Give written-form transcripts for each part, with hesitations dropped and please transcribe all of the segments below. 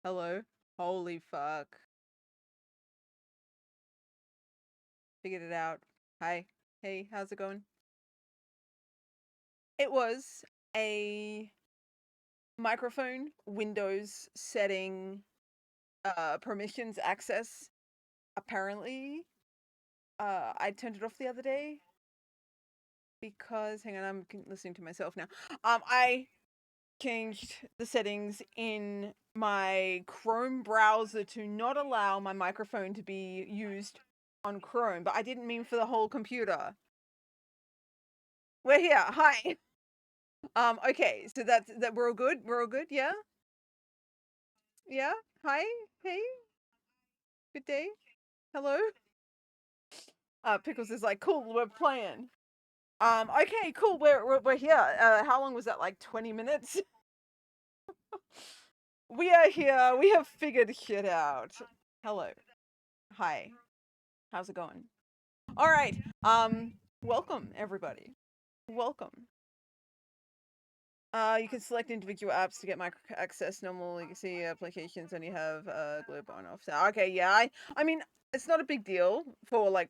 Hello? Holy fuck. Figured it out. Hi. Hey, how's it going? It was a microphone, Windows setting, permissions access. Apparently, I turned it off the other day because, hang on, I'm listening to myself now. I changed the settings in my Chrome browser to not allow my microphone to be used on Chrome, but I didn't mean for the whole computer. We're here. Hi. Okay, so that we're all good. We're all good. Yeah. Yeah. Hi. Hey. Good day. Hello. Pickles is like, cool. We're playing. Okay. Cool. We're here. How long was that? Like 20 minutes. We are here. We have figured shit out. Hello. Hi. How's it going? All right. Welcome everybody. Welcome. You can select individual apps to get micro access. Normal, you can see applications, and you have globe on off. So, okay, yeah. I mean, it's not a big deal for like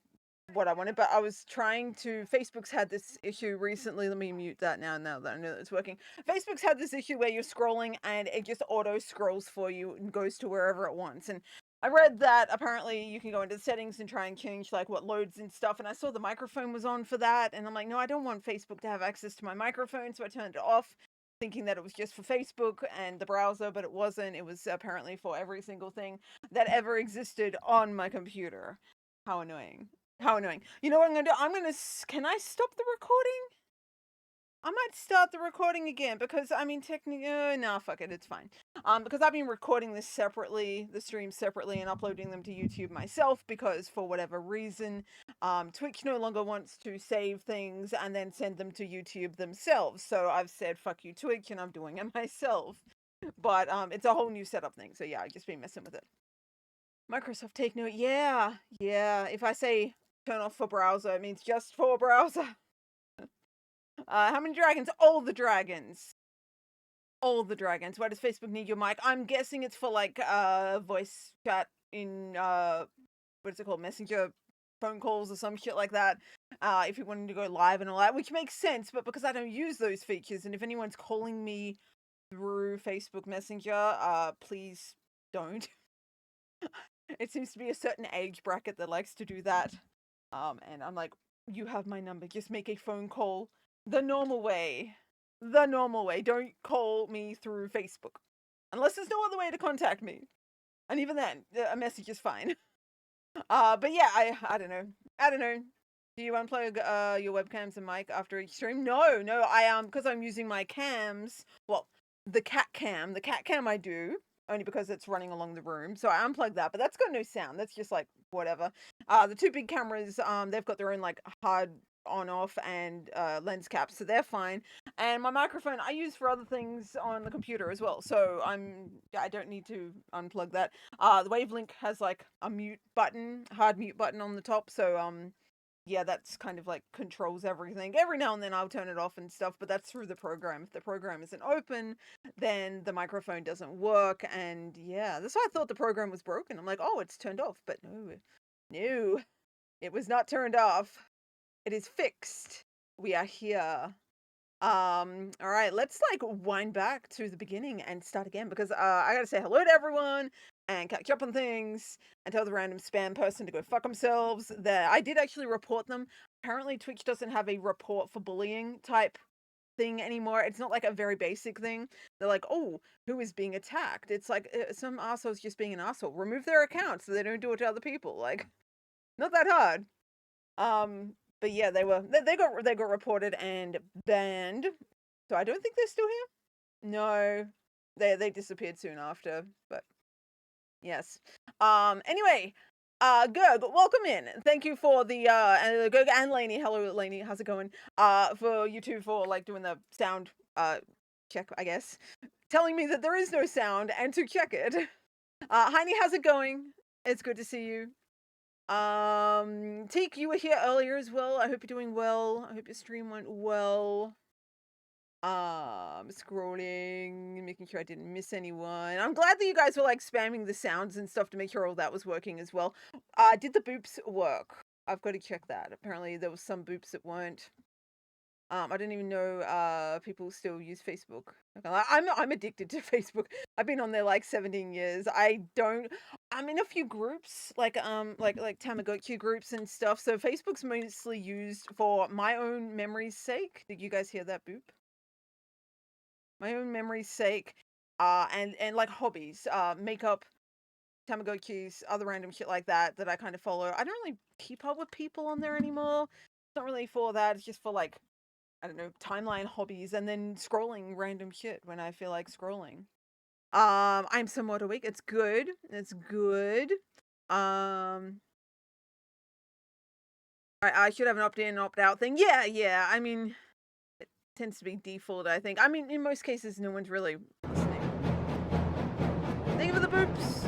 what I wanted, but I was trying to. Facebook's had this issue recently. Let me mute that now that I know that it's working. Facebook's had this issue where you're scrolling and it just auto scrolls for you and goes to wherever it wants. And I read that apparently you can go into the settings and try and change like what loads and stuff. And I saw the microphone was on for that, and I'm like, no, I don't want Facebook to have access to my microphone, so I turned it off, thinking that it was just for Facebook and the browser, but it wasn't. It was apparently for every single thing that ever existed on my computer. How annoying. How annoying. You know what I'm going to do? Can I stop the recording? I might start the recording again because I mean technically nah, fuck it, it's fine. Because I've been recording this separately, the streams separately, and uploading them to YouTube myself because for whatever reason, Twitch no longer wants to save things and then send them to YouTube themselves. So I've said fuck you Twitch and I'm doing it myself. But it's a whole new setup thing. So yeah, I've just been messing with it. Microsoft Take Note, yeah. Yeah. If I say turn off for browser, it means just for browser. How many dragons? All the dragons. All the dragons. Why does Facebook need your mic? I'm guessing it's for like voice chat in what's it called? Messenger phone calls or some shit like that. If you wanted to go live and all that, which makes sense, but because I don't use those features, and if anyone's calling me through Facebook Messenger, please don't. It seems to be a certain age bracket that likes to do that. And I'm like, you have my number. Just make a phone call the normal way. The normal way. Don't call me through Facebook. Unless there's no other way to contact me. And even then, a message is fine. But yeah, I don't know. I don't know. Do you unplug your webcams and mic after each stream? No, I because I'm using my cams. Well, the cat cam I do only because it's running along the room. So I unplug that, but that's got no sound. That's just like whatever. The two big cameras, they've got their own like hard on off and lens caps, so they're fine. And my microphone I use for other things on the computer as well. So I don't need to unplug that. The Wavelink has like a mute button, hard mute button on the top. So yeah, that's kind of like controls everything. Every now and then I'll turn it off and stuff, but that's through the program. If the program isn't open, then the microphone doesn't work. And yeah, that's why I thought the program was broken. I'm like, oh, it's turned off, but no, it was not turned off. It is fixed. We are here. All right, let's like wind back to the beginning and start again because I gotta say hello to everyone and catch up on things and tell the random spam person to go fuck themselves. That I did actually report them. Apparently, Twitch doesn't have a report for bullying type thing anymore. It's not like a very basic thing. They're like, oh, who is being attacked? It's like some asshole's just being an asshole. Remove their account so they don't do it to other people. Like, not that hard. But yeah, they got reported and banned. So I don't think they're still here. No, they disappeared soon after. But yes. Anyway, Gerg, welcome in. Thank you for the Gerg and Lainey. Hello, Lainey. How's it going? For you two for like doing the sound check, I guess. Telling me that there is no sound and to check it. Heini, how's it going? It's good to see you. Teak, you were here earlier as well. I hope you're doing well. I hope your stream went well. Scrolling, making sure I didn't miss anyone. I'm glad that you guys were like spamming the sounds and stuff to make sure all that was working as well. Did the boops work? I've got to check that. Apparently there was some boops that weren't. I didn't even know people still use Facebook. I'm addicted to Facebook. I've been on there like 17 years. I'm in a few groups like Tamagotchi groups and stuff. So Facebook's mostly used for my own memory's sake. Did you guys hear that boop? My own memory's sake. And like hobbies, makeup, Tamagotchis, other random shit like that I kind of follow. I don't really keep up with people on there anymore. It's not really for that. It's just for like, I don't know, timeline hobbies and then scrolling random shit when I feel like scrolling. I'm somewhat awake. It's good. It's good. I should have an opt-in, opt-out thing. Yeah. I mean, it tends to be default, I think. I mean, in most cases, no one's really listening. Thank you for the boops.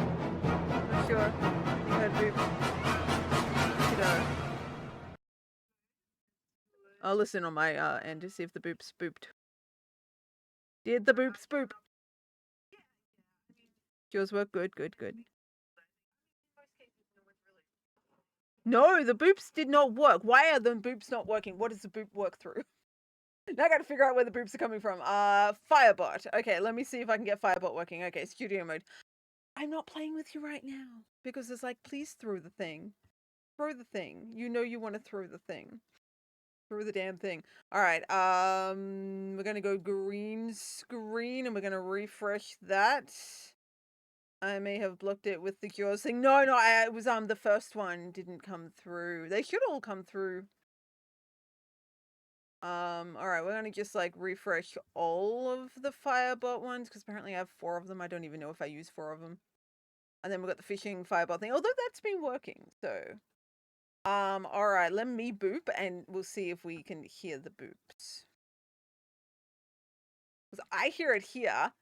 Not sure. I think I heard boops. I'll listen on my end to see if the boops booped. Did the boops boop? Yours work? Good. No, the boops did not work. Why are the boops not working? What does the boop work through? Now I gotta figure out where the boops are coming from. Firebot. Okay, let me see if I can get Firebot working. Okay, studio mode. I'm not playing with you right now because it's like, please throw the thing. Throw the thing. You know you want to throw the thing. Throw the damn thing. All right. We're gonna go green screen and we're gonna refresh that. I may have blocked it with the cures thing. No, it was the first one didn't come through. They should all come through. All right, we're gonna just like refresh all of the Firebot ones because apparently I have 4 of them. I don't even know if I use 4 of them. And then we've got the fishing Firebot thing, although that's been working. So, all right, let me boop and we'll see if we can hear the boops. Because I hear it here.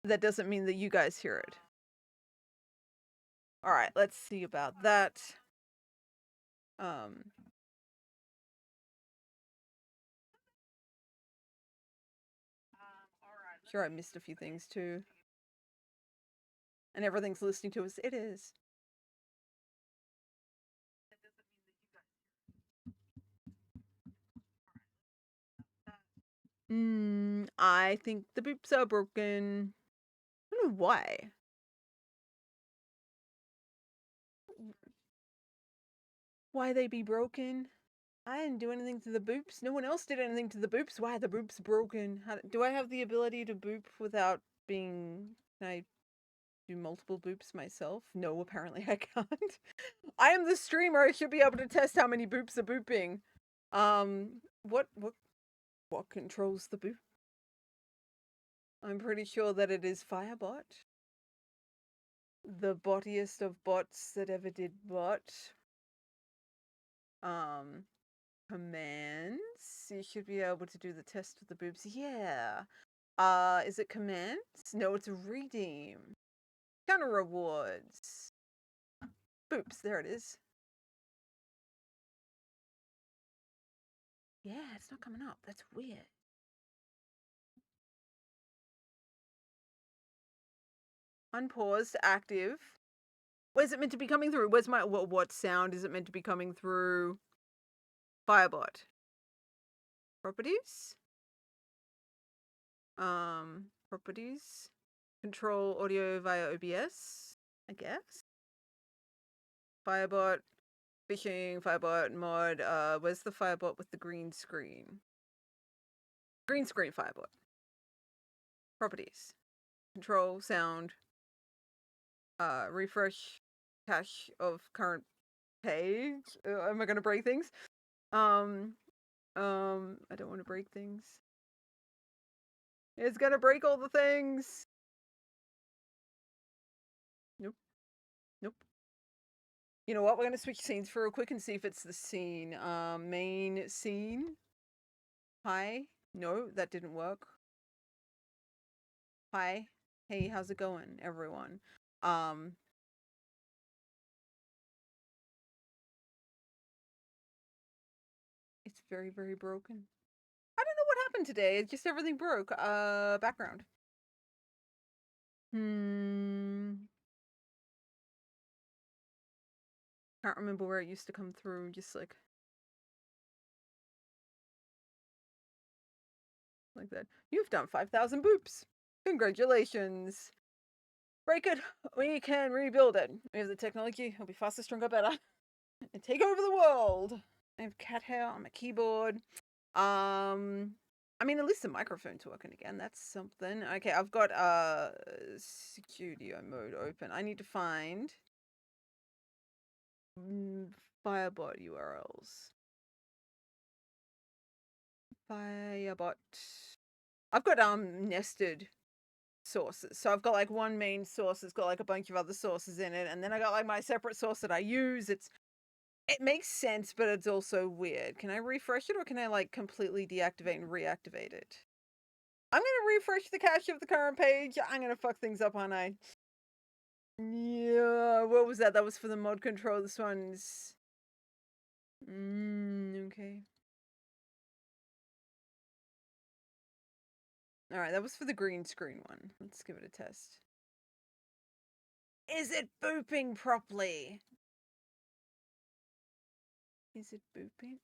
That doesn't mean that you guys hear it. All right, let's see about that. Sure, I missed a few things too. And everything's listening to us. It is. I think the boops are broken. I don't know why. Why they be broken? I didn't do anything to the boops. No one else did anything to the boops. Why are the boops broken? Do I have the ability to boop without being... Can I do multiple boops myself? No, apparently I can't. I am the streamer. I should be able to test how many boops are booping. What controls the boop? I'm pretty sure that it is Firebot. The bottiest of bots that ever did bot. Commands. You should be able to do the test with the boobs. Yeah. Is it commands? No, it's a redeem. Counter rewards. Boops, there it is. Yeah, it's not coming up. That's weird. Unpaused, active. Where's it meant to be coming through? Where's my what sound is it meant to be coming through? Firebot. Properties? Properties. Control audio via OBS, I guess. Firebot. Fishing, Firebot, mod. Where's the Firebot with the green screen? Green screen Firebot. Properties. Control, sound. Refresh cache of current page. Am I gonna break things? I don't want to break things. It's gonna break all the things. Nope. You know what? We're gonna switch scenes for real quick and see if it's the scene. Main scene. Hi. No, that didn't work. Hi. Hey, how's it going, everyone? It's very, very broken. I don't know what fun today. It's just everything broke. Background. Can't remember where it used to come through. Just like that. You've done 5,000 boops. Congratulations. Break it. We can rebuild it. We have the technology. It'll be faster, stronger, better. And take over the world. I have cat hair on my keyboard. I mean, at least the microphone's working again. That's something. Okay, I've got studio mode open. I need to find Firebot URLs. Firebot. I've got nested sources. So I've got like one main source that's got like a bunch of other sources in it, and then I got like my separate source that I use. It makes sense, but it's also weird. Can I refresh it, or can I like completely deactivate and reactivate it? I'm gonna refresh the cache of the current page. I'm gonna fuck things up, aren't I? Yeah, what was that? That was for the mod control. This one's okay. Alright, that was for the green screen one. Let's give it a test. Is it booping properly? Is it booping?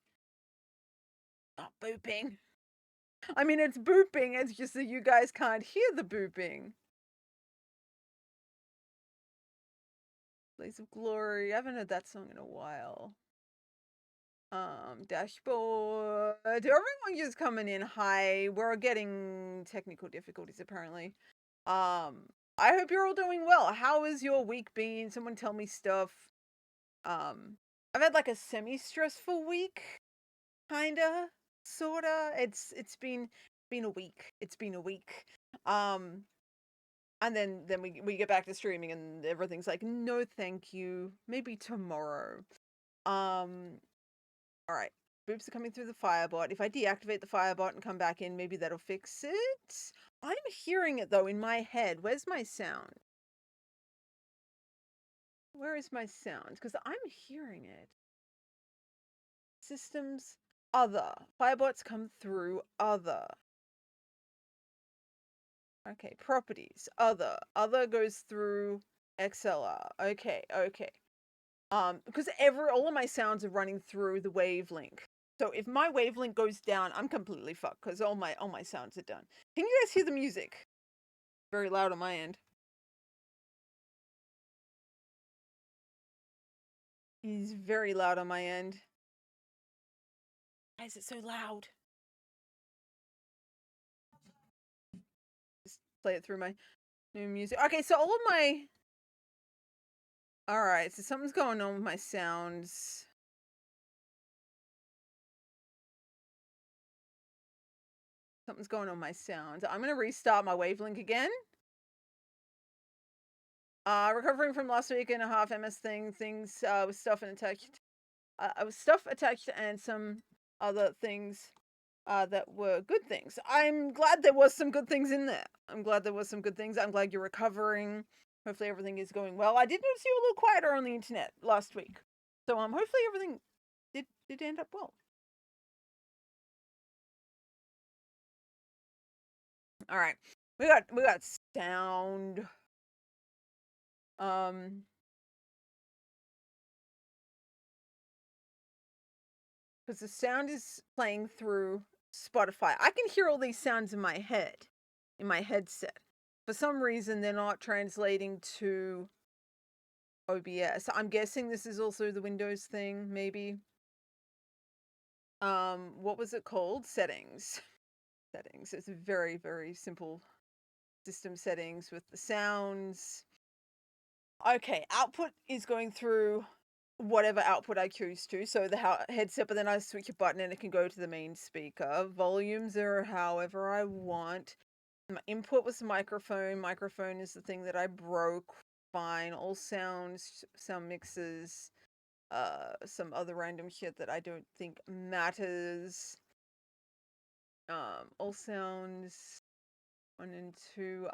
Not booping. I mean, it's booping. It's just that you guys can't hear the booping. Blaze of Glory. I haven't heard that song in a while. Dashboard. Everyone just coming in. Hi. We're getting technical difficulties apparently. I hope you're all doing well. How has your week been? Someone tell me stuff. I've had like a semi-stressful week. Kinda. Sorta. It's been a week. It's been a week. And then we get back to streaming and everything's like, no thank you. Maybe tomorrow. Alright. Boops are coming through the Firebot. If I deactivate the Firebot and come back in, maybe that'll fix it. I'm hearing it though in my head. Where's my sound? Where is my sound? Because I'm hearing it. Systems, other. Firebots come through other. Okay, properties, other. Other goes through XLR. Okay. Because all of my sounds are running through the wavelink. So if my wavelength goes down, I'm completely fucked because all my sounds are done. Can you guys hear the music? Very loud on my end. He's very loud on my end. Why is it so loud? Just play it through my new music. Okay, so all of my... Alright, so something's going on with my sounds. Something's going on with my sounds. I'm going to restart my wavelength again. Recovering from last week and a half MS things with stuff attached. With stuff attached and some other things that were good things. I'm glad there was some good things in there. I'm glad you're recovering. Hopefully everything is going well. I did notice you were a little quieter on the internet last week. So hopefully everything did end up well. All right. We got sound. Because the sound is playing through Spotify. I can hear all these sounds in my head, in my headset. For some reason, they're not translating to OBS. I'm guessing this is also the Windows thing, maybe. What was it called? Settings. Settings. It's a very, very simple system settings with the sounds. Okay, output is going through whatever output I choose to. So the headset, but then I switch a button and it can go to the main speaker. Volumes are however I want. My input was the microphone. Microphone is the thing that I broke. Fine. All sounds, sound mixes, some other random shit that I don't think matters. All sounds 1 and 2.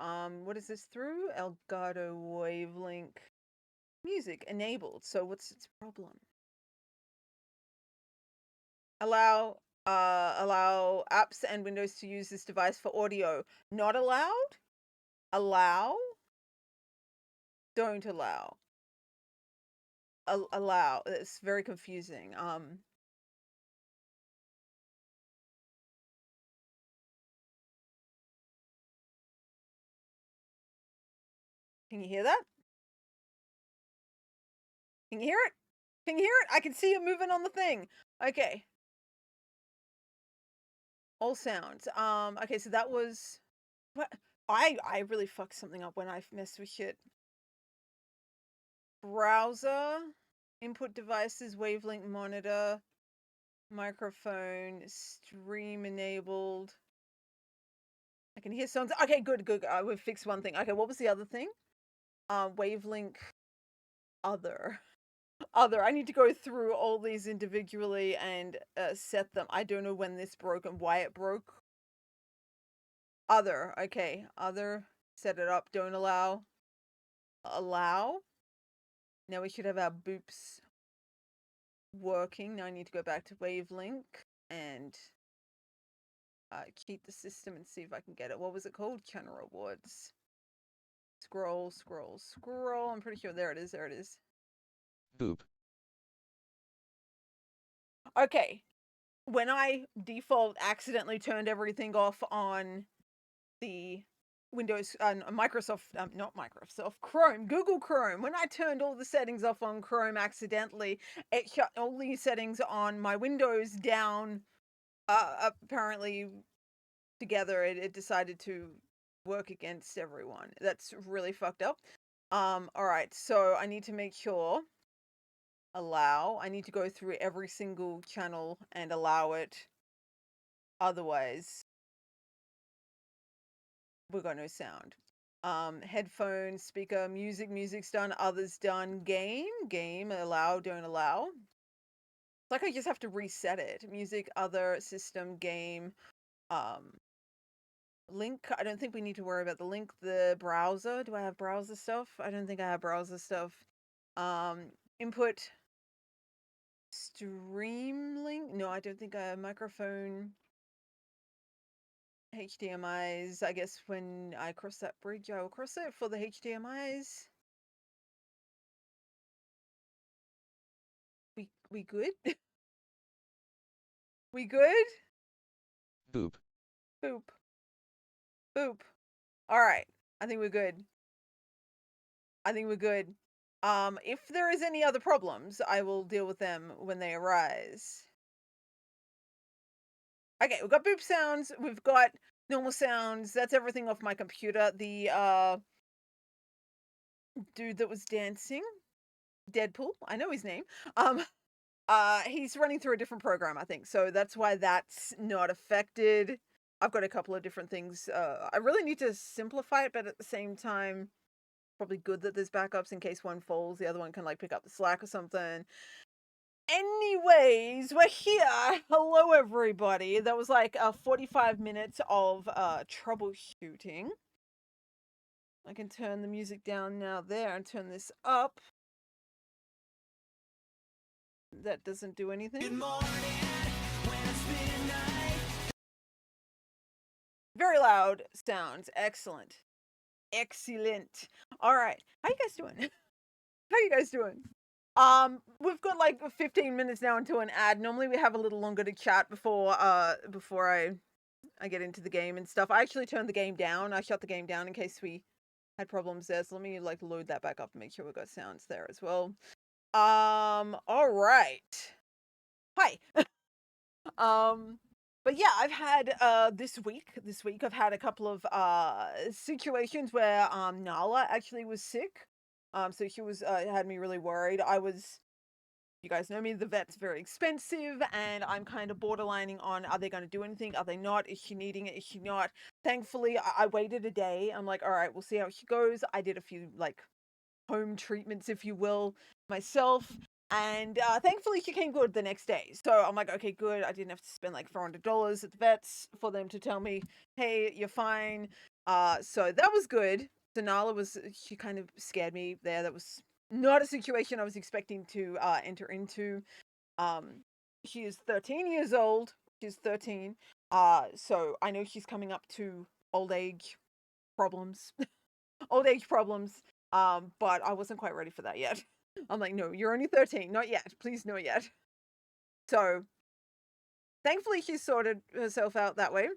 What is this through? Elgato Wavelink. Music enabled. So what's its problem? Allow Allow apps and Windows to use this device for audio. Not allowed? Allow? Don't allow. Allow. It's very confusing. Can you hear that? Can you hear it? Can you hear it? I can see it moving on the thing. Okay. All sounds. Okay, so that was what I really fucked something up when I messed with shit. Browser, input devices, wavelength monitor, microphone, stream enabled. I can hear sounds. Okay, good. We've fixed one thing. Okay, what was the other thing? Wavelength other. Other. I need to go through all these individually and set them. I don't know when this broke and why it broke. Other. Okay. Other. Set it up. Don't allow. Allow. Now we should have our boops working. Now I need to go back to wavelength and keep the system and see if I can get it. What was it called? Channel rewards. Scroll. I'm pretty sure there it is. Boop. Okay. When I default accidentally turned everything off on the Windows, not Microsoft, Chrome, Google Chrome. When I turned all the settings off on Chrome accidentally, it shut all these settings on my Windows down. Apparently, together, it decided to work against everyone. That's really fucked up. All right, so I need to make sure. Allow. I need to go through every single channel and allow it. Otherwise, we got no sound. Headphone, speaker, music's done, others done. Game, allow, don't allow. It's like I just have to reset it. Music, other, system, game, link. I don't think we need to worry about the link. The browser. Do I have browser stuff? I don't think I have browser stuff. Input, stream link. No, I don't think I have microphone. HDMIs. I guess when I cross that bridge, I will cross it for the HDMIs. We good? We good? Boop. Boop. Boop. All right. I think we're good. If there is any other problems, I will deal with them when they arise. Okay, we've got boop sounds. We've got normal sounds. That's everything off my computer. The dude that was dancing, Deadpool. I know his name. He's running through a different program, I think. So that's why that's not affected. I've got a couple of different things. I really need to simplify it, but at the same time, probably good that there's backups in case one falls. The other one can like pick up the slack or something. Anyways, we're here. Hello, everybody. That was like 45 minutes of troubleshooting. I can turn the music down now there and turn this up. That doesn't do anything. Good morning, when it's midnight. Very loud sounds. Excellent. All right. How you guys doing? We've got like 15 minutes now until an ad. Normally we have a little longer to chat before I get into the game and stuff. I actually turned the game down. I shut the game down in case we had problems there. So let me like load that back up and make sure we've got sounds there as well. All right. Hi. But yeah, I've had this week I've had a couple of situations where Nala actually was sick. So she was had me really worried. You guys know me, the vet's very expensive, and I'm kind of borderlining on, are they going to do anything? Are they not? Is she needing it? Is she not? Thankfully, I waited a day. I'm like, all right, we'll see how she goes. I did a few like home treatments, if you will, myself. And thankfully, she came good the next day. So I'm like, okay, good. I didn't have to spend like $400 at the vets for them to tell me, hey, you're fine. So that was good. Denala she kind of scared me there. That was not a situation I was expecting to enter into. She is 13 years old. She's 13. So I know she's coming up to old age problems. Old age problems. But I wasn't quite ready for that yet. I'm like, no, you're only 13. Not yet. Please, not yet. So thankfully she sorted herself out that way.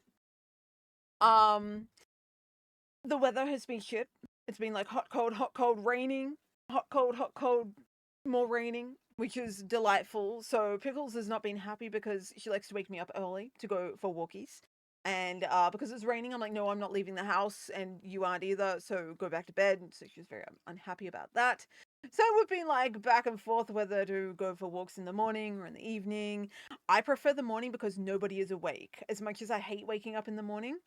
The weather has been shit. It's been like hot, cold, raining, hot, cold, more raining, which is delightful. So Pickles has not been happy because she likes to wake me up early to go for walkies. And because it's raining, I'm like, no, I'm not leaving the house, and you aren't either, so go back to bed. And so she's very unhappy about that. So we've been like back and forth whether to go for walks in the morning or in the evening. I prefer the morning because nobody is awake. As much as I hate waking up in the morning,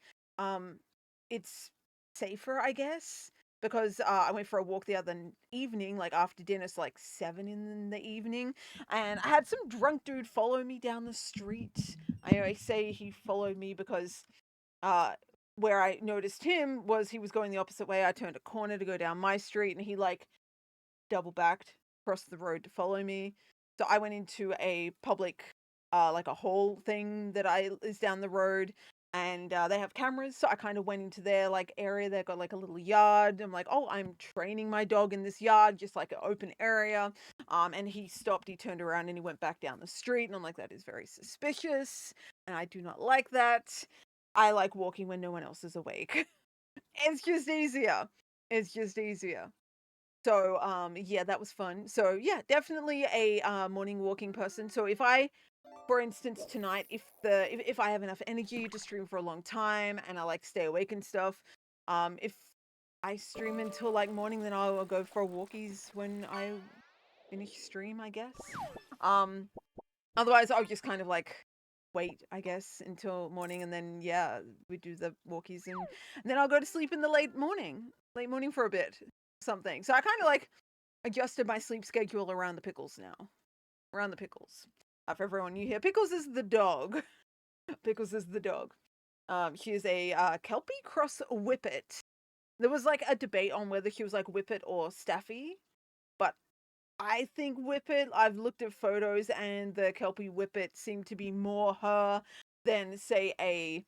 it's safer, I guess, because I went for a walk the other evening, like after dinner, so like 7 in the evening, and I had some drunk dude follow me down the street. I say he followed me because uh, where I noticed him was he was going the opposite way. I turned a corner to go down my street, and he like double backed across the road to follow me. So I went into a public, like a hall thing that is down the road, and they have cameras. So I kind of went into their like area. They've got like a little yard. I'm like, oh, I'm training my dog in this yard, just like an open area. And he stopped. He turned around and he went back down the street. And I'm like, that is very suspicious, and I do not like that. I like walking when no one else is awake. It's just easier. It's just easier. So, yeah, that was fun. So, yeah, definitely a morning walking person. So, if I, for instance, tonight, if I have enough energy to stream for a long time and I like stay awake and stuff, if I stream until like morning, then I'll go for walkies when I finish stream, I guess. Um, Otherwise, I'll just kind of like wait, I guess, until morning, and then yeah, we do the walkies, and then I'll go to sleep in the late morning for a bit, something. So I kind of like adjusted my sleep schedule around the Pickles now, around the Pickles. For everyone new here, Pickles is the dog. Pickles is the dog. She is a Kelpie cross Whippet. There was like a debate on whether she was like Whippet or Staffy, but I think Whippet. I've looked at photos, and the Kelpie Whippet seemed to be more her than, say, a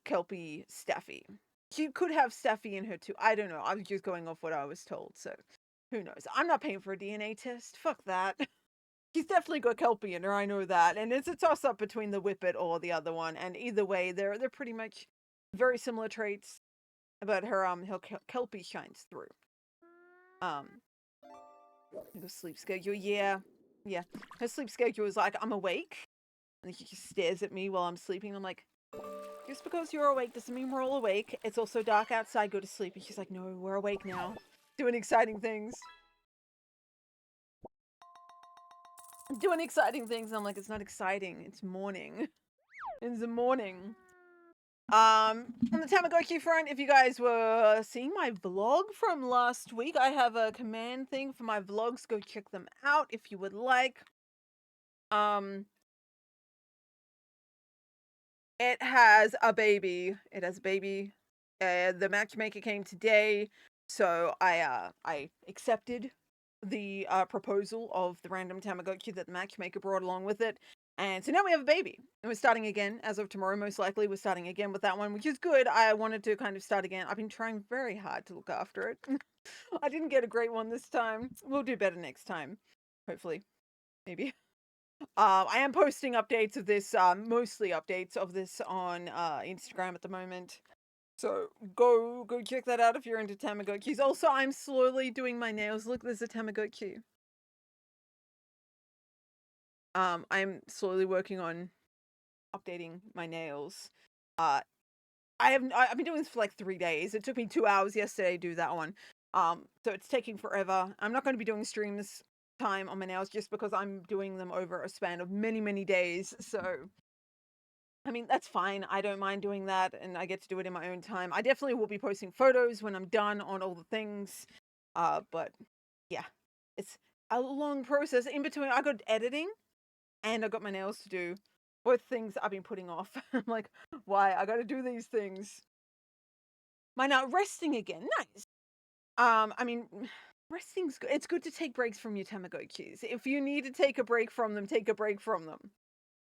Kelpie Staffy. She could have Staffy in her too. I don't know. I was just going off what I was told, so who knows? I'm not paying for a DNA test. Fuck that. She's definitely got Kelpie in her. I know that, and it's a toss up between the Whippet or the other one. And either way, they're pretty much very similar traits, but her Kelpie shines through. Um, Her sleep schedule, yeah. Yeah. Her sleep schedule is like, I'm awake. And she just stares at me while I'm sleeping. I'm like, just because you're awake doesn't mean we're all awake. It's also dark outside, go to sleep. And she's like, no, we're awake now. Doing exciting things. Doing exciting things. I'm like, it's not exciting. It's morning. It's the morning. On the Tamagotchi front, if you guys were seeing my vlog from last week, I have a command thing for my vlogs. Go check them out if you would like. It has a baby. It has a baby. The matchmaker came today, so I accepted the proposal of the random Tamagotchi that the matchmaker brought along with it. And so now we have a baby. And we're starting again. As of tomorrow, most likely, we're starting again with that one, which is good. I wanted to kind of start again. I've been trying very hard to look after it. I didn't get a great one this time. We'll do better next time. Hopefully. Maybe. I am posting updates of this, mostly updates of this on Instagram at the moment. So go check that out if you're into Tamagotchis. Also, I'm slowly doing my nails. Look, there's a Tamagotchi. I'm slowly working on updating my nails. I've been doing this for like 3 days. It took me 2 hours yesterday to do that one. So it's taking forever. I'm not going to be doing streams time on my nails just because I'm doing them over a span of many days. So I mean, that's fine. I don't mind doing that, and I get to do it in my own time. I definitely will be posting photos when I'm done on all the things. But yeah, it's a long process. In between, I got editing and I got my nails to do. Both things I've been putting off. I'm like, why? I got to do these things. My now resting again. Nice. I mean, resting's good. It's good to take breaks from your Tamagotchis. If you need to take a break from them, take a break from them.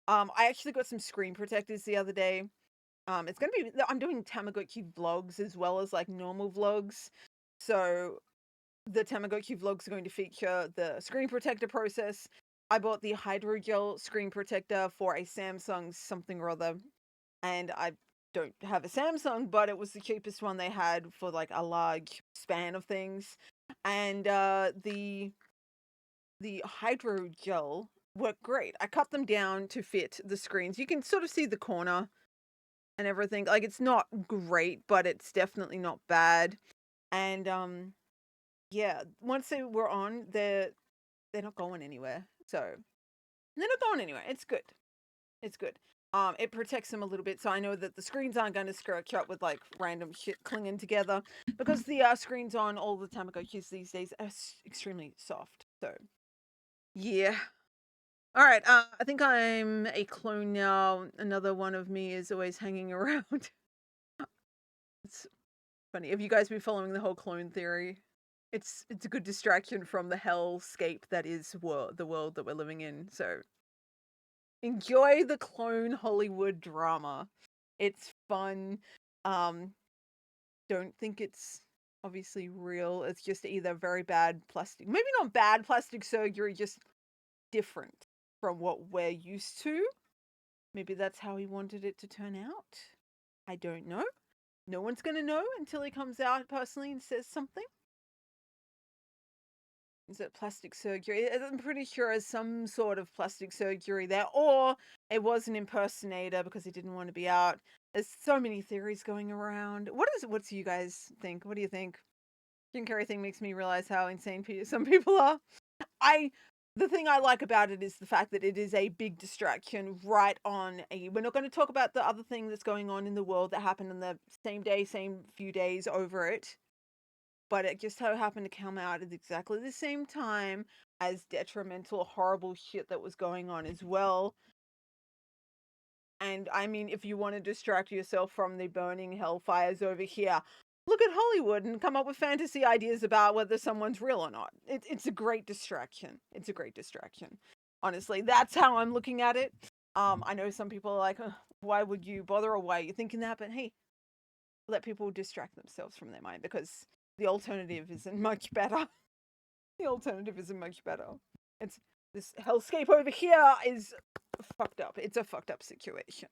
I actually got some screen protectors the other day. It's gonna be I'm doing Tamagotchi vlogs as well as like normal vlogs. So the Tamagotchi vlogs are going to feature the screen protector process. I bought the hydrogel screen protector for a Samsung something or other, and I don't have a Samsung, but it was the cheapest one they had for like a large span of things. And the hydrogel worked great. I cut them down to fit the screens. You can sort of see the corner and everything. Like it's not great, but it's definitely not bad. And yeah, once they were on, they're not going anywhere. So they're not going anywhere. It's good. It's good. It protects them a little bit, so I know that the screens aren't going to scratch up with like random shit clinging together, because the screens on all the Tamagotchis these days are extremely soft. So yeah. All right. I think I'm a clone now. Another one of me is always hanging around. It's funny. Have you guys been following the whole clone theory? It's a good distraction from the hellscape that is the world that we're living in. So enjoy the clone Hollywood drama. It's fun. Um, don't think it's obviously real. It's just either very bad plastic, maybe not bad plastic surgery, just different from what we're used to. Maybe that's how he wanted it to turn out. I don't know. No one's going to know until he comes out personally and says something. Is it plastic surgery? I'm pretty sure it's some sort of plastic surgery there, or it was an impersonator because he didn't want to be out. There's so many theories going around. What do you guys think? What do you think? Jim Carrey thing makes me realize how insane some people are. The thing I like about it is the fact that it is a big distraction right on we're not going to talk about the other thing that's going on in the world that happened in the same day, same few days over it. But it just so happened to come out at exactly the same time as detrimental, horrible shit that was going on as well. And I mean, if you want to distract yourself from the burning hellfires over here, look at Hollywood and come up with fantasy ideas about whether someone's real or not. It's a great distraction. It's a great distraction. Honestly, that's how I'm looking at it. I know some people are like, why would you bother, or why are you thinking that? But hey, let people distract themselves from their mind, because the alternative isn't much better. The alternative isn't much better. It's this hellscape over here is fucked up. It's a fucked up situation.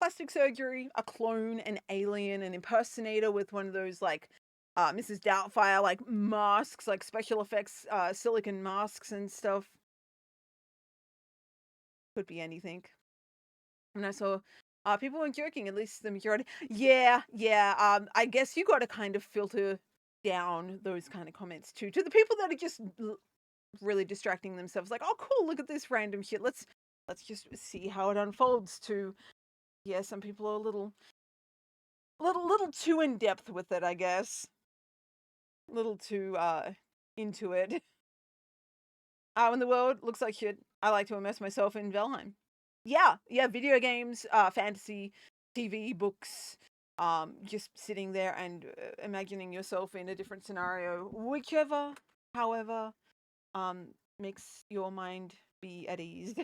Plastic surgery, a clone, an alien, an impersonator with one of those like Mrs. Doubtfire like masks, like special effects, silicon masks and stuff. Could be anything. And I saw people were joking, at least the majority. Yeah. I guess you got to kind of filter down those kind of comments too, to the people that are just really distracting themselves, like, oh cool, look at this random shit, let's just see how it unfolds, to yeah, some people are a little too in depth with it, I guess. A little too into it. When the world looks like shit, I like to immerse myself in Valheim. Yeah, video games, fantasy, TV, books, just sitting there and imagining yourself in a different scenario, whichever, however, makes your mind be at ease.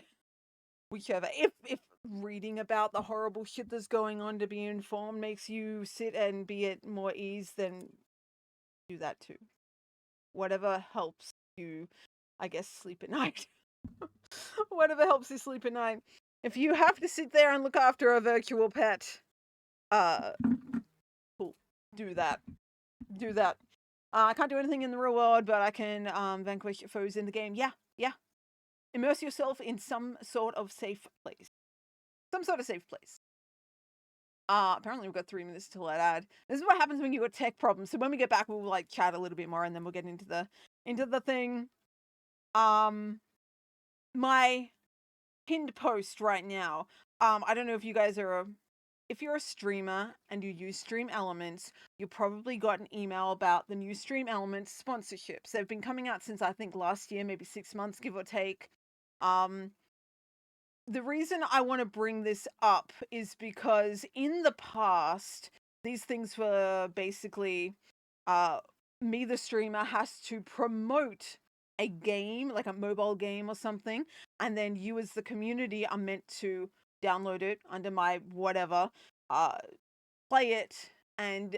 Whichever. If reading about the horrible shit that's going on to be informed makes you sit and be at more ease, then do that too. Whatever helps you, I guess, sleep at night. Whatever helps you sleep at night. If you have to sit there and look after a virtual pet, cool. Do that. Do that. I can't do anything in the real world, but I can vanquish foes in the game. Yeah. Immerse yourself in some sort of safe place. Apparently we've got 3 minutes till that ad. This is what happens when you got tech problems. So when we get back, we'll like chat a little bit more, and then we'll get into the thing. My pinned post right now. I don't know if you guys are if you're a streamer and you use Stream Elements, you probably got an email about the new Stream Elements sponsorships. They've been coming out since I think last year, maybe 6 months, give or take. The reason I want to bring this up is because in the past, these things were basically me, the streamer, has to promote a game, like a mobile game or something, and then you as the community are meant to download it under my whatever, play it, and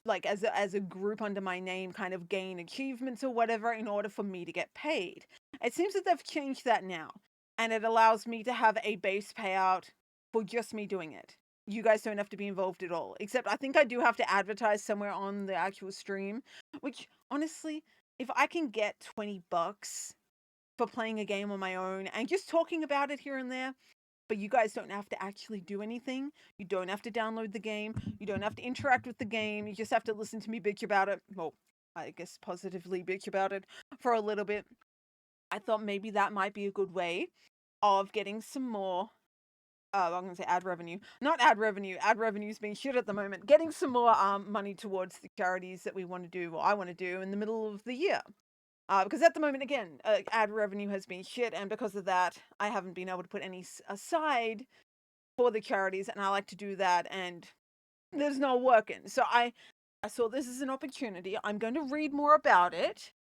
like as a group under my name kind of gain achievements or whatever in order for me to get paid. It seems that they've changed that now, and it allows me to have a base payout for just me doing it. You guys don't have to be involved at all, except I think I do have to advertise somewhere on the actual stream, which honestly, if I can get $20 for playing a game on my own and just talking about it here and there, but you guys don't have to actually do anything. You don't have to download the game. You don't have to interact with the game. You just have to listen to me bitch about it. Well, I guess positively bitch about it for a little bit. I thought maybe that might be a good way of getting some more, I'm going to say ad revenue. Not ad revenue. Ad revenue's being shit at the moment. Getting some more money towards the charities that we want to do, or I want to do in the middle of the year. Because at the moment, again, ad revenue has been shit, and because of that, I haven't been able to put any aside for the charities, and I like to do that, and there's no working. So I saw this as an opportunity. I'm going to read more about it,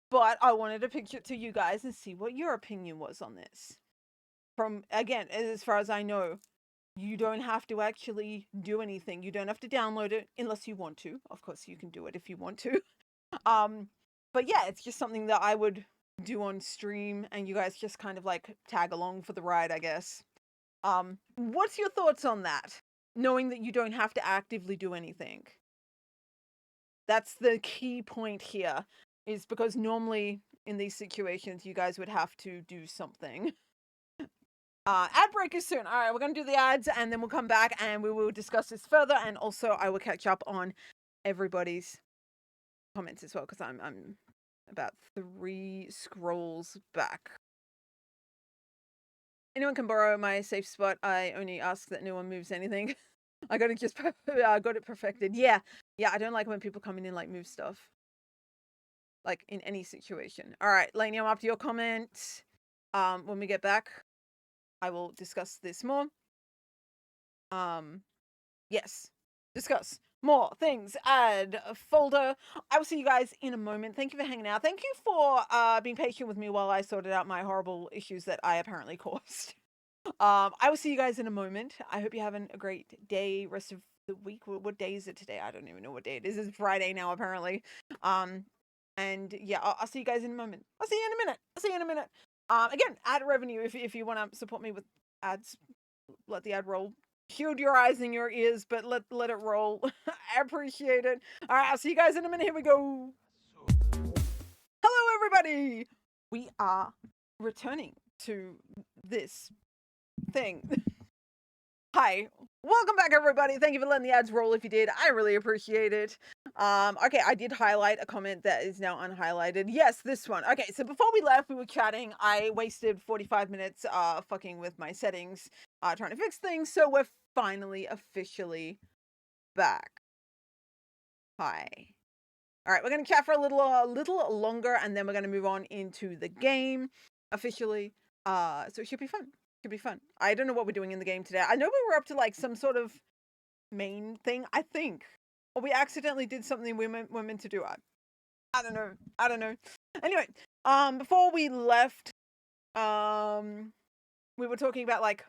but I wanted to pitch it to you guys and see what your opinion was on this. From, again, as far as I know, you don't have to actually do anything. You don't have to download it unless you want to. Of course, you can do it if you want to. But yeah, it's just something that I would do on stream, and you guys just kind of like tag along for the ride, I guess. What's your thoughts on that? Knowing that you don't have to actively do anything. That's the key point here, is because normally in these situations, you guys would have to do something. Ad break is soon. All right, we're going to do the ads, and then we'll come back and we will discuss this further, and also I will catch up on everybody's comments as well, because I'm about 3 scrolls back. Anyone can borrow my safe spot. I only ask that no one moves anything. I got it just got it perfected. Yeah, I don't like when people come in and like move stuff, like in any situation. All right, Lainey, I'm after your comment. When we get back, I will discuss this more. Yes, discuss more things. Add a folder. I will see you guys in a moment. Thank you for hanging out. Thank you for being patient with me while I sorted out my horrible issues that I apparently caused. I will see you guys in a moment. I hope you're having a great day, rest of the week. What day is it today? I don't even know what day it is. It's Friday now, apparently. And yeah, I'll see you guys in a moment. I'll see you in a minute. Again, ad revenue. If you want to support me with ads, let the ad roll. Shield your eyes and your ears, but let it roll. I appreciate it. All right, I'll see you guys in a minute. Here we go. Hello, everybody. We are returning to this thing. Hi, welcome back, everybody. Thank you for letting the ads roll. If you did, I really appreciate it. Okay, I did highlight a comment that is now unhighlighted. Yes, this one. Okay, so before we left, we were chatting. I wasted 45 minutes fucking with my settings, trying to fix things. So we're finally officially back. Hi. All right, we're gonna chat for a little longer, and then we're gonna move on into the game officially. So it should be fun. Should be fun. I don't know what we're doing in the game today. I know we were up to like some sort of main thing, I think, or we accidentally did something we're meant to do. I don't know. Anyway, before we left, we were talking about like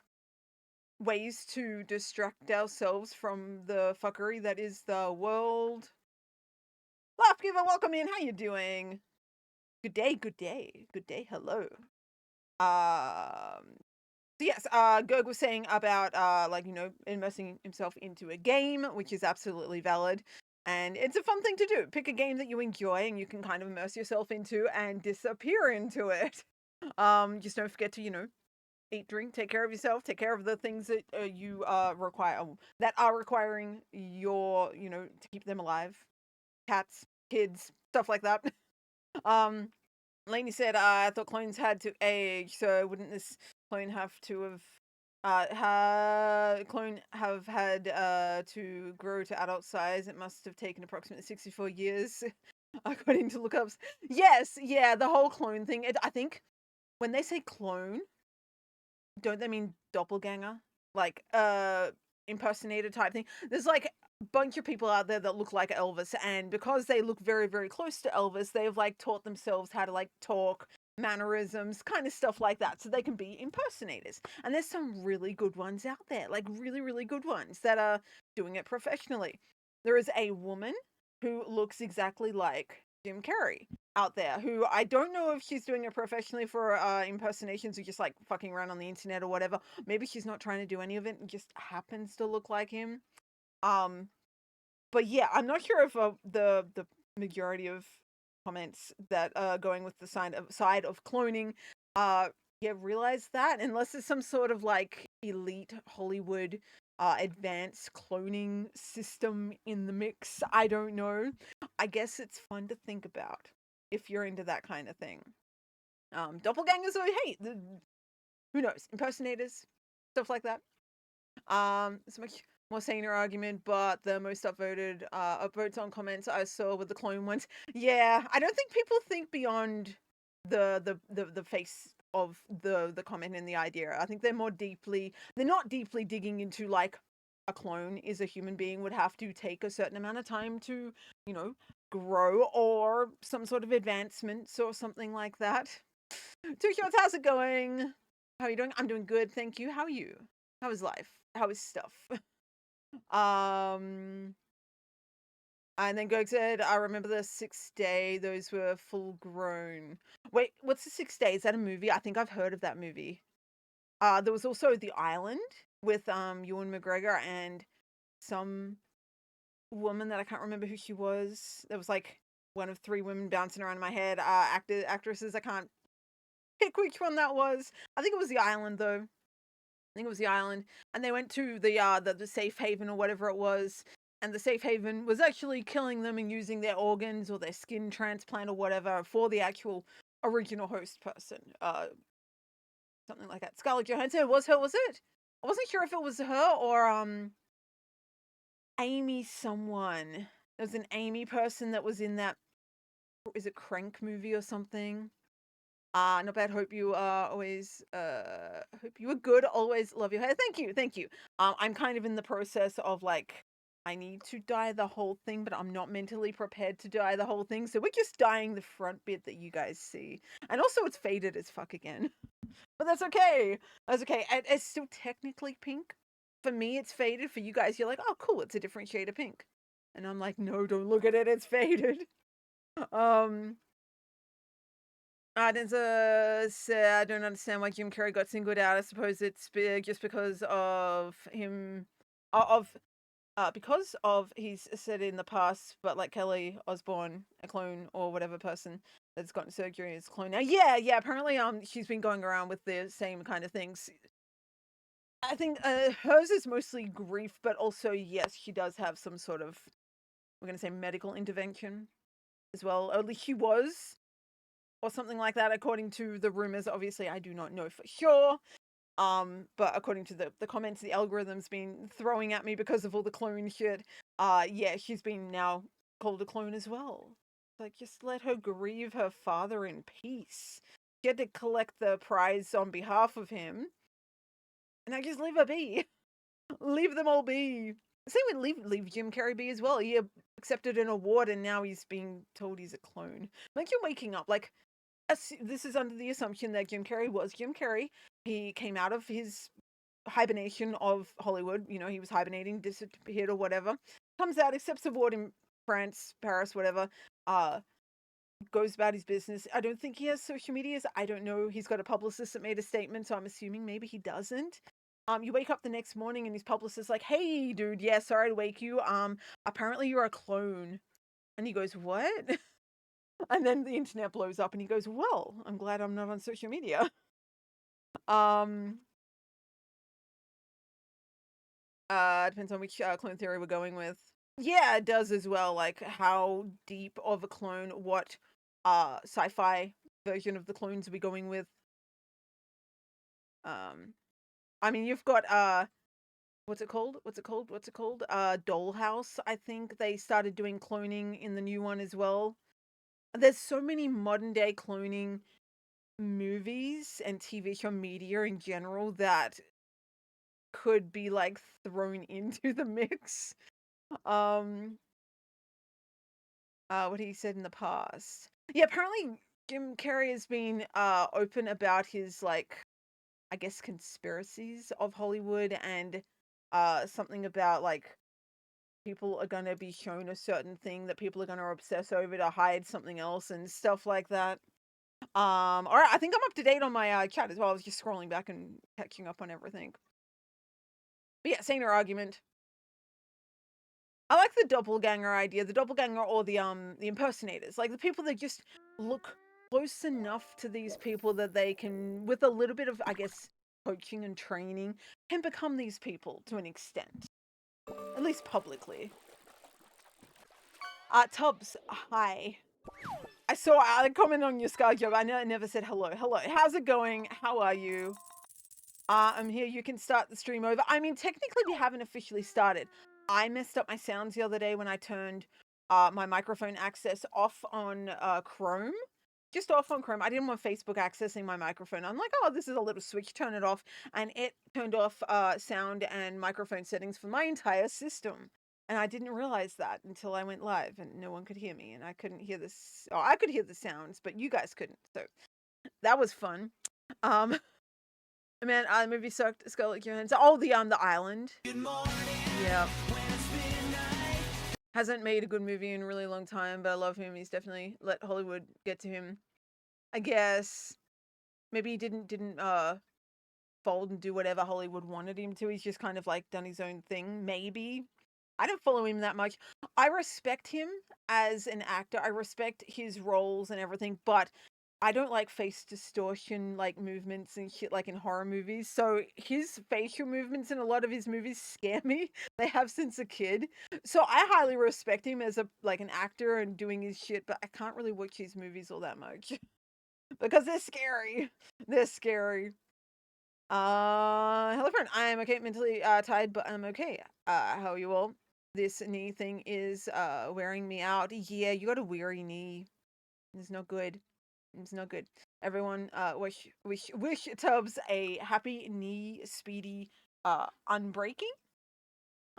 ways to distract ourselves from the fuckery that is the world. Laugh Giver, welcome in. How you doing? Good day. Hello. So yes, Gerg was saying about like, you know, immersing himself into a game, which is absolutely valid. And it's a fun thing to do. Pick a game that you enjoy and you can kind of immerse yourself into and disappear into it. Just don't forget to, you know, eat, drink, take care of yourself, take care of the things that you require, that are requiring your, you know, to keep them alive. Cats, kids, stuff like that. Lainey said, I thought clones had to age, so wouldn't this clone have to have clone have had to grow to adult size? It must have taken approximately 64 years, according to lookups. Yes, yeah, the whole clone thing. I think when they say clone, don't they mean doppelganger, like impersonator type thing? There's like bunch of people out there that look like Elvis, and because they look very, very close to Elvis, they've like taught themselves how to like talk, mannerisms, kind of stuff like that, so they can be impersonators. And there's some really good ones out there, like really, really good ones that are doing it professionally. There is a woman who looks exactly like Jim Carrey out there, who I don't know if she's doing it professionally for impersonations or just like fucking around on the internet or whatever. Maybe she's not trying to do any of it and just happens to look like him. Um, but yeah, I'm not sure if the majority of comments that are going with the side of cloning, yeah, realize that, unless it's some sort of like elite Hollywood advanced cloning system in the mix. I don't know. I guess it's fun to think about if you're into that kind of thing. Doppelgangers, or hey, who knows? Impersonators, stuff like that. It's a much more saner argument, but the most upvoted upvotes on comments I saw with the clone ones. Yeah, I don't think people think beyond the face of the comment and the idea. I think they're not deeply digging into like a clone is a human being would have to take a certain amount of time to, you know, grow, or some sort of advancements or something like that. Two Shots, how's it going? How are you doing? I'm doing good, thank you. How are you? How is life? How is stuff? Um, and then Gog said, I remember the 6th day, those were full grown. Wait, what's the 6th day? Is that a movie? I think I've heard of that movie. There was also The Island with Ewan McGregor and some woman that I can't remember who she was. There was like one of 3 women bouncing around in my head. Actresses, I can't pick which one that was. I think it was The Island though. I think it was The Island, and they went to the safe haven or whatever it was, and the safe haven was actually killing them and using their organs or their skin transplant or whatever for the actual original host person. Something like that. Scarlett Johansson, was it? I wasn't sure if it was her or Amy someone. There was an Amy person that was in that, is it Crank movie or something? Not bad. Hope you are always hope you are good. Always love your hair. Thank you. I'm kind of in the process of like, I need to dye the whole thing, but I'm not mentally prepared to dye the whole thing. So we're just dyeing the front bit that you guys see. And also it's faded as fuck again. But that's okay. That's okay. It's still technically pink. For me it's faded. For you guys, you're like, oh cool, it's a different shade of pink. And I'm like, no, don't look at it, it's faded. I don't understand why Jim Carrey got singled out. I suppose it's just because of him, because of he's said in the past, but like Kelly Osbourne, a clone or whatever person that's gotten surgery is a clone now. Yeah. Apparently, she's been going around with the same kind of things. I think hers is mostly grief, but also yes, she does have some sort of, we're gonna say, medical intervention as well. At least she was, or something like that, according to the rumors. Obviously, I do not know for sure. But according to the comments the algorithm's been throwing at me because of all the clone shit, yeah, she's been now called a clone as well. Like, just let her grieve her father in peace. She had to collect the prize on behalf of him. And now just leave her be. Leave them all be. Same with leave Jim Carrey be as well. He accepted an award and now he's being told he's a clone. Like, you're waking up, like, this is under the assumption that Jim Carrey was Jim Carrey. He came out of his hibernation of Hollywood. You know, he was hibernating, disappeared or whatever. Comes out, accepts award in France, Paris, whatever. Goes about his business. I don't think he has social medias. I don't know. He's got a publicist that made a statement, so I'm assuming maybe he doesn't. You wake up the next morning and his publicist's like, "Hey, dude, yeah, sorry to wake you. Apparently you're a clone." And he goes, "What?" And then the internet blows up and he goes, well, I'm glad I'm not on social media. Depends on which clone theory we're going with. Yeah, it does as well. Like, how deep of a clone, what sci-fi version of the clones are we going with? I mean, you've got what's it called? Dollhouse, I think they started doing cloning in the new one as well. There's so many modern day cloning movies and TV show media in general that could be like thrown into the mix. Um, what he said in the past. Yeah, apparently Jim Carrey has been open about his like, I guess, conspiracies of Hollywood and something about like people are gonna be shown a certain thing that people are gonna obsess over to hide something else and stuff like that. All right, I think I'm up to date on my chat as well. I was just scrolling back and catching up on everything. But yeah, same argument. I like the doppelganger idea, the doppelganger or the impersonators, like the people that just look close enough to these people that they can, with a little bit of, I guess, coaching and training, can become these people to an extent, at least publicly. Tubbs, hi. I saw a comment on your Sky job. I never said hello. Hello, how's it going? How are you? I'm here. You can start the stream over. I mean, technically, we haven't officially started. I messed up my sounds the other day when I turned my microphone access off on Chrome. Just off on Chrome. I didn't want Facebook accessing my microphone. I'm like, oh, this is a little switch. Turn it off. And it turned off sound and microphone settings for my entire system. And I didn't realize that until I went live and no one could hear me. And I couldn't hear this. Oh, I could hear the sounds, but you guys couldn't. So that was fun. Man, the movie sucked. Scarlett Johansson. Oh, the island. Yeah. Hasn't made a good movie in a really long time, but I love him. He's definitely let Hollywood get to him. I guess maybe he didn't fold and do whatever Hollywood wanted him to. He's just kind of like done his own thing. Maybe. I don't follow him that much. I respect him as an actor. I respect his roles and everything, but I don't like face distortion like movements and shit like in horror movies. So his facial movements in a lot of his movies scare me. They have since a kid. So I highly respect him as a like an actor and doing his shit, but I can't really watch his movies all that much. Because they're scary. They're scary. Hello friend. I am okay, mentally tired, but I'm okay. How are you all? This knee thing is wearing me out. Yeah, you got a weary knee. It's not good. It's not good. Everyone, wish Tubbs a happy knee speedy unbreaking.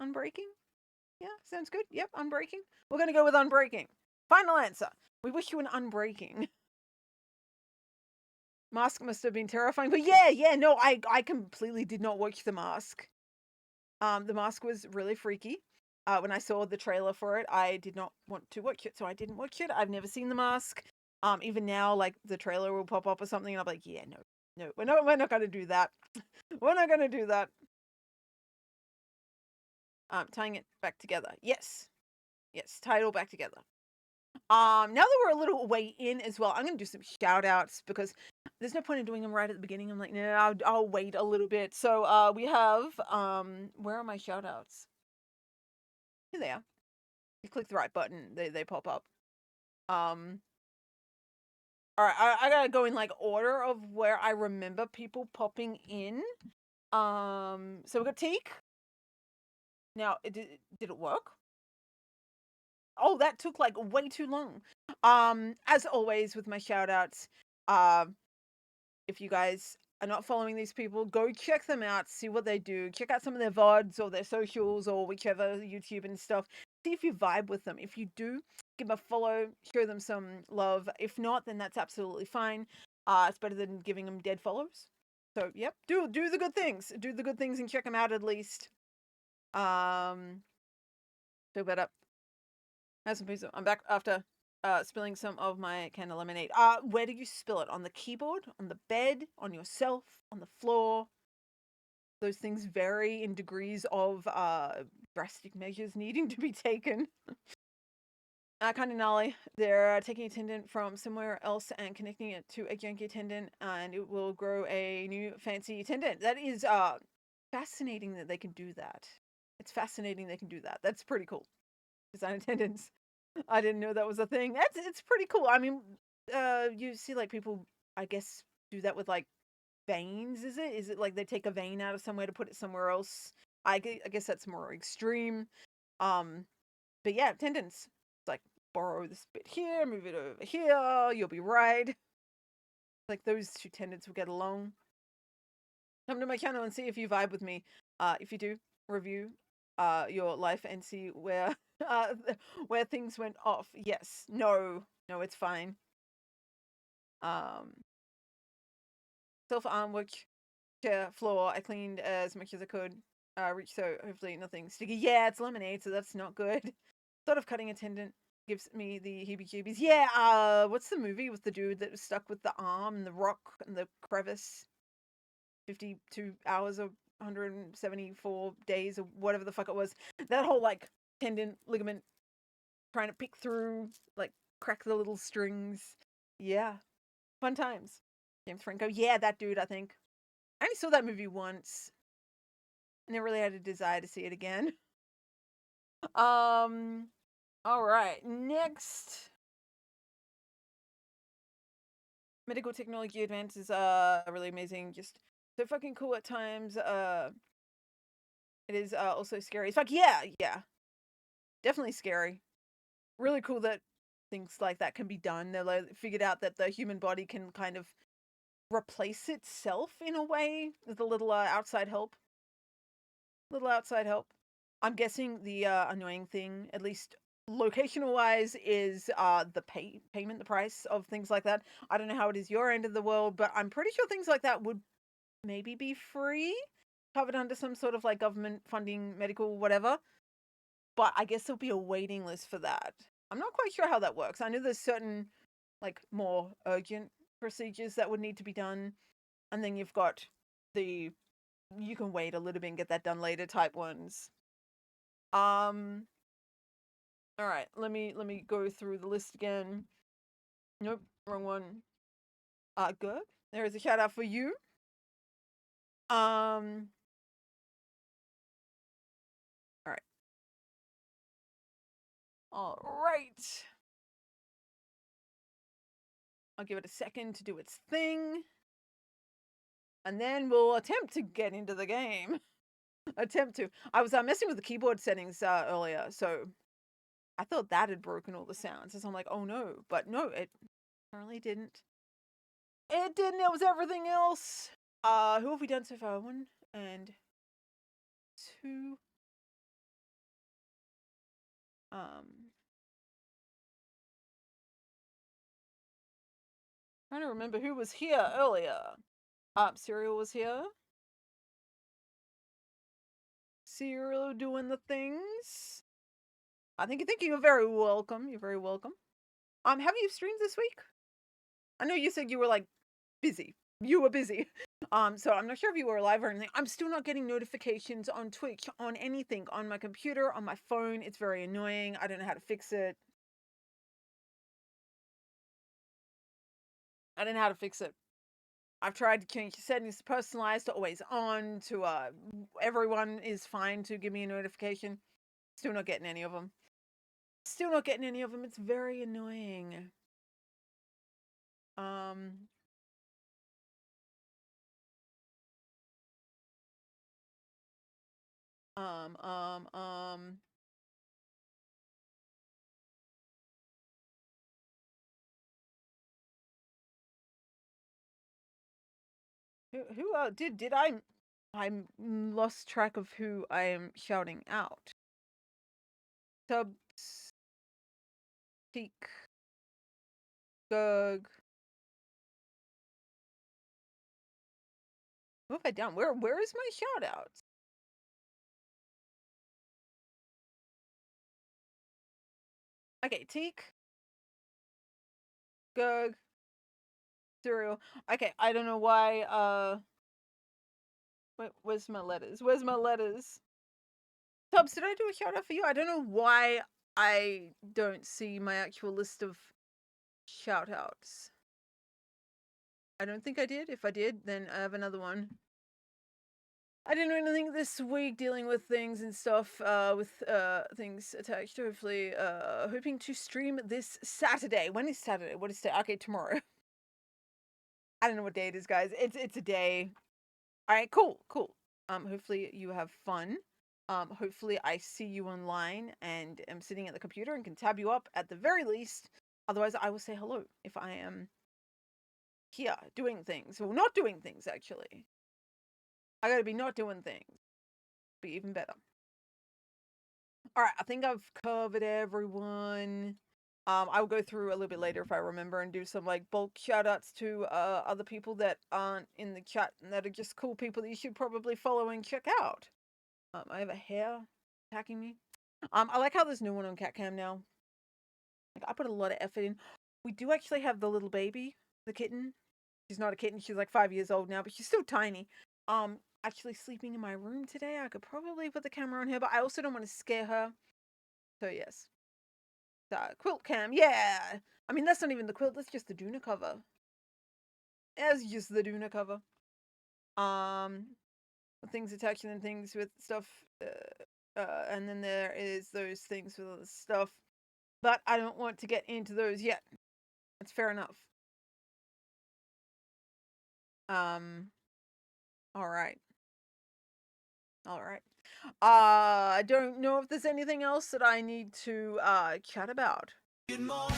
Unbreaking? Yeah, sounds good. Yep, unbreaking. We're gonna go with unbreaking. Final answer. We wish you an unbreaking. Mask must have been terrifying, but yeah, no, I completely did not watch The Mask. The Mask was really freaky. When I saw the trailer for it, I did not want to watch it, so I didn't watch it. I've never seen The Mask. Even now, like the trailer will pop up or something, and I'm like, yeah, no, we're not gonna do that. We're not gonna do that. Tying it back together. Yes, tie it all back together. Now that we're a little way in as well, I'm gonna do some shout outs because there's no point in doing them right at the beginning. I'm like, no, I'll wait a little bit. So we have where are my shout outs? Here they are. You click the right button, they pop up. All right, I gotta go in like order of where I remember people popping in. So we got Teak. Now, did it work? Oh, that took like way too long. As always with my shout outs, if you guys are not following these people, go check them out, see what they do, check out some of their VODs or their socials or whichever YouTube and stuff. See if you vibe with them. If you do, give them a follow, show them some love. If not, then that's absolutely fine. It's better than giving them dead follows. So yep, do the good things. Do the good things and check them out at least. So better. Have some pizza. I'm back after spilling some of my candle lemonade. Where do you spill it? On the keyboard? On the bed? On yourself? On the floor? Those things vary in degrees of drastic measures needing to be taken. Kind of gnarly. They're taking a tendon from somewhere else and connecting it to a janky tendon, and it will grow a new fancy tendon. That is fascinating that they can do that. It's fascinating they can do that. That's pretty cool. Design tendons. I didn't know that was a thing. It's pretty cool. I mean, you see like people, I guess, do that with like veins. Is it like they take a vein out of somewhere to put it somewhere else? I guess that's more extreme. But yeah, tendons. It's like borrow this bit here, move it over here. You'll be right. Like those two tendons will get along. Come to my channel and see if you vibe with me. If you do, review your life and see where where things went off. Yes. No, it's fine. Self-arm work chair floor. I cleaned as much as I could. Reach, so hopefully nothing sticky. Yeah, it's lemonade, so that's not good. Sort of cutting a tendon gives me the heebie-jeebies. Yeah, what's the movie with the dude that was stuck with the arm and the rock and the crevice? 52 hours or 174 days or whatever the fuck it was. That whole like tendon ligament trying to pick through, like crack the little strings. Yeah. Fun times. James Franco. Yeah, that dude, I think. I only saw that movie once. I never really had a desire to see it again. All right. Next, medical technology advances are really amazing. Just so fucking cool at times. It is also scary. It's like, yeah, definitely scary. Really cool that things like that can be done. They like figured out that the human body can kind of replace itself in a way with a little outside help. I'm guessing the annoying thing, at least locational wise, is the payment, the price of things like that. I don't know how it is your end of the world, but I'm pretty sure things like that would maybe be free, covered under some sort of like government funding, medical whatever. But I guess there'll be a waiting list for that. I'm not quite sure how that works. I know there's certain like more urgent procedures that would need to be done, and then you've got the you can wait a little bit and get that done later type ones. All right, let me go through the list again. Nope, wrong one. Good. There is a shout out for you. All right. All right. I'll give it a second to do its thing. And then we'll attempt to get into the game. I was messing with the keyboard settings earlier, so I thought that had broken all the sounds. So I'm like, oh no. But no, it apparently didn't. It didn't. It was everything else. Who have we done so far? 1 and 2. Trying to remember who was here earlier. Serial was here. Serial doing the things. Thank you. You're very welcome. Have you streamed this week? I know you said you were like busy. You were busy. So I'm not sure if you were live or anything. I'm still not getting notifications on Twitch, on anything, on my computer, on my phone. It's very annoying. I don't know how to fix it. I've tried to change the settings to personalized to always on to everyone is fine to give me a notification. Still not getting any of them. It's very annoying. Who did I lost track of who I am shouting out. Subs, Teak, Gug. Who have I done? Where is my shout out? Okay, Teak, Gug, Serial. Okay, I don't know why. Where's my letters? Tubbs, did I do a shout out for you? I don't know why I don't see my actual list of shout outs. I don't think I did. If I did, then I have another one. I didn't do anything this week dealing with things and stuff, with things attached. Hopefully, hoping to stream this Saturday. When is Saturday? What is today? Okay, tomorrow. I don't know what day it is, guys. It's a day. All right, cool. Hopefully you have fun. Hopefully I see you online and am sitting at the computer and can tab you up at the very least. Otherwise, I will say hello if I am here doing things. Well, not doing things, actually. I gotta be not doing things. Be even better. All right, I think I've covered everyone. I will go through a little bit later if I remember and do some like bulk shout outs to other people that aren't in the chat and that are just cool people that you should probably follow and check out. I have a hare attacking me. I like how there's no one on CatCam now. Like, I put a lot of effort in. We do actually have the little baby, the kitten. She's not a kitten, she's like 5 years old now, but she's still tiny. Actually sleeping in my room today. I could probably put the camera on her, but I also don't want to scare her. So yes. Quilt cam, yeah. I mean, that's not even the quilt, that's just the Duna cover. That's just the Duna cover. Things attaching and things with stuff. And then there is those things with other stuff. But I don't want to get into those yet. That's fair enough. Alright. Alright. I don't know if there's anything else that I need to chat about. Good morning.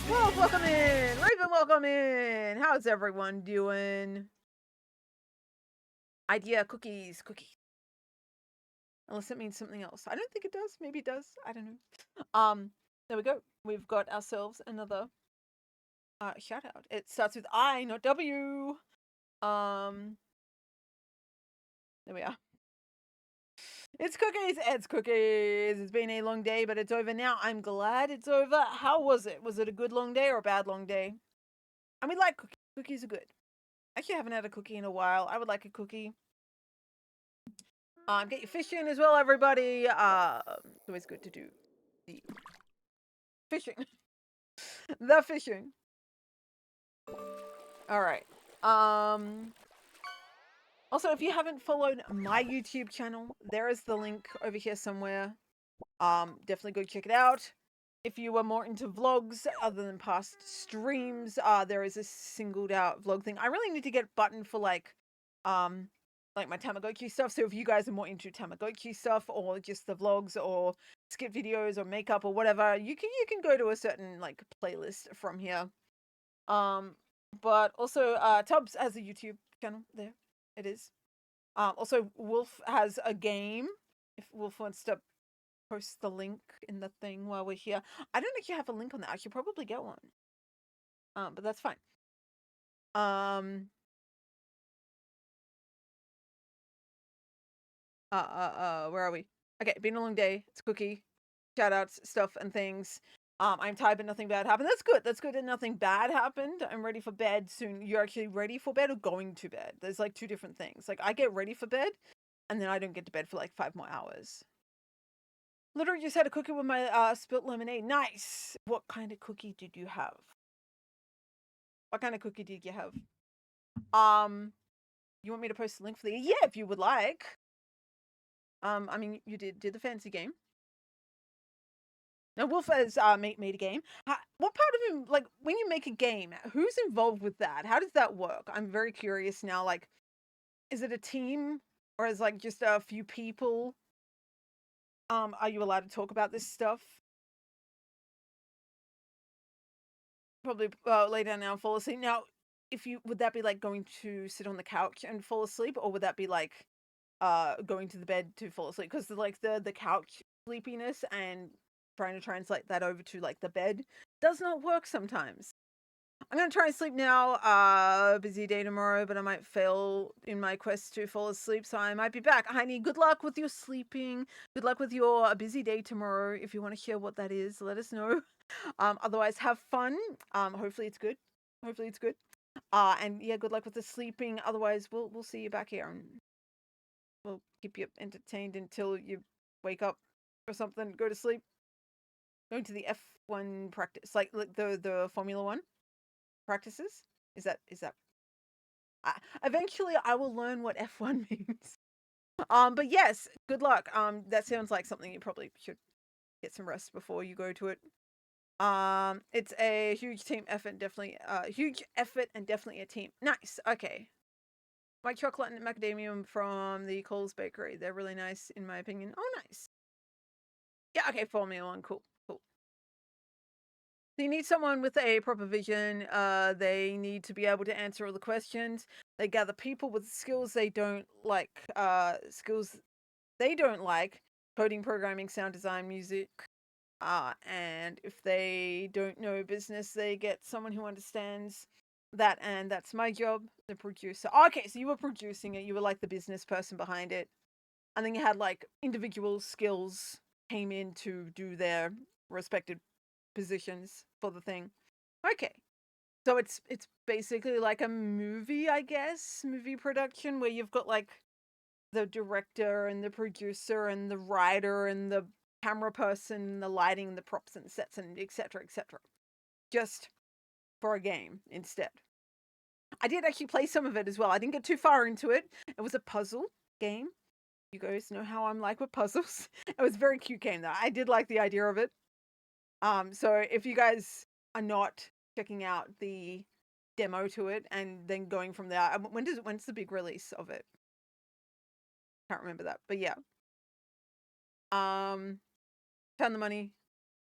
Well, welcome in. Raven, welcome in. How's everyone doing? Idea cookies. Unless it means something else. I don't think it does. Maybe it does. I don't know. There we go. We've got ourselves another shout out. It starts with I, not W. There we are. It's cookies. It's been a long day, but it's over now. I'm glad it's over. How was it? Was it a good long day or a bad long day? I mean, like, cookies are good. Actually, I haven't had a cookie in a while. I would like a cookie. Get your fish in as well, everybody. It's always good to do the fishing. The fishing. All right. Also, if you haven't followed my YouTube channel, there is the link over here somewhere. Definitely go check it out. If you are more into vlogs other than past streams, there is a singled out vlog thing. I really need to get a button for like my Tamagotchi stuff. So if you guys are more into Tamagotchi stuff or just the vlogs or skip videos or makeup or whatever, you can go to a certain like playlist from here. But also Tubbs has a YouTube channel there. It is. Also Wolf has a game. If Wolf wants to post the link in the thing while we're here. I don't actually have a link on that. I should probably get one. But that's fine. Where are we? Okay, been a long day. It's cookie. Shout outs, stuff and things. I'm tired, but nothing bad happened. That's good. That's good that nothing bad happened. I'm ready for bed soon. You're actually ready for bed or going to bed? There's like two different things. Like I get ready for bed and then I don't get to bed for like 5 more hours. Literally just had a cookie with my spilt lemonade. Nice. What kind of cookie did you have? What kind of cookie did you have? You want me to post the link for the yeah, if you would like. I mean, you did the fancy game. Now, Wolf has made a game. What part of him, like, when you make a game, who's involved with that? How does that work? I'm very curious now. Like, is it a team or is like just a few people? Are you allowed to talk about this stuff? Probably lay down now and fall asleep. Now, would that be like going to sit on the couch and fall asleep, or would that be like going to the bed to fall asleep? Because like the couch sleepiness and trying to translate that over to like the bed does not work sometimes. I'm gonna try and sleep now. Busy day tomorrow, but I might fail in my quest to fall asleep, so I might be back. Heini, good luck with your sleeping. Good luck with your busy day tomorrow. If you want to hear what that is, let us know. Otherwise, have fun. Hopefully it's good. Hopefully it's good. And yeah, good luck with the sleeping. Otherwise, we'll see you back here and we'll keep you entertained until you wake up or something. Go to sleep. Going to the F1 practice, like the Formula One practices. Is that? Eventually, I will learn what F1 means. But yes, good luck. That sounds like something you probably should get some rest before you go to it. It's a huge team effort, definitely. Huge effort and definitely a team. Nice. Okay. White chocolate and macadamia from the Coles Bakery. They're really nice, in my opinion. Oh, nice. Yeah. Okay. Formula One. Cool. So you need someone with a proper vision. They need to be able to answer all the questions. They gather people with skills they don't like. coding, programming, sound design, music. And if they don't know business, they get someone who understands that, and that's my job, the producer. Okay, so you were producing it, you were like the business person behind it, and then you had like individual skills came in to do their respective positions for the thing. Okay. So it's basically like a movie, I guess, movie production where you've got like the director and the producer and the writer and the camera person, the lighting, the props and sets and etc. etc. Just for a game instead. I did actually play some of it as well. I didn't get too far into it. It was a puzzle game. You guys know how I'm like with puzzles. It was a very cute game though. I did like the idea of it. So if you guys are not checking out the demo to it and then going from there, when's the big release of it? Can't remember that, but yeah. Found the money.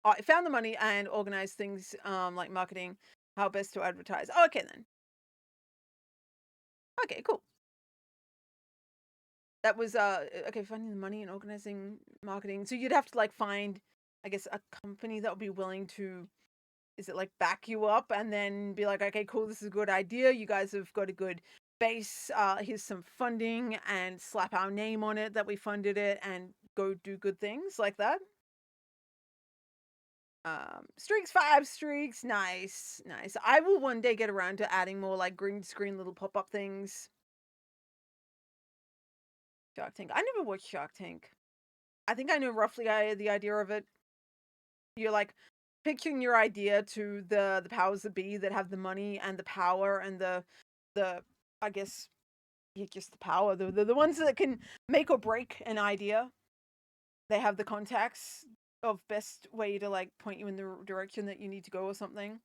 I found the money and organized things like marketing, how best to advertise. Oh, okay then. Okay, cool. That was okay, finding the money and organizing marketing. So you'd have to like find, I guess, a company that would be willing to, is it like back you up and then be like, okay, cool, this is a good idea. You guys have got a good base. Here's some funding and slap our name on it that we funded it and go do good things like that. Streaks, 5 streaks. Nice. I will one day get around to adding more like green screen little pop-up things. Shark Tank. I never watched Shark Tank. I think I know roughly the idea of it. You're like pitching your idea to the powers that be that have the money and the power and the I guess just the power. The ones that can make or break an idea. They have the contacts of best way to like point you in the direction that you need to go or something.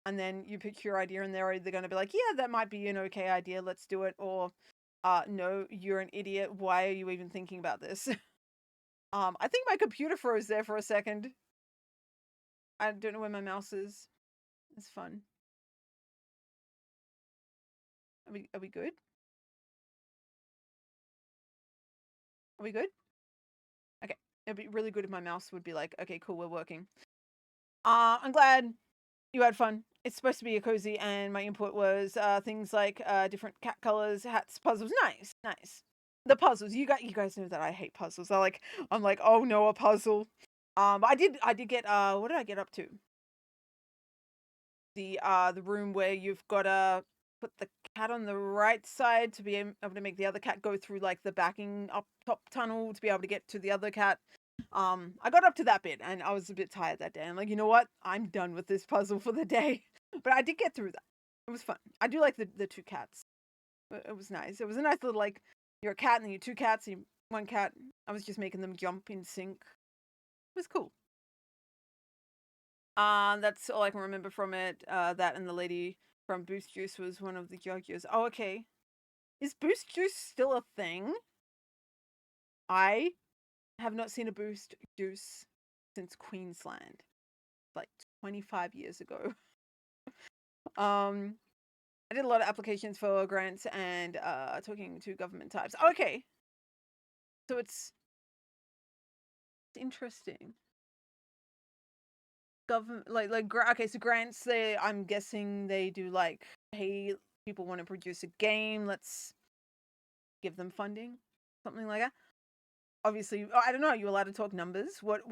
And then you pitch your idea and they're either going to be like, yeah, that might be an okay idea, let's do it, or no, you're an idiot, why are you even thinking about this? I think my computer froze there for a second. I don't know where my mouse is. It's fun. Are we good? Are we good? Okay. It'd be really good if my mouse would be like, okay, cool, we're working. I'm glad you had fun. It's supposed to be a cozy, and my input was things like different cat colors, hats, puzzles. Nice. The puzzles. You guys know that I hate puzzles. I'm like, oh no, a puzzle. I did get what did I get up to? The room where you've got to put the cat on the right side to be able to make the other cat go through like the backing up top tunnel to be able to get to the other cat. I got up to that bit and I was a bit tired that day. I'm like, you know what? I'm done with this puzzle for the day. But I did get through that. It was fun. I do like the two cats. It was nice. It was a nice little like, you're a cat and then you're two cats and one cat. I was just making them jump in sync. It was cool. That's all I can remember from it. That and the lady from Boost Juice was one of the judges. Oh, okay. Is Boost Juice still a thing? I have not seen a Boost Juice since Queensland, like 25 years ago. I did a lot of applications for grants and talking to government types. Okay, so it's interesting. Government okay, so grants. I'm guessing they do like, hey, people want to produce a game. Let's give them funding, something like that. Obviously, I don't know. Are you allowed to talk numbers? What?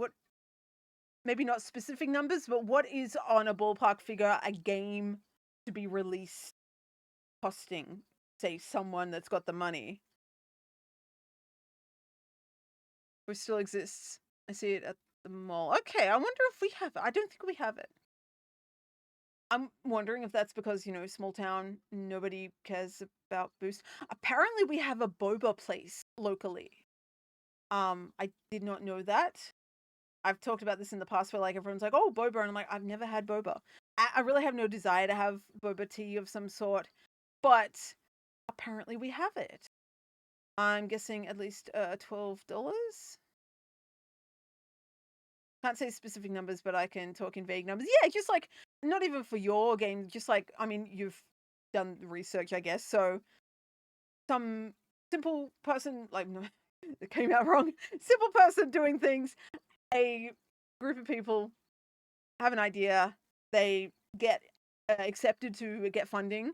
Maybe not specific numbers, but what is on a ballpark figure a game to be released costing? Say someone that's got the money. Or still exists. I see it at the mall. Okay, I wonder if we have it. I don't think we have it. I'm wondering if that's because, small town, nobody cares about Boost. Apparently we have a boba place locally. I did not know that. I've talked about this in the past where like everyone's like, oh, boba, and I'm like, I've never had boba. I really have no desire to have boba tea of some sort, but apparently we have it. I'm guessing at least $12. Can't say specific numbers, but I can talk in vague numbers. Yeah, just like, not even for your game, just like, I mean, you've done research, I guess, so some simple person, like, It came out wrong. Simple person doing things. A group of people have an idea. They get accepted to get funding,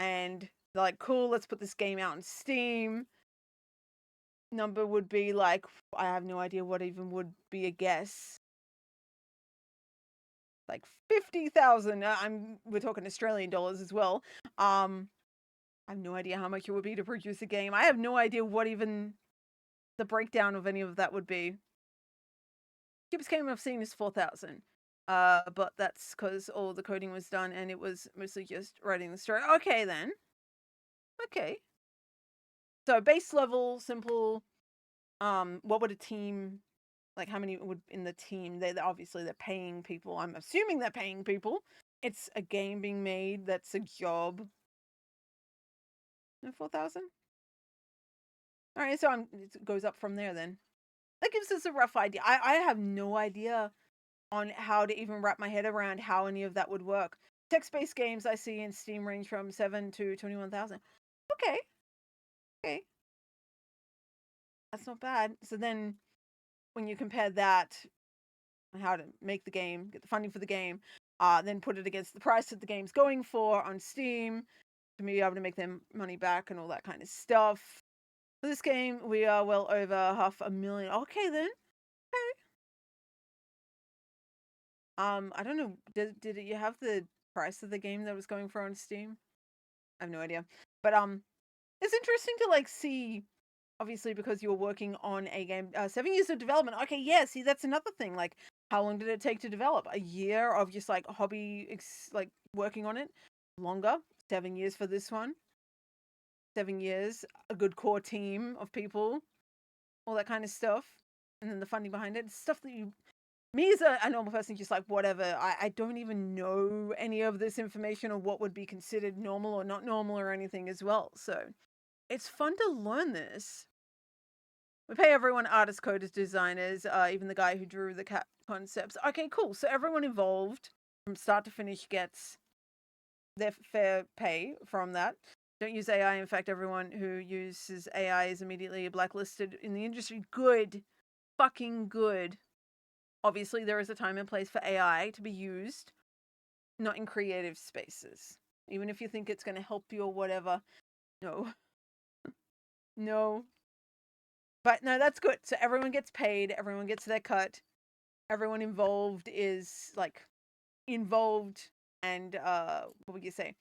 and they're like, "Cool, let's put this game out on Steam." Number would be like, I have no idea what even would be a guess. Like 50,000. We're talking Australian dollars as well. I have no idea how much it would be to produce a game. I have no idea what even the breakdown of any of that would be. Cheapest game I've seen is 4,000. But that's because all the coding was done and it was mostly just writing the story. Okay then. Okay. So base level, simple. What would a team, like how many would in the team? They're obviously they're paying people. I'm assuming they're paying people. It's a game being made. That's a job. 4,000. All right, so it goes up from there then. That gives us a rough idea. I have no idea on how to even wrap my head around how any of that would work. Text-based games I see in Steam range from 7 to 21,000. Okay. Okay. That's not bad. So then when you compare that, how to make the game, get the funding for the game, then put it against the price that the game's going for on Steam to be able to make them money back and all that kind of stuff. For this game, we are well over 500,000. Okay then. Okay. I don't know. Did you have the price of the game that was going for on Steam? I have no idea. But it's interesting to like see, obviously, because you're working on a game, 7 years of development. Okay, yeah. See, that's another thing. Like, how long did it take to develop? A year of just like hobby, like working on it. Longer. 7 years for this one. 7 years. A good core team of people. All that kind of stuff. And then the funding behind it. Stuff that you me as a normal person, just like whatever. I don't even know any of this information or what would be considered normal or not normal or anything as well. So it's fun to learn this. We pay everyone, artists, coders, designers, even the guy who drew the cat concepts. Okay, cool. So everyone involved from start to finish gets their fair pay from that. Don't use AI. In fact, everyone who uses AI is immediately blacklisted in the industry. Good. Fucking good. Obviously, there is a time and place for AI to be used, not in creative spaces. Even if you think it's going to help you or whatever. No. No. But no, that's good. So everyone gets paid, everyone gets their cut. Everyone involved is like involved and what would you say?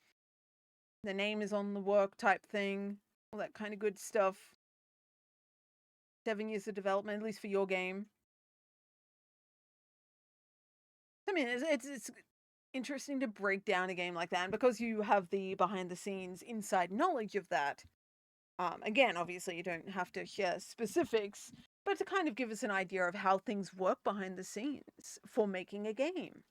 The name is on the work type thing. All that kind of good stuff. 7 years of development, at least for your game. I mean, it's interesting to break down a game like that, and because you have the behind the scenes inside knowledge of that. Again, obviously, you don't have to share specifics, but to kind of give us an idea of how things work behind the scenes for making a game.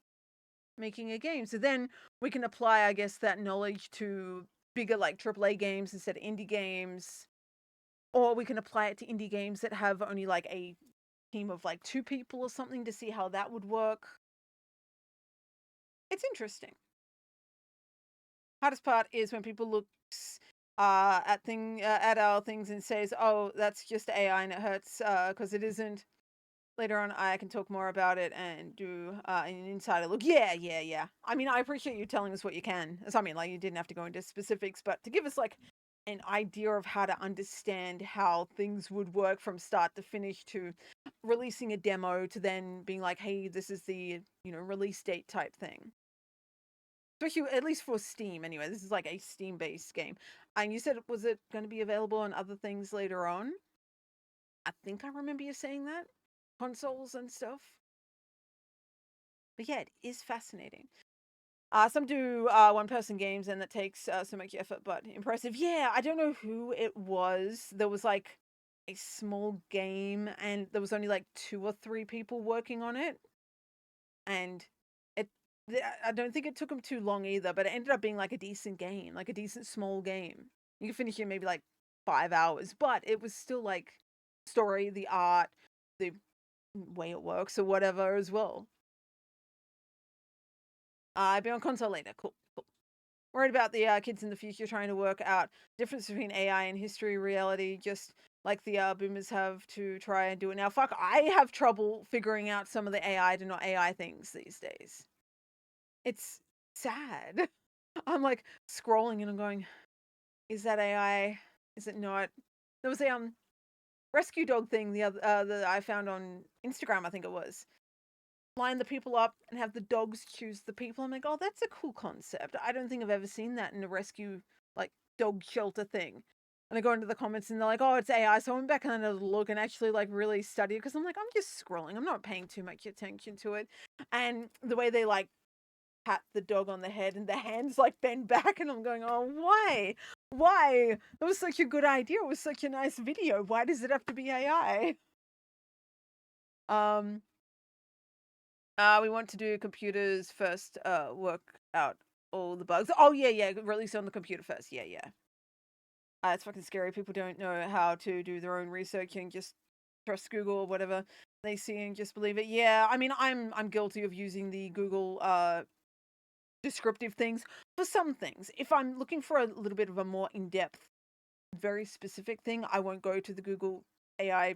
So then we can apply, I guess, that knowledge to bigger like AAA games instead of indie games, or we can apply it to indie games that have only like a team of like 2 people or something to see how that would work. It's interesting. Hardest part is when people look at our things and says, "Oh, that's just AI and it hurts because it isn't." Later on, I can talk more about it and do an insider look. Yeah. I mean, I appreciate you telling us what you can. So, I mean, like you didn't have to go into specifics, but to give us like an idea of how to understand how things would work from start to finish, to releasing a demo, to then being like, "Hey, this is the release date" type thing. Especially, at least for Steam, anyway. This is like a Steam-based game. And you said, was it going to be available on other things later on? I think I remember you saying that. Consoles and stuff. But yeah, it is fascinating. Some do one-person games, and that takes so much effort, but impressive. Yeah, I don't know who it was. There was like a small game, and there was only like 2 or 3 people working on it. And I don't think it took them too long either, but it ended up being like a decent game, like a decent small game. You can finish it in maybe like 5 hours, but it was still like story, the art, the way it works or whatever as well. I'll be on console later. Cool. Worried about the kids in the future trying to work out difference between AI and history, reality. Just like the boomers have to try and do it now. Fuck, I have trouble figuring out some of the AI to not AI things these days. It's sad. I'm like scrolling and I'm going, is that AI? Is it not? There was a rescue dog thing the other that I found on Instagram, I think it was. Line the people up and have the dogs choose the people. I'm like, oh, that's a cool concept. I don't think I've ever seen that in a rescue like dog shelter thing. And I go into the comments and they're like, oh, it's AI. So I went back and had a look and actually like really study it because I'm like, I'm just scrolling. I'm not paying too much attention to it. And the way they like pat the dog on the head and the hands like bend back and I'm going, oh, why? Why? It was such a good idea. It was such a nice video. Why does it have to be AI? We want to do computers first, work out all the bugs. Oh yeah, release on the computer first. Yeah. It's fucking scary. People don't know how to do their own research and just trust Google or whatever they see and just believe it. Yeah, I mean, I'm guilty of using the Google descriptive things for some things. If I'm looking for a little bit of a more in-depth, very specific thing, I won't go to the Google AI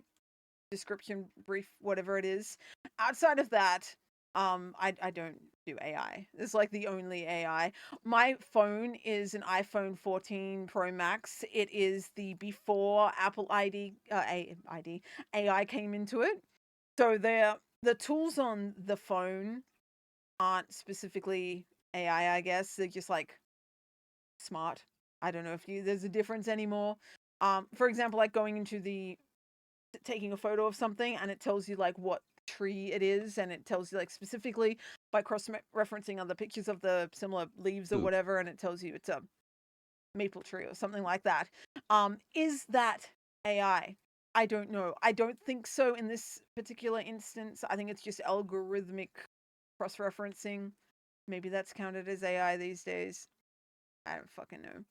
description brief, whatever it is. Outside of that, I don't do AI. It's like the only AI. My phone is an iPhone 14 Pro Max. It is the before Apple AI came into it. So the tools on the phone aren't specifically AI, I guess. They're just like smart. I don't know if there's a difference anymore. For example, like going into taking a photo of something and it tells you like what tree it is and it tells you like specifically by cross referencing other pictures of the similar leaves or Poop. whatever, and it tells you it's a maple tree or something like that. Is that AI? I don't know. I don't think so in this particular instance. I think it's just algorithmic cross referencing. Maybe that's counted as AI these days. I don't fucking know.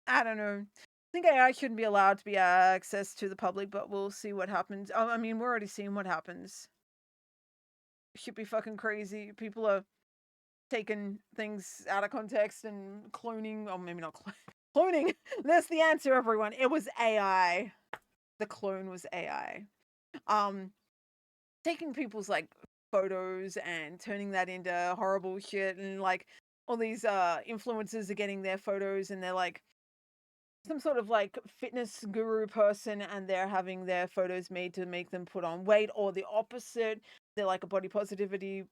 I don't know. I think AI shouldn't be allowed to be access to the public, but we'll see what happens. Oh, I mean, we're already seeing what happens. It should be fucking crazy. People are taking things out of context and cloning. Oh, maybe not cloning. That's the answer, everyone. It was AI. The clone was AI. Taking people's like photos and turning that into horrible shit, and like all these influencers are getting their photos and they're like some sort of like fitness guru person and they're having their photos made to make them put on weight, or the opposite, they're like a body positivity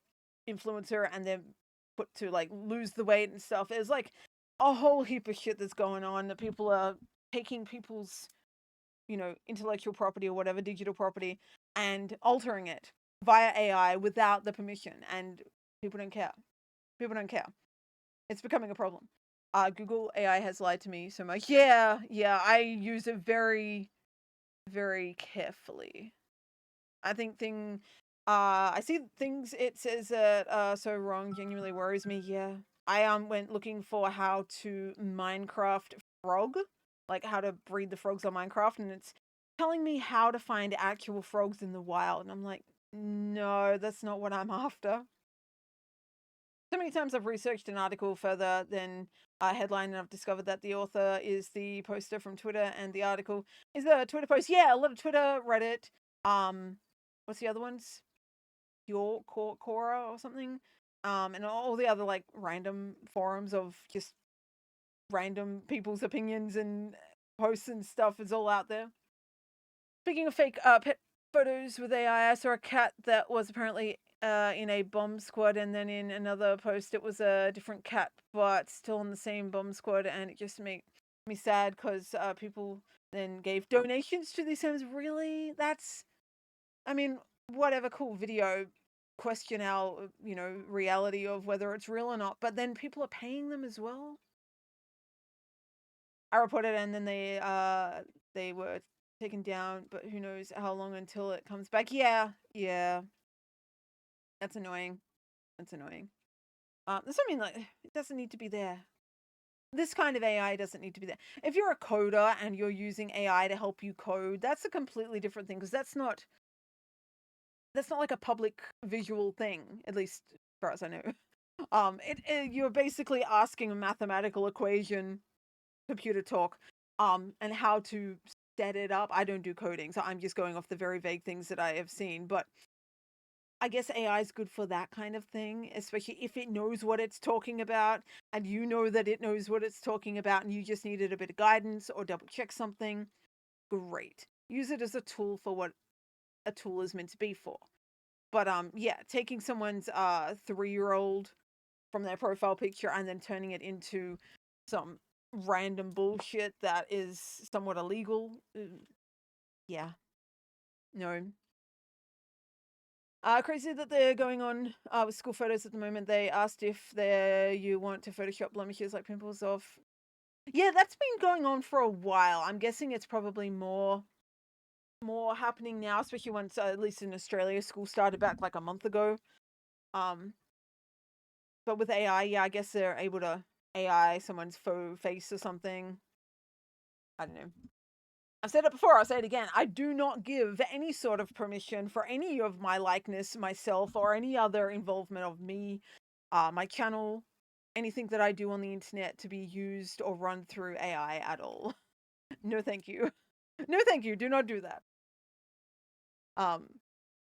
influencer and they're put to like lose the weight and stuff. There's like a whole heap of shit that's going on that people are taking people's, intellectual property or whatever, digital property, and altering it via AI without the permission, and people don't care. It's becoming a problem. Google AI has lied to me so much. Yeah, I use it very, very carefully. I think I see things it says that are so wrong genuinely worries me. Yeah. I went looking for how to Minecraft frog, like how to breed the frogs on Minecraft, and it's telling me how to find actual frogs in the wild, and I'm like, no, that's not what I'm after. So many times I've researched an article further than a headline, and I've discovered that the author is the poster from Twitter, and the article is the Twitter post. Yeah, a lot of Twitter, Reddit. What's the other ones? Your Quora or something. And all the other like random forums of just random people's opinions and posts and stuff is all out there. Speaking of fake pet photos with AI, I saw a cat that was apparently in a bomb squad, and then in another post it was a different cat, but still in the same bomb squad, and it just made me sad because people then gave donations to these homes. Really? I mean, whatever, cool video, question our, reality of whether it's real or not, but then people are paying them as well. I reported and then they were taken down, but who knows how long until it comes back. Yeah. That's annoying. That's I mean, like, it doesn't need to be there. This kind of AI doesn't need to be there. If you're a coder and you're using AI to help you code, that's a completely different thing, because that's not like a public visual thing, at least as far as I know. You're basically asking a mathematical equation, computer talk, and how to set it up. I don't do coding, so I'm just going off the very vague things that I have seen. But I guess AI is good for that kind of thing, especially if it knows what it's talking about and you know that it knows what it's talking about and you just needed a bit of guidance or double check something. Great. Use it as a tool for what a tool is meant to be for. But yeah, taking someone's 3-year-old from their profile picture and then turning it into some random bullshit that is somewhat illegal. Yeah. No. Crazy that they're going on with school photos at the moment. They asked if you want to Photoshop blemishes like pimples off. Yeah, that's been going on for a while. I'm guessing it's probably more happening now, especially once at least in Australia, school started back like a month ago. But with AI, yeah, I guess they're able to AI someone's faux face or something. I don't know. I've said it before, I'll say it again. I do not give any sort of permission for any of my likeness, myself, or any other involvement of me, my channel, anything that I do on the internet to be used or run through AI at all. No, thank you. No, thank you. Do not do that.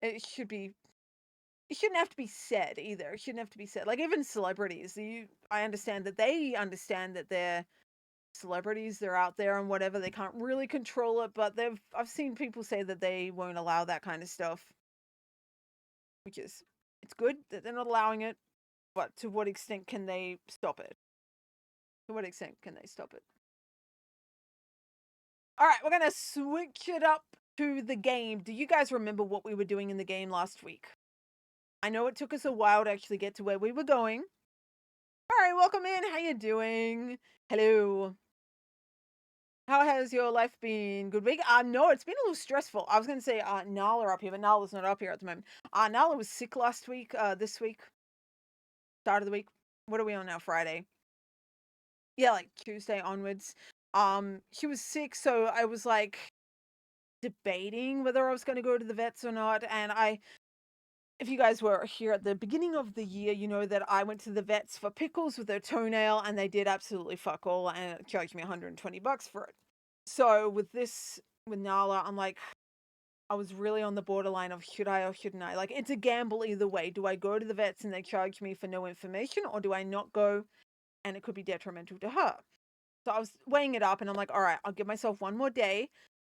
It should be. It shouldn't have to be said either. It shouldn't have to be said. Like even celebrities, I understand that they understand that they're celebrities, they're out there and whatever, they can't really control it, but I've seen people say that they won't allow that kind of stuff, which is, it's good that they're not allowing it, but to what extent can they stop it? To what extent can they stop it? All right, we're gonna switch it up to the game. Do you guys remember what we were doing in the game last week? I know it took us a while to actually get to where we were going. All right, welcome in. How you doing? Hello. How has your life been? Good week? No, it's been a little stressful. I was going to say Nala up here, but Nala's not up here at the moment. Nala was sick last week, this week, start of the week. What are we on now? Friday. Yeah, like Tuesday onwards. She was sick, so I was like debating whether I was going to go to the vets or not. And if you guys were here at the beginning of the year, you know that I went to the vets for pickles with their toenail and they did absolutely fuck all and it charged me $120 for it. So with Nala, I'm like, I was really on the borderline of should I or shouldn't I? Like, it's a gamble either way. Do I go to the vets and they charge me for no information, or do I not go and it could be detrimental to her? So I was weighing it up and I'm like, all right, I'll give myself one more day.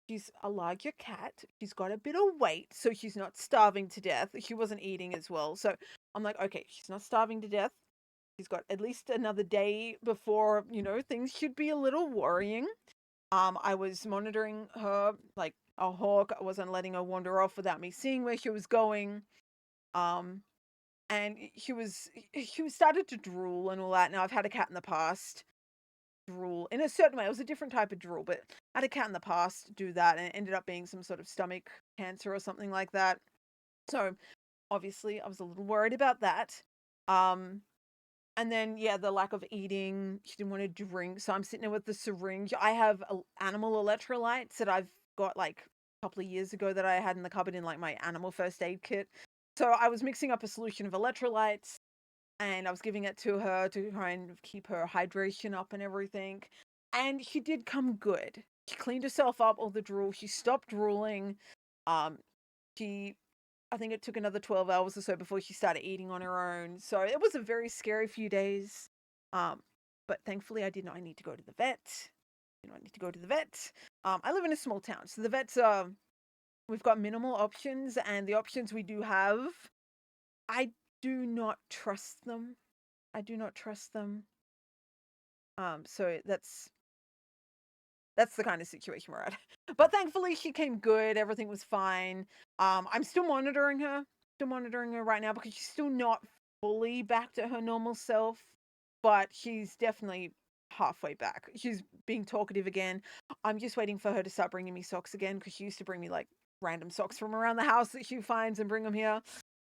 She's a larger cat. She's got a bit of weight, so she's not starving to death. She wasn't eating as well. So I'm like, okay, she's not starving to death. She's got at least another day before, things should be a little worrying. I was monitoring her like a hawk. I wasn't letting her wander off without me seeing where she was going. And she started to drool and all that. Now I've had a cat in the past drool in a certain way. It was a different type of drool, but I had a cat in the past do that, and it ended up being some sort of stomach cancer or something like that. So obviously I was a little worried about that. And then, yeah, the lack of eating. She didn't want to drink. So I'm sitting there with the syringe. I have animal electrolytes that I've got like a couple of years ago that I had in the cupboard in like my animal first aid kit. So I was mixing up a solution of electrolytes and I was giving it to her to try and keep her hydration up and everything. And she did come good. She cleaned herself up, all the drool. She stopped drooling. Um, I think it took another 12 hours or so before she started eating on her own. So it was a very scary few days. But thankfully I did not need to go to the vet. I live in a small town, so the vets we've got minimal options, and the options we do have, I do not trust them. So that's the kind of situation we're at. But thankfully she came good. Everything was fine. I'm still monitoring her right now because she's still not fully back to her normal self, but she's definitely halfway back. She's being talkative again. I'm just waiting for her to start bringing me socks again because she used to bring me like random socks from around the house that she finds and bring them here.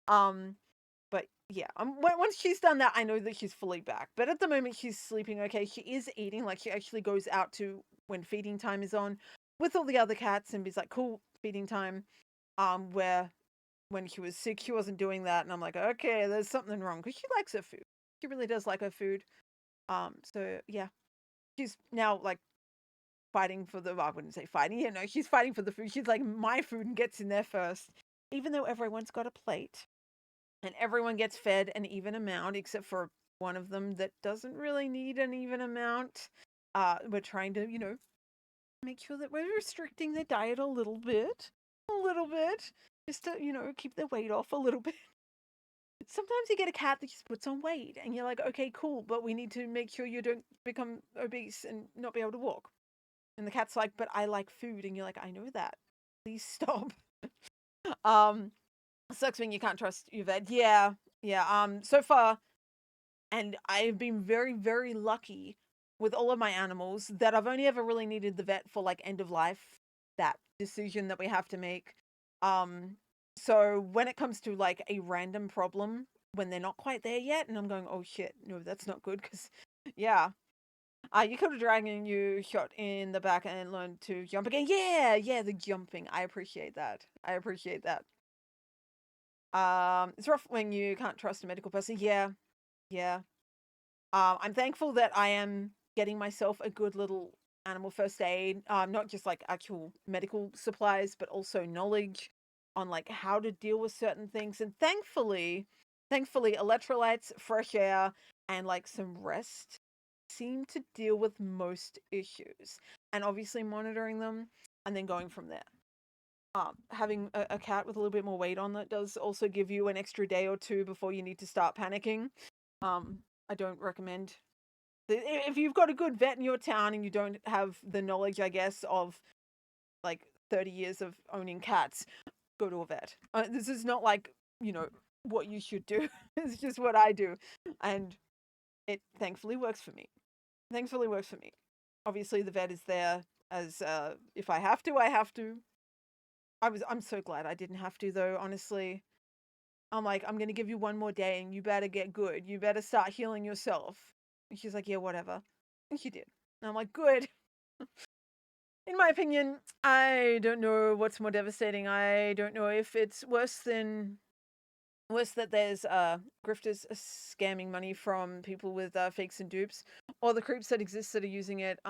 But yeah, once she's done that, I know that she's fully back. But at the moment, she's sleeping okay. She is eating. Like, she actually goes out to when feeding time is on with all the other cats and is like, cool, feeding time. Where when she was sick, she wasn't doing that. And I'm like, okay, there's something wrong because she likes her food. She really does like her food. So yeah, she's now like fighting for the, well, I wouldn't say fighting, you know, she's fighting for the food. She's like, my food and gets in there first, even though everyone's got a plate and everyone gets fed an even amount, except for one of them that doesn't really need an even amount. We're trying to, you know, make sure that we're restricting their diet a little bit, just to, you know, keep their weight off a little bit. Sometimes you get a cat that just puts on weight and you're like, okay, cool, but we need to make sure you don't become obese and not be able to walk. And the cat's like, but I like food. And you're like, I know that. Please stop. Sucks when you can't trust your vet. Yeah. So far, and I've been very, very lucky with all of my animals that I've only ever really needed the vet for like end of life, that decision that we have to make. So when it comes to like a random problem when they're not quite there yet, and I'm going, oh shit, no, that's not good, because yeah. You killed a dragon, you shot in the back and learned to jump again. Yeah, the jumping. I appreciate that. It's rough when you can't trust a medical person. Yeah. I'm thankful that I am getting myself a good little animal first aid, not just like actual medical supplies, but also knowledge on like how to deal with certain things. And thankfully, electrolytes, fresh air, and like some rest seem to deal with most issues. And obviously monitoring them and then going from there. Having a cat with a little bit more weight on that does also give you an extra day or two before you need to start panicking. I don't recommend. If you've got a good vet in your town and you don't have the knowledge, I guess, of like 30 years of owning cats, go to a vet. This is not like, you know, what you should do. It's just what I do. And it thankfully works for me. Obviously, the vet is there as if I have to, I have to. I'm so glad I didn't have to, though, honestly. I'm like, I'm going to give you one more day and you better get good. You better start healing yourself. And she's like, yeah, whatever. And she did. And I'm like, good. In my opinion, I don't know what's more devastating. I don't know if it's worse that there's grifters scamming money from people with fakes and dupes, or the creeps that exist that are using it,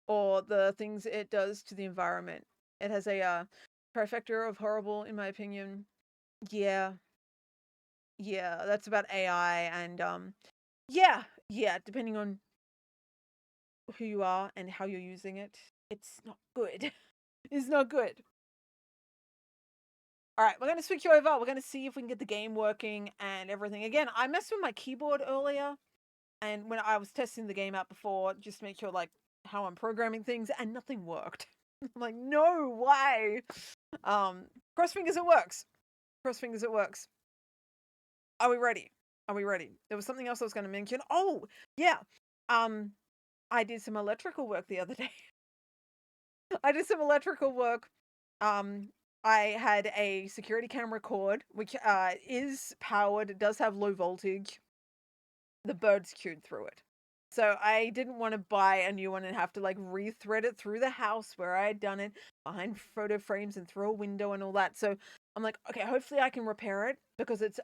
or the things it does to the environment. It has a trifecta of horrible, in my opinion. Yeah, that's about AI, and yeah, depending on who you are and how you're using it, it's not good. It's not good. All right, we're going to switch over. We're going to see if we can get the game working and everything. Again, I messed with my keyboard earlier, and when I was testing the game out before, just to make sure like how I'm programming things, and nothing worked. I'm like, no, why? Cross fingers it works. Are we ready? There was something else I was going to mention. Oh, yeah. I did some electrical work the other day. I had a security camera cord, which is powered. It does have low voltage. The birds chewed through it. So I didn't want to buy a new one and have to like rethread it through the house where I had done it behind photo frames and through a window and all that. So I'm like, okay, hopefully I can repair it because it's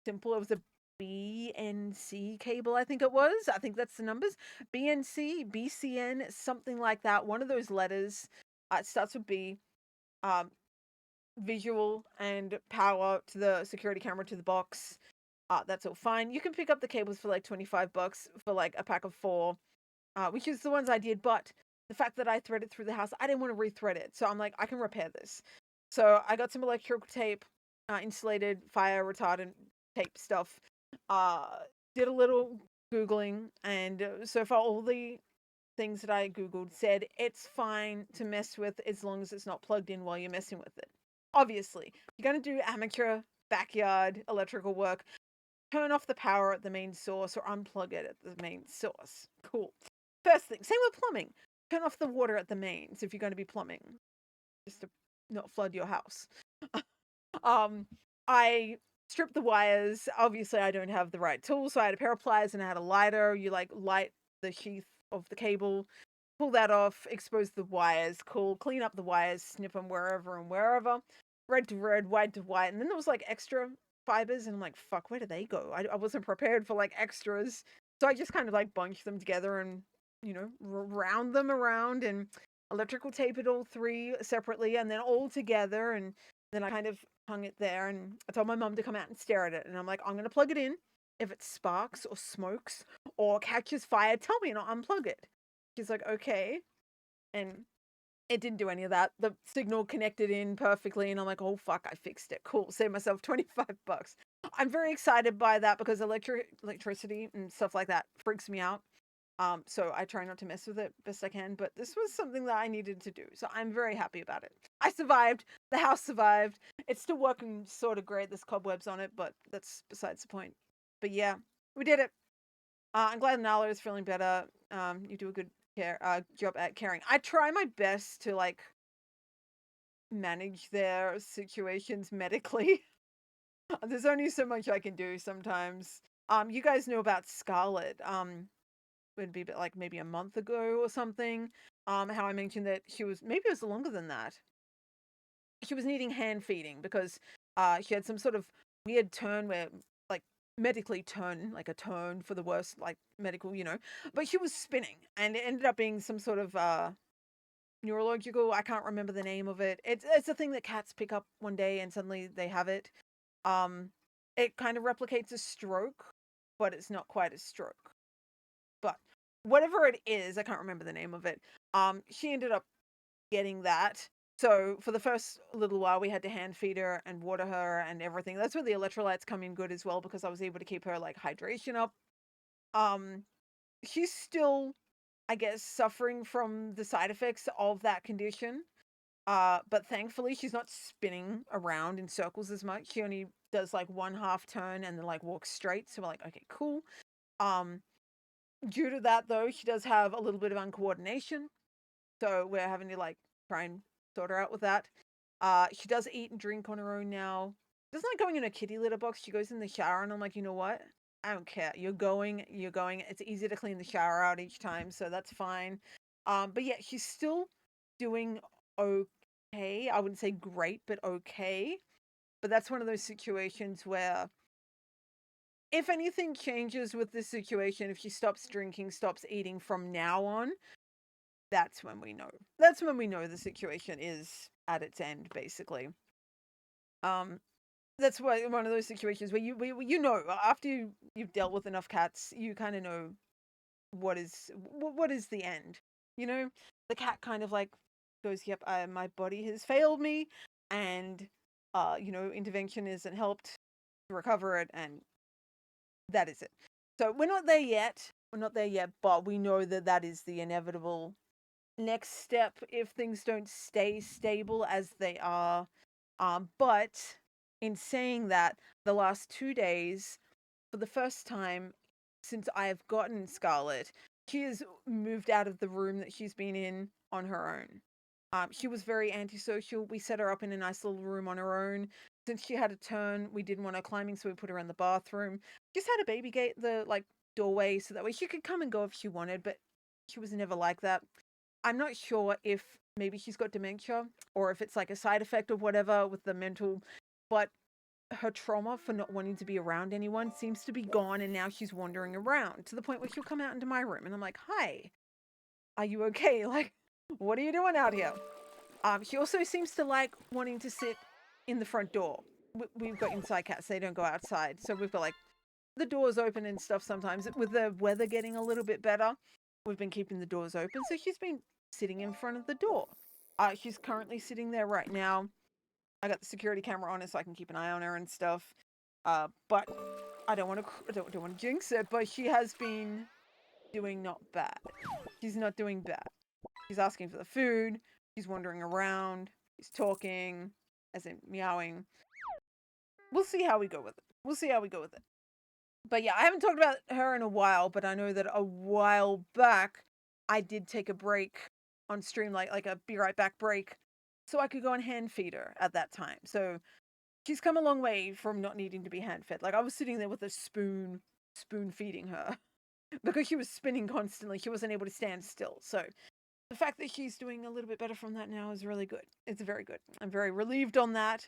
simple. It was a BNC cable, I think it was. I think that's the numbers. BNC, BCN, something like that. One of those letters. It starts with B. Visual and power to the security camera to the box. That's all fine. You can pick up the cables for like $25 for like a pack of 4, which is the ones I did. But the fact that I threaded through the house, I didn't want to rethread it. So I'm like, I can repair this. So I got some electrical tape, insulated, fire retardant tape stuff. Did a little Googling, and so far all the things that I Googled said it's fine to mess with as long as it's not plugged in while you're messing with it. Obviously, you're going to do amateur backyard electrical work. Turn off the power at the main source or unplug it at the main source. Cool. First thing, same with plumbing. Turn off the water at the mains if you're going to be plumbing, just to not flood your house. I stripped the wires. Obviously, I don't have the right tools, so I had a pair of pliers and I had a lighter. You like light the sheath of the cable, pull that off, expose the wires. Cool. Clean up the wires, snip them wherever and wherever. Red to red, white to white, and then there was like extra fibers, and I'm like, fuck, where do they go? I wasn't prepared for like extras, so I just kind of like bunched them together and round them around and electrical tape it all three separately and then all together. And then I kind of hung it there and I told my mum to come out and stare at it. And I'm like, I'm going to plug it in. If it sparks or smokes or catches fire, tell me and I'll unplug it. She's like, okay. And it didn't do any of that. The signal connected in perfectly, and I'm like, oh fuck, I fixed it. Cool, save myself $25. I'm very excited by that because electricity and stuff like that freaks me out. So I try not to mess with it best I can, but this was something that I needed to do. So I'm very happy about it. I survived. The house survived. It's still working sort of great. There's cobwebs on it, but that's besides the point. But yeah, we did it. I'm glad Nala is feeling better. You do a good job at caring. I try my best to like manage their situations medically. There's only so much I can do sometimes. You guys know about Scarlet. Would be like maybe a month ago or something. How I mentioned that maybe it was longer than that. She was needing hand feeding because she had some sort of weird turn where like medically turn, like a turn for the worst, like medical, but she was spinning and it ended up being some sort of neurological, I can't remember the name of it. It's a thing that cats pick up one day and suddenly they have it. It kind of replicates a stroke, but it's not quite a stroke. But whatever it is, I can't remember the name of it. She ended up getting that. So for the first little while, we had to hand feed her and water her and everything. That's where the electrolytes come in good as well because I was able to keep her like hydration up. She's still, I guess, suffering from the side effects of that condition. But thankfully she's not spinning around in circles as much. She only does like one half turn and then like walks straight. So we're like, okay, cool. Due to that though, she does have a little bit of uncoordination. So we're having to like try and sort her out with that. She does eat and drink on her own now. Doesn't like going in a kitty litter box. She goes in the shower and I'm like, you know what? I don't care. You're going. It's easy to clean the shower out each time, so that's fine. But yeah, she's still doing okay. I wouldn't say great, but okay. But that's one of those situations where if anything changes with this situation, if she stops drinking, stops eating from now on, that's when we know. That's when we know the situation is at its end, basically. That's why one of those situations where you know after you've dealt with enough cats, you kind of know what is the end. The cat kind of like goes, "Yep, my body has failed me," and intervention isn't helped to recover it, and that is it. So we're not there yet. We're not there yet, but we know that that is the inevitable next step if things don't stay stable as they are. But in saying that, the last 2 days, for the first time since I have gotten Scarlet, she has moved out of the room that she's been in on her own. She was very antisocial. We set her up in a nice little room on her own. Since she had a turn, we didn't want her climbing, so we put her in the bathroom. Just had a baby gate, the like doorway, so that way she could come and go if she wanted, but she was never like that. I'm not sure if maybe she's got dementia or if it's like a side effect of whatever with the mental, but her trauma for not wanting to be around anyone seems to be gone, and now she's wandering around to the point where she'll come out into my room and I'm like, hi, are you okay? Like, what are you doing out here? She also seems to like wanting to sit in the front door. We've got inside cats, they don't go outside, so we've got like the doors open and stuff. Sometimes with the weather getting a little bit better, we've been keeping the doors open, so she's been sitting in front of the door. She's currently sitting there right now. I got the security camera on her so I can keep an eye on her and stuff. But I don't want to jinx it, but she has been doing not bad. She's not doing bad. She's asking for the food. She's wandering around. She's talking, as in meowing. We'll see how we go with it. But yeah, I haven't talked about her in a while, but I know that a while back I did take a break on stream, like a be right back break, so I could go and hand feed her at that time. So she's come a long way from not needing to be hand fed. Like I was sitting there with a spoon feeding her because she was spinning constantly. She wasn't able to stand still. So the fact that she's doing a little bit better from that now is really good. It's very good. I'm very relieved on that.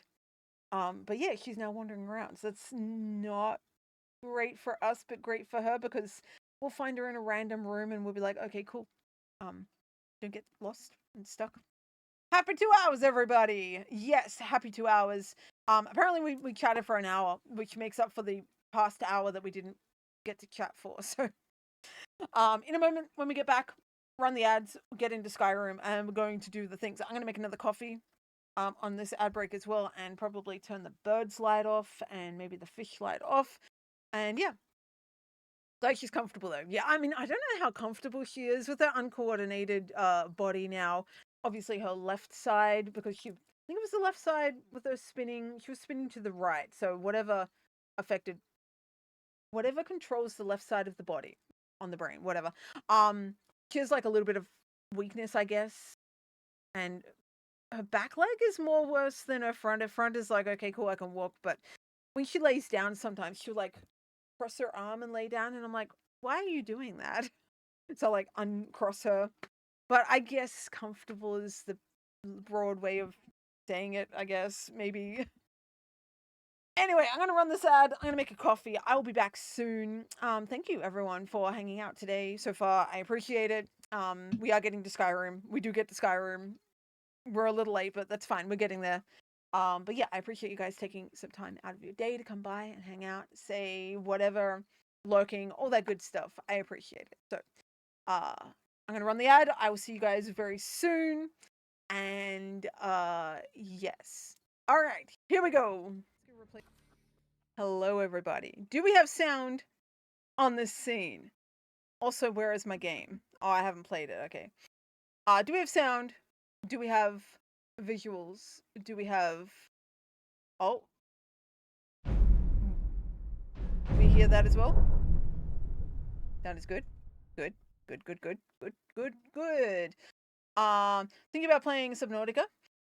But yeah, she's now wandering around. So that's not great for us, but great for her because we'll find her in a random room and we'll be like, okay, cool. Don't get lost and stuck. Happy 2 hours, everybody. Yes, happy 2 hours. Apparently we chatted for an hour, which makes up for the past hour that we didn't get to chat for. So, in a moment when we get back, run the ads, get into Skyrim, and we're going to do the things. I'm going to make another coffee on this ad break as well, and probably turn the bird's light off and maybe the fish light off. And yeah, like she's comfortable though. Yeah, I mean, I don't know how comfortable she is with her uncoordinated body now. Obviously her left side, because I think it was the left side with her spinning, she was spinning to the right. So whatever controls the left side of the body on the brain, whatever. She has like a little bit of weakness, I guess. And her back leg is more worse than her front. Her front is like, okay, cool, I can walk. But when she lays down, sometimes she'll like cross her arm and lay down. And I'm like, why are you doing that? So like uncross her. But I guess comfortable is the broad way of saying it, I guess. Maybe. Anyway, I'm going to run this ad. I'm going to make a coffee. I will be back soon. Thank you, everyone, for hanging out today so far. I appreciate it. We are getting to Skyrim. We do get to Skyrim. We're a little late, but that's fine. We're getting there. But yeah, I appreciate you guys taking some time out of your day to come by and hang out, say whatever, lurking, all that good stuff. I appreciate it. So, I'm going to run the ad. I will see you guys very soon. And, yes. All right, here we go. Hello, everybody. Do we have sound on this scene? Also, where is my game? Oh, I haven't played it. Okay. Do we have sound? Do we have visuals? Do we have... Oh. We hear that as well? Sound is good. Good. Good, good, good. Good, good, good. Thinking about playing Subnautica.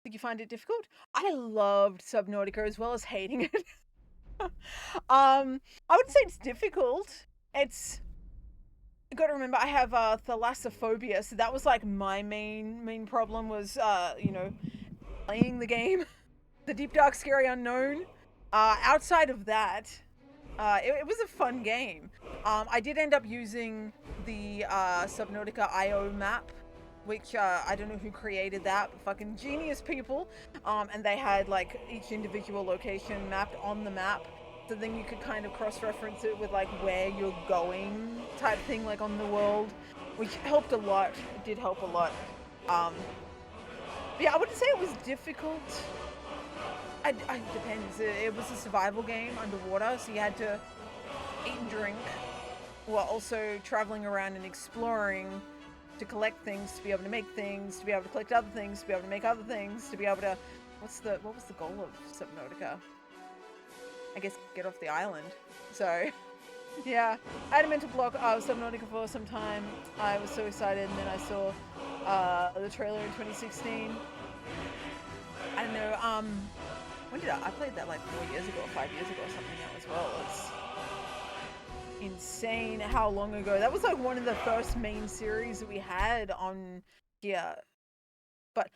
Think you find it difficult? I loved Subnautica as well as hating it. I wouldn't say it's difficult. It's... You gotta remember, I have thalassophobia, so that was like my main problem was, you know, playing the game. The deep, dark, scary unknown. Outside of that, it was a fun game. I did end up using the Subnautica IO map, which I don't know who created that, but fucking genius people. And they had like each individual location mapped on the map. So then you could kind of cross-reference it with like where you're going type thing, like on the world, which helped a lot. It did help a lot. Yeah, I wouldn't say it was difficult. It depends. It was a survival game underwater, so you had to eat and drink while also traveling around and exploring to collect things, to be able to make things, to be able to collect other things, to be able to make other things, to be able to... What was the goal of Subnautica? I guess get off the island. So, yeah. I had a mental block of Subnautica for some time. I was so excited, and then I saw the trailer in 2016. I don't know, when did I played that like 4 years ago or 5 years ago or something now as well. It's insane how long ago. That was like one of the first main series that we had on here. But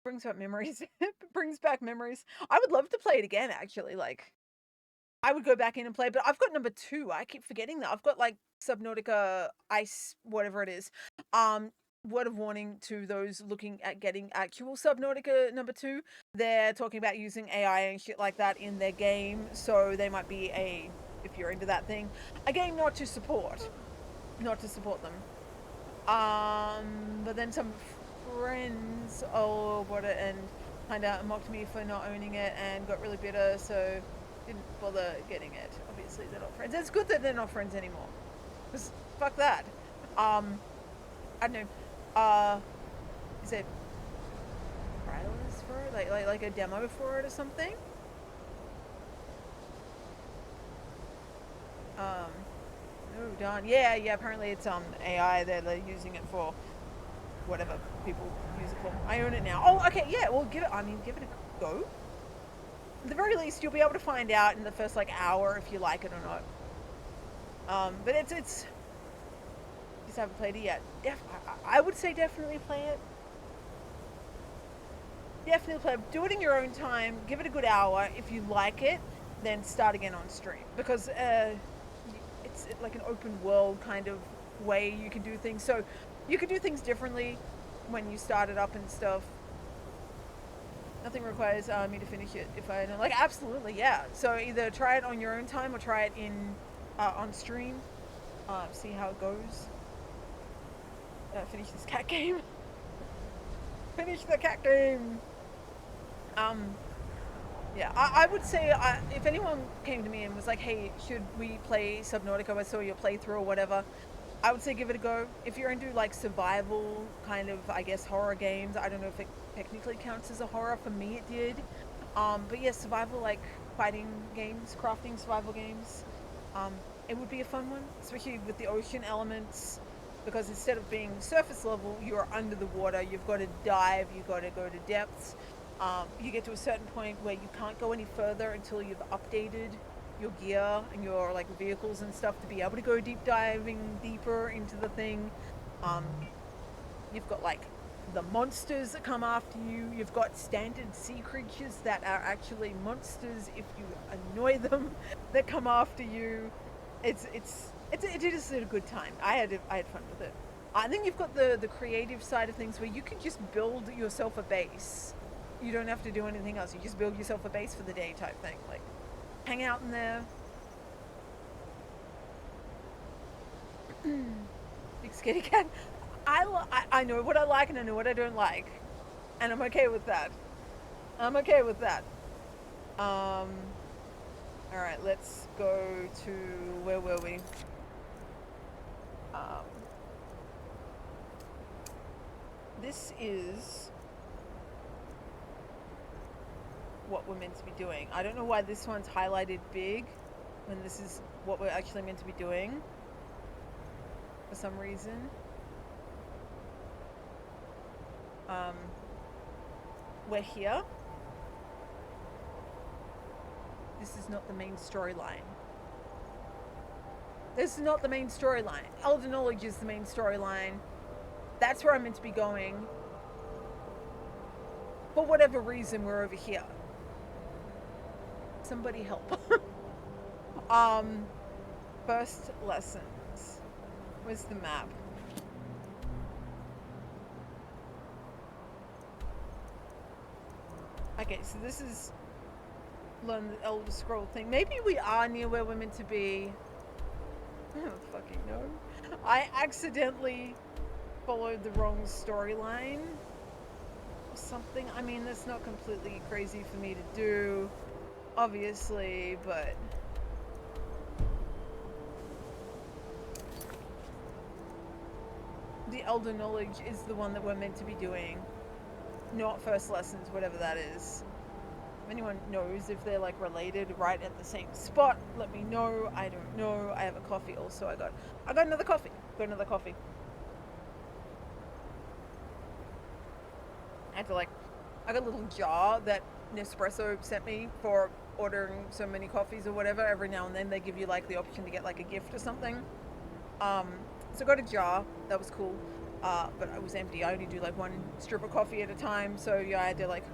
brings back memories. It brings back memories. I would love to play it again, actually. Like, I would go back in and play, but I've got number 2. I keep forgetting that. I've got like Subnautica Ice, whatever it is. Word of warning to those looking at getting actual Subnautica number 2. They're talking about using AI and shit like that in their game, so they might be if you're into that thing, a game not to support. Not to support them. But then some friends and kind of mocked me for not owning it and got really bitter, so didn't bother getting it. Obviously they're not friends. It's good that they're not friends anymore, because fuck that. I don't know, is it trials for it? Like a demo for it or something? Oh darn. Yeah, apparently it's AI. They're using it for whatever people use it for. I own it now. Oh, okay, yeah, well give it a go. At the very least, you'll be able to find out in the first like hour if you like it or not. But it's just haven't played it yet. I would say definitely play it. Definitely play it. Do it in your own time. Give it a good hour. If you like it, then start again on stream, because it's it's like an open world kind of way you can do things. So you can do things differently when you start it up and stuff. Nothing requires me to finish it if I don't like. Absolutely, yeah. So either try it on your own time or try it in on stream. See how it goes. Finish this cat game. Finish the cat game. Yeah, I would say if anyone came to me and was like, hey, should we play Subnautica? I saw your playthrough or whatever. I would say give it a go. If you're into like survival kind of, I guess, horror games, I don't know if it technically counts as a horror. For me, it did. But yeah, survival, like fighting games, crafting survival games. It would be a fun one, especially with the ocean elements, because instead of being surface level, you're under the water. You've got to dive. You've got to go to depths. You get to a certain point where you can't go any further until you've updated your gear and your like vehicles and stuff to be able to go deep diving deeper into the thing. You've got like the monsters that come after you. You've got standard sea creatures that are actually monsters if you annoy them that come after you. It is a good time. I had fun with it. And then you've got the creative side of things where you can just build yourself a base. You don't have to do anything else. You just build yourself a base for the day type thing. Like, hang out in there. Big scaredy cat. I know what I like and I know what I don't like. And I'm okay with that. I'm okay with that. Alright, let's go to... Where were we? This is... what we're meant to be doing. I don't know why this one's highlighted big when this is what we're actually meant to be doing for some reason. We're here. This is not the main storyline. This is not the main storyline. Elder Knowledge is the main storyline. That's where I'm meant to be going. For whatever reason, we're over here. Somebody help. First lessons. Where's the map? Okay, so this is learn the Elder Scroll thing. Maybe we are near where we're meant to be. I don't fucking know. I accidentally followed the wrong storyline or something. I mean, that's not completely crazy for me to do, obviously, but the Elder Knowledge is the one that we're meant to be doing, not First Lessons, whatever that is. If anyone knows if they're like related right at the same spot, let me know. I don't know. I have a coffee also. I got another coffee. Got another coffee. I had to like, I got a little jar that Nespresso sent me for ordering so many coffees or whatever. Every now and then they give you like the option to get like a gift or something. So I got a jar. That was cool. But it was empty. I only do like one strip of coffee at a time. So yeah, I had to like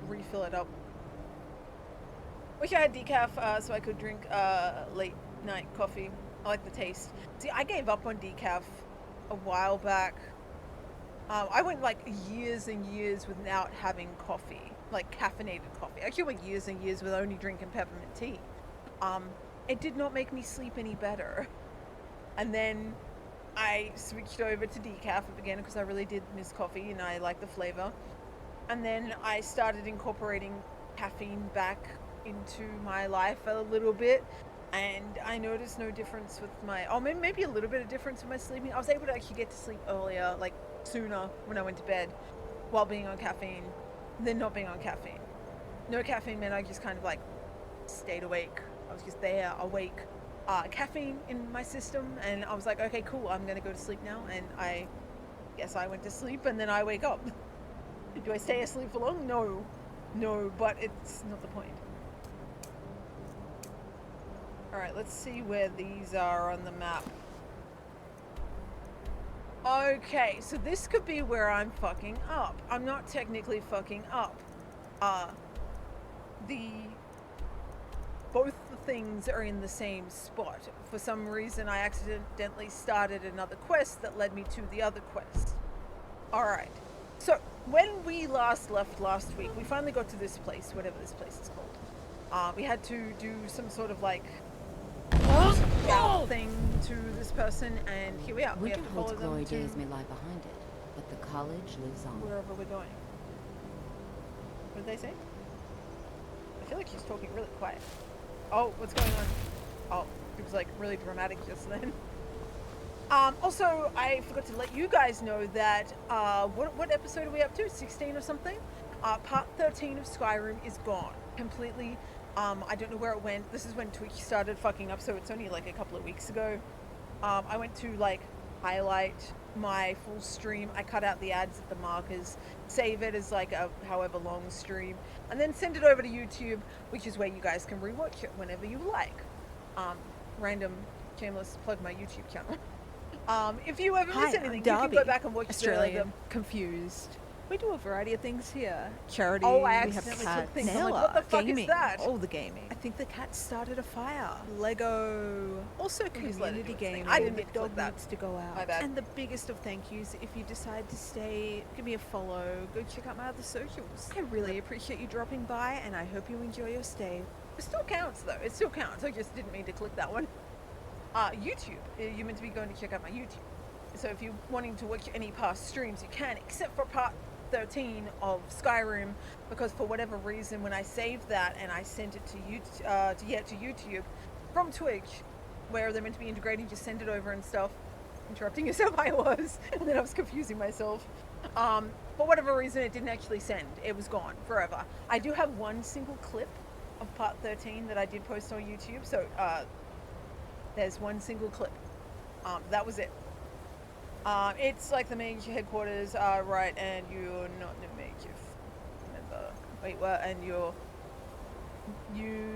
refill it up. Wish I had decaf so I could drink late night coffee. I like the taste. See, I gave up on decaf a while back. I went like years and years without having coffee, like caffeinated coffee. Actually, I went years and years with only drinking peppermint tea. It did not make me sleep any better. And then I switched over to decaf again because I really did miss coffee and I like the flavor. And then I started incorporating caffeine back into my life a little bit, and I noticed no difference with my, maybe a little bit of difference with my sleeping. I was able to actually get to sleep earlier, like sooner when I went to bed while being on caffeine than not being on caffeine. No caffeine meant I just kind of like stayed awake. I was just there, awake. Caffeine in my system, and I was like, okay, cool, I'm gonna go to sleep now. And I guess I went to sleep and then I wake up. Do I stay asleep for long? No, but it's not the point. Alright, let's see where these are on the map. Okay, so this could be where I'm fucking up. I'm not technically fucking up. both the things are in the same spot. For some reason, I accidentally started another quest that led me to the other quest. Alright, so when we last left last week, we finally got to this place, whatever this place is called. We had to do some sort of like thing to this person, and here we are. We have to follow Winterhold's glory them days to may lie behind it, but the college lives on. wherever we're going. What did they say? I feel like she's talking really quiet. Oh, what's going on? Oh, it was like really dramatic just then. Also, I forgot to let you guys know that, what episode are we up to? 16 or something? Part 13 of Skyrim is gone. Completely. I don't know where it went. This is when Twitch started fucking up, so it's only like a couple of weeks ago. I went to like highlight my full stream. I cut out the ads at the markers, save it as like a however long stream, and then send it over to YouTube, which is where you guys can rewatch it whenever you like. Random shameless plug my YouTube channel. If you ever miss anything, you can go back and watch Australian. Confused. We do a variety of things here. Charity. Oh, I we have accidentally cats. took things. I'm like, what the fuck gaming. is that? All the gaming. I think the cat started a fire. Lego. Also Just let it do community its thing. gaming. I didn't The mean to click dog that. needs to go out. My bad. And the biggest of thank yous, if you decide to stay, give me a follow. Go check out my other socials. I really appreciate you dropping by, and I hope you enjoy your stay. It still counts though. It still counts. I just didn't mean to click that one. YouTube. You're meant to be going to check out my YouTube. So if you're wanting to watch any past streams, you can, except for part 13 of Skyrim, because for whatever reason, when I saved that and I sent it to YouTube from Twitch, where they're meant to be integrating, just send it over and stuff. Interrupting yourself, I was, and then I was confusing myself. For whatever reason, it didn't actually send. It was gone forever. I do have one single clip of part 13 that I did post on YouTube, so there's one single clip. That was it. It's like the major headquarters, right, and you're not the major member. Wait, what? And you're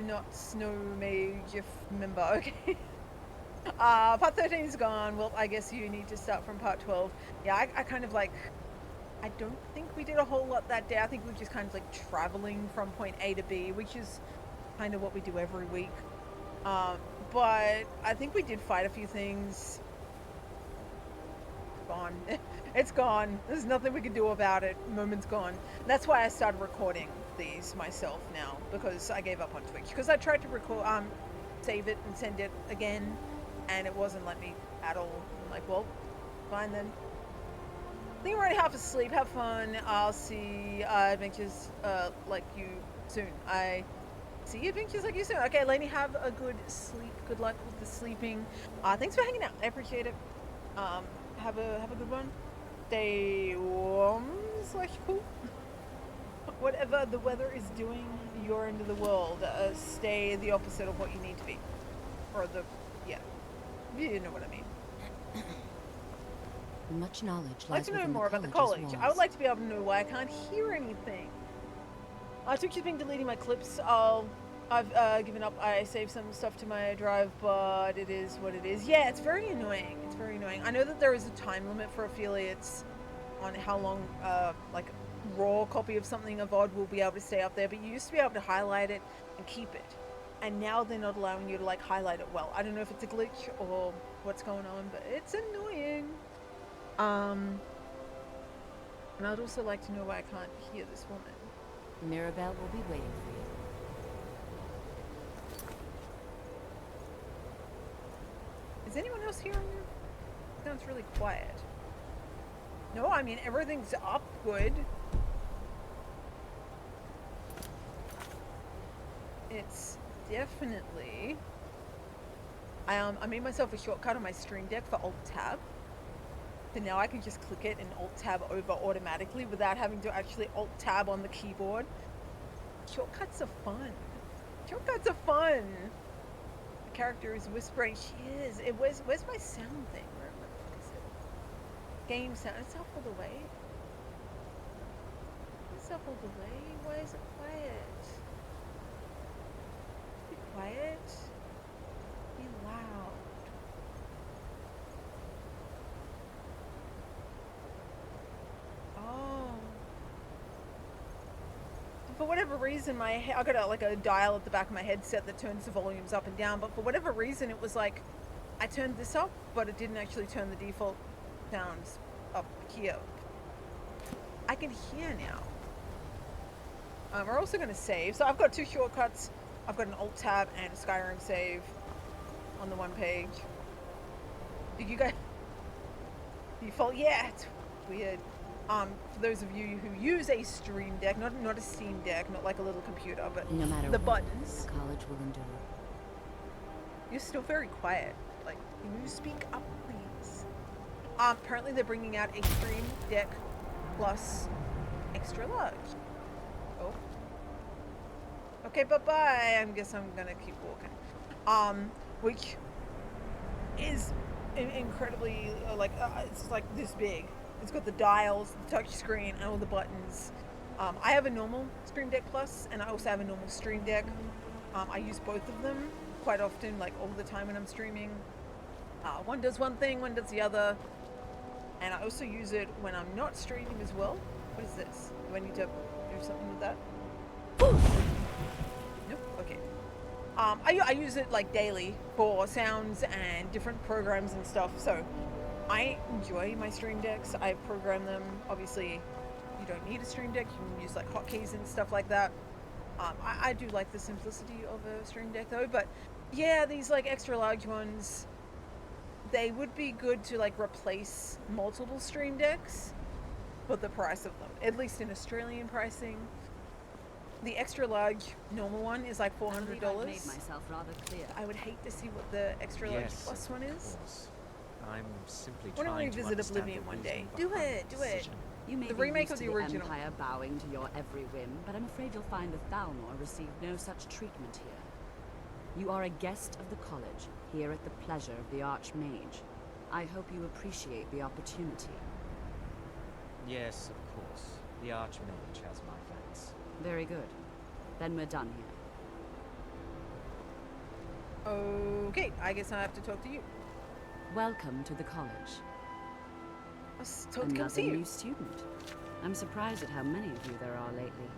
not no major member, okay. Part 13 is gone. Well, I guess you need to start from part 12. Yeah, I kind of like, I don't think we did a whole lot that day. I think we were just kind of like traveling from point A to B, which is kind of what we do every week. But I think we did fight a few things. Gone. It's gone. There's nothing we can do about it. Moment's gone. That's why I started recording these myself now, because I gave up on Twitch. Because I tried to record, save it and send it again, and it wasn't letting me at all. I'm like, well, fine then. I think I'm already half asleep. Have fun. I'll see adventures like you soon. I see adventures like you soon. Okay, Lainey, have a good sleep. Good luck with the sleeping. Thanks for hanging out. I appreciate it. Have a good one. Stay warm / cool. Whatever the weather is doing your end of the world, stay the opposite of what you need to be. Or yeah. You know what I mean. Much knowledge I'd like lies to know within more about the college's college. I walls. would like to be able to know why I can't hear anything. Twitch has been deleting my clips. I've given up. I saved some stuff to my drive, but it is what it is. Yeah, it's very annoying. It's very annoying. I know that there is a time limit for affiliates on how long, like, raw copy of something of VOD will be able to stay up there, but you used to be able to highlight it and keep it. And now they're not allowing you to, like, highlight it well. I don't know if it's a glitch or what's going on, but it's annoying. And I'd also like to know why I can't hear this woman. Mirabelle will be waiting for you. Is anyone else hearing you? It sounds really quiet. No, I mean, everything's up good. It's definitely... I made myself a shortcut on my Stream Deck for Alt-Tab. So now I can just click it and Alt-Tab over automatically without having to actually Alt-Tab on the keyboard. Shortcuts are fun. Shortcuts are fun. The character is whispering. She is. Where's my sound thing? Where the fuck is it? Game sound. It's up all the way. It's up all the way. Why is it quiet? Be quiet. Be loud. Oh. for whatever reason, I got a dial at the back of my headset that turns the volumes up and down. But for whatever reason, it was like I turned this up, but it didn't actually turn the default sounds up here. I can hear now. We're also going to save. So I've got 2 shortcuts. I've got an Alt tab and a Skyrim save on the one page. Did you guys default? Yeah, it's weird. For those of you who use a Stream Deck, not a Steam Deck, not like a little computer, but No matter the what, buttons. the college will endure. You're still very quiet. Like, can you speak up, please? Apparently they're bringing out a Stream Deck Plus extra large. Oh. Okay, bye-bye. I guess I'm gonna keep walking. Which is incredibly, it's like this big. It's got the dials, the touch screen, and all the buttons. I have a normal Stream Deck Plus, and I also have a normal Stream Deck. I use both of them quite often, like all the time when I'm streaming. One does one thing, one does the other. And I also use it when I'm not streaming as well. What is this? Do I need to do something with that? Nope, okay. I use it like daily for sounds and different programs and stuff. So I enjoy my Stream Decks. I program them. Obviously, you don't need a Stream Deck. You can use like hotkeys and stuff like that. I do like the simplicity of a Stream Deck though. But yeah, these like extra large ones, they would be good to like replace multiple Stream Decks for the price of them, at least in Australian pricing. The extra large normal one is like $400. I believe I've made myself rather clear. I would hate to see what the extra large plus one is. I'm simply I want to trying to revisit understand Oblivion the one day. reason Do behind it, the do it. decision. You may The be remake used of to the original. Empire bowing to your every whim, but I'm afraid you'll find the Thalmor received no such treatment here. You are a guest of the college, here at the pleasure of the Archmage. I hope you appreciate the opportunity. Yes, of course. The Archmage has my thanks. Very good. Then we're done here. Okay, I guess I have to talk to you. Welcome to the college. I was told to come Another see you. new student. I'm surprised at how many of you there are lately.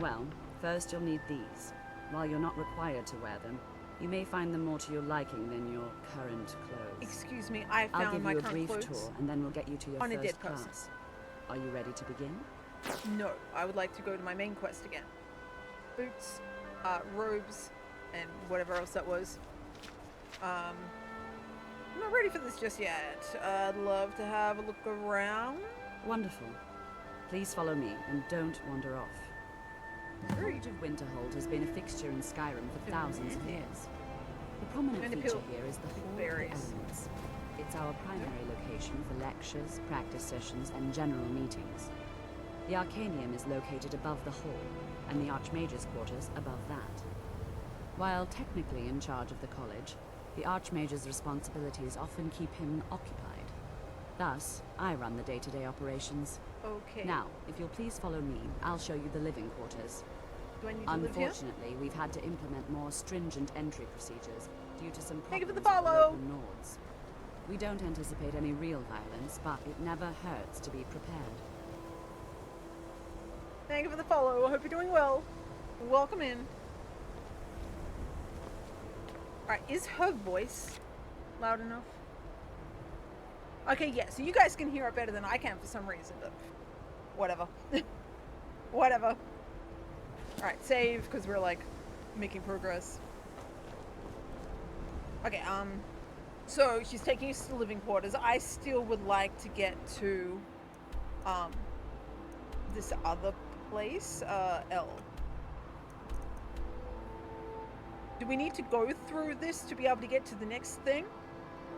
Well, first you'll need these. While you're not required to wear them, you may find them more to your liking than your current clothes. Excuse me, I I'll found give my you a current brief clothes. tour, and then we'll get you to your on a first dead person. class. Are you ready to begin? No, I would like to go to my main quest again. Boots, robes, and whatever else that was. I'm not ready for this just yet. I'd love to have a look around. Wonderful. Please follow me, and don't wander off. The College of Winterhold has been a fixture in Skyrim for thousands of years. The prominent And a feature pill. here is the Hall of the Berries. Elements. It's our primary location for lectures, practice sessions, and general meetings. The Arcanium is located above the hall, and the Archmage's quarters above that. While technically in charge of the college, the Archmage's responsibilities often keep him occupied. Thus, I run the day-to-day operations. Okay. Now, if you'll please follow me, I'll show you the living quarters. do I need to live here? Unfortunately, we've had to implement more stringent entry procedures due to some Thank you for problems the with the follow. local Nords. We don't anticipate any real violence, but it never hurts to be prepared. Thank you for the follow. I hope you're doing well. Welcome in. Alright, is her voice loud enough? Okay, yeah, so you guys can hear it better than I can for some reason, but whatever. Whatever. Alright, save, because we're, like, making progress. Okay, so she's taking us to the living quarters. I still would like to get to, this other place, L. Do we need to go through this to be able to get to the next thing?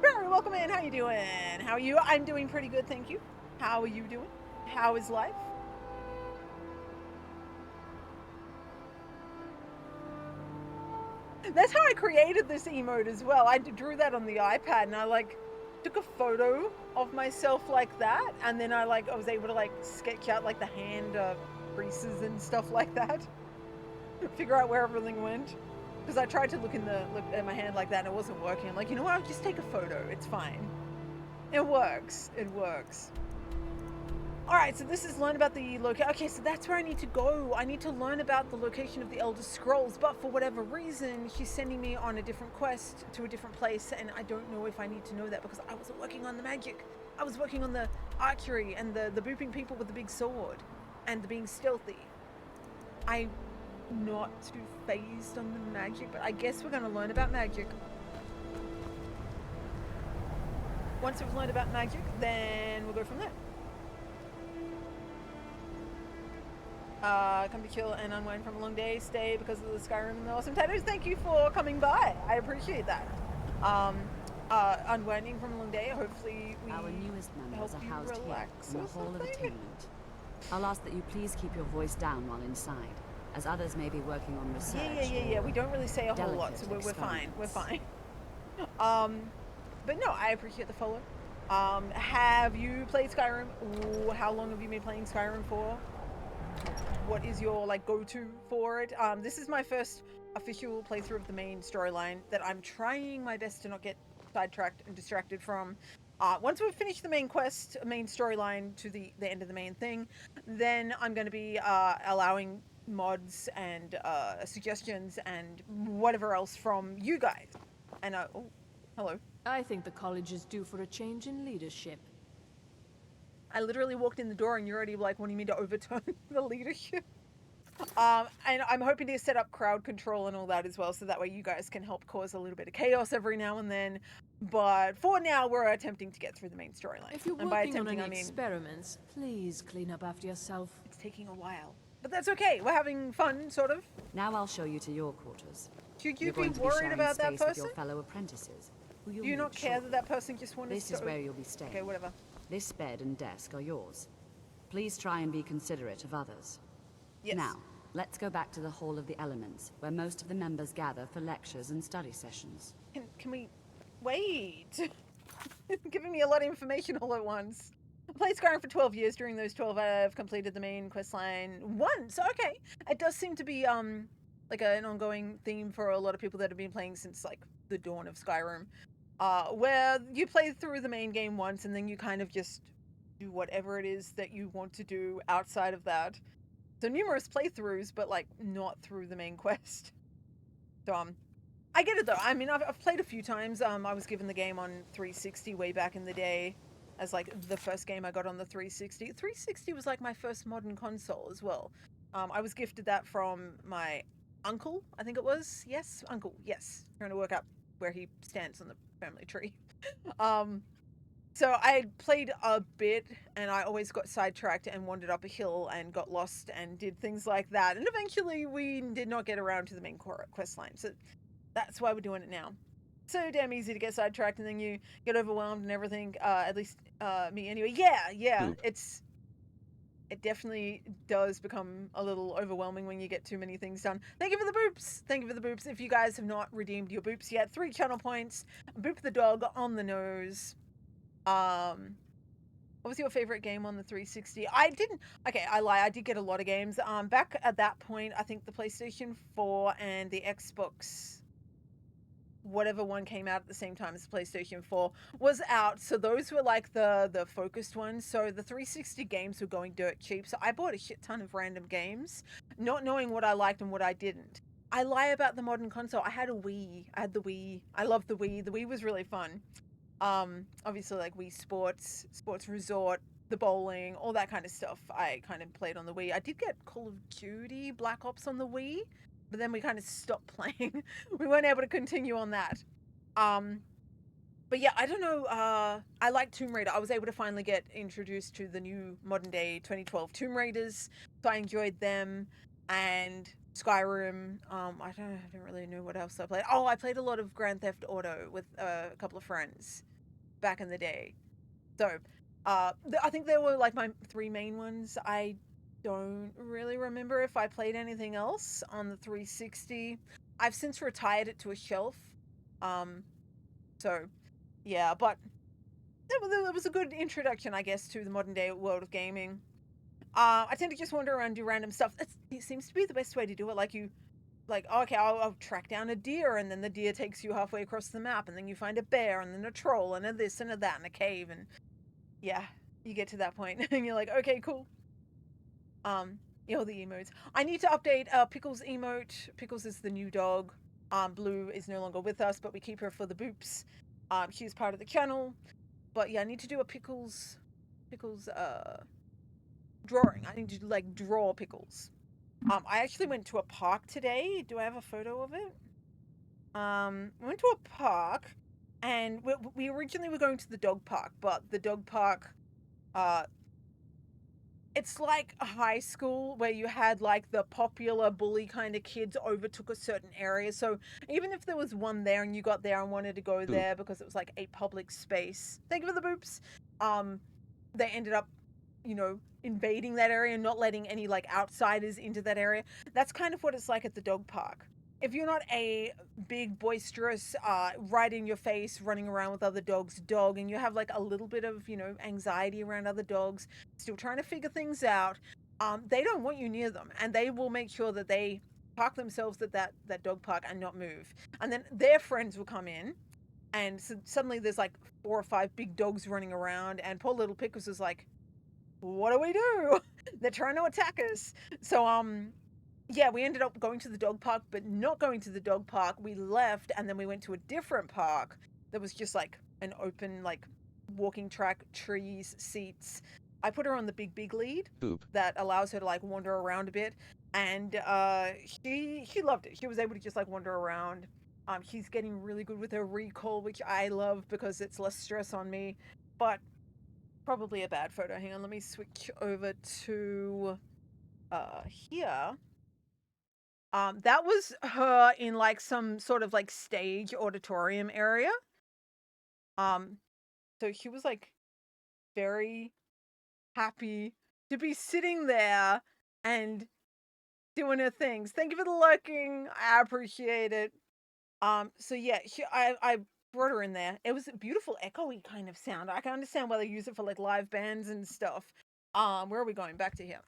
Barry, welcome in. How you doing? How are you? I'm doing pretty good, thank you. How are you doing? How is life? That's how I created this emote as well. I drew that on the iPad and I like took a photo of myself like that, and then I was able to like sketch out like the hand creases and stuff like that. Figure out where everything went. Because I tried to look at my hand like that and it wasn't working. I'm like, you know what? I'll just take a photo. It's fine. It works. It works. All right, so this is learn about the location. Okay, so that's where I need to go. I need to learn about the location of the Elder Scrolls, but for whatever reason, she's sending me on a different quest to a different place, and I don't know if I need to know that because I wasn't working on the magic. I was working on the archery and the booping people with the big sword and the being stealthy. I'm not too phased on the magic, but I guess we're going to learn about magic. Once we've learned about magic, then we'll go from there. Come to chill and unwind from a long day. Stay because of the Skyrim and the awesome tattoos. Thank you for coming by. I appreciate that. Unwinding from a long day. Hopefully we Our newest members help are you housed here relax in the or Hall of something. Attainment. I'll ask that you please keep your voice down while inside, as others may be working on research. Yeah. We don't really say a whole lot, so delicate we're fine. We're fine. experiments. But no, I appreciate the follow. Have you played Skyrim? Ooh, how long have you been playing Skyrim for? What is your like go-to for it? This is my first official playthrough of the main storyline that I'm trying my best to not get sidetracked and distracted from. Once we've finished the main quest, main storyline to the end of the main thing, then I'm going to be allowing mods and suggestions and whatever else from you guys. And oh, hello. I think the college is due for a change in leadership. I literally walked in the door and you're already like wanting me to overturn the leadership. And I'm hoping to set up crowd control and all that as well, so that way you guys can help cause a little bit of chaos every now and then. But for now, we're attempting to get through the main storyline. If you're And by working on attempting, any I mean experiments, please clean up after yourself. it's taking a while. But that's okay. We're having fun, sort of. Now I'll show you to your quarters. Should you You're be going to worried sharing about that space with person? your fellow apprentices, who you'll Do you not meet care shortly. that that person just wanted This to... is where you'll be staying. Okay, whatever. This bed and desk are yours. Please try and be considerate of others. Yes. Now, let's go back to the Hall of the Elements, where most of the members gather for lectures and study sessions. Can we... Wait. Giving me a lot of information all at once. I played Skyrim for 12 years. During those 12, I've completed the main quest line once. Okay. It does seem to be, like an ongoing theme for a lot of people that have been playing since, like, the dawn of Skyrim. Where you play through the main game once and then you kind of just do whatever it is that you want to do outside of that. So numerous playthroughs, but, like, not through the main quest. So, I get it though. I mean, I've played a few times. I was given the game on 360 way back in the day as like the first game I got on the 360. 360 was like my first modern console as well. I was gifted that from my uncle, I think it was. Yes, uncle. Yes. Trying to work out where he stands on the family tree. So I played a bit and I always got sidetracked and wandered up a hill and got lost and did things like that. And eventually we did not get around to the main quest line. So that's why we're doing it now. So damn easy to get sidetracked and then you get overwhelmed and everything. At least me anyway. Yeah. Boop. It definitely does become a little overwhelming when you get too many things done. Thank you for the boops. Thank you for the boops. If you guys have not redeemed your boops yet, 3 channel points. Boop the dog on the nose. What was your favorite game on the 360? Okay, I lie. I did get a lot of games. Back at that point, I think the PlayStation 4 and the Xbox, whatever one came out at the same time as the PlayStation 4 was out. So those were like the focused ones. So the 360 games were going dirt cheap. So I bought a shit ton of random games, not knowing what I liked and what I didn't. I lie about the modern console. I had a Wii. I had the Wii. I loved the Wii. The Wii was really fun. Obviously like Wii Sports, Sports Resort, the bowling, all that kind of stuff I kind of played on the Wii. I did get Call of Duty Black Ops on the Wii, but then we kind of stopped playing. We weren't able to continue on that. But yeah, I don't know. I like Tomb Raider. I was able to finally get introduced to the new modern day 2012 Tomb Raiders, so I enjoyed them. And Skyrim. I don't really know what else I played. Oh, I played a lot of Grand Theft Auto with a couple of friends back in the day. So, I think they were like my 3 main ones. I don't really remember if I played anything else on the 360. I've since retired it to a shelf. So, yeah, but it was a good introduction, I guess, to the modern day world of gaming. I tend to just wander around and do random stuff. It seems to be the best way to do it. Okay, I'll track down a deer, and then the deer takes you halfway across the map, and then you find a bear, and then a troll, and a this and a that, and a cave, and yeah. you get to that point and you're like, okay, cool. Yeah, all the emotes. I need to update Pickles emote. Pickles is the new dog. Blue is no longer with us, but we keep her for the boops. She's part of the channel. But yeah, I need to do a Pickles drawing. I need to like draw Pickles. I actually went to a park today. Do I have a photo of it? We went to a park, and we originally were going to the dog park, but the dog park, it's like a high school where you had like the popular bully kind of kids overtook a certain area. So even if there was one there and you got there and wanted to go there because it was like a public space, thank you for the boops. They ended up, invading that area and not letting any like outsiders into that area. That's kind of what it's like at the dog park. If you're not a big, boisterous, right in your face, running around with other dogs dog, and you have like a little bit of, anxiety around other dogs, still trying to figure things out, they don't want you near them, and they will make sure that they park themselves at that dog park and not move. And then their friends will come in, and so suddenly there's like 4 or 5 big dogs running around, and poor little Pickles is like, what do we do? They're trying to attack us. So, yeah, we ended up going to the dog park, but not going to the dog park. We left, and then we went to a different park that was just like an open, like walking track, trees, seats. I put her on the big lead that allows her to like wander around a bit, and she loved it. She was able to just like wander around. She's getting really good with her recall, which I love because it's less stress on me. But probably a bad photo. Hang on, let me switch over to here. That was her in like some sort of like stage auditorium area. So she was like very happy to be sitting there and doing her things. Thank you for the lurking. I appreciate it. So yeah, I brought her in there. It was a beautiful echoey kind of sound. I can understand why they use it for like live bands and stuff. Where are we going? Back to here.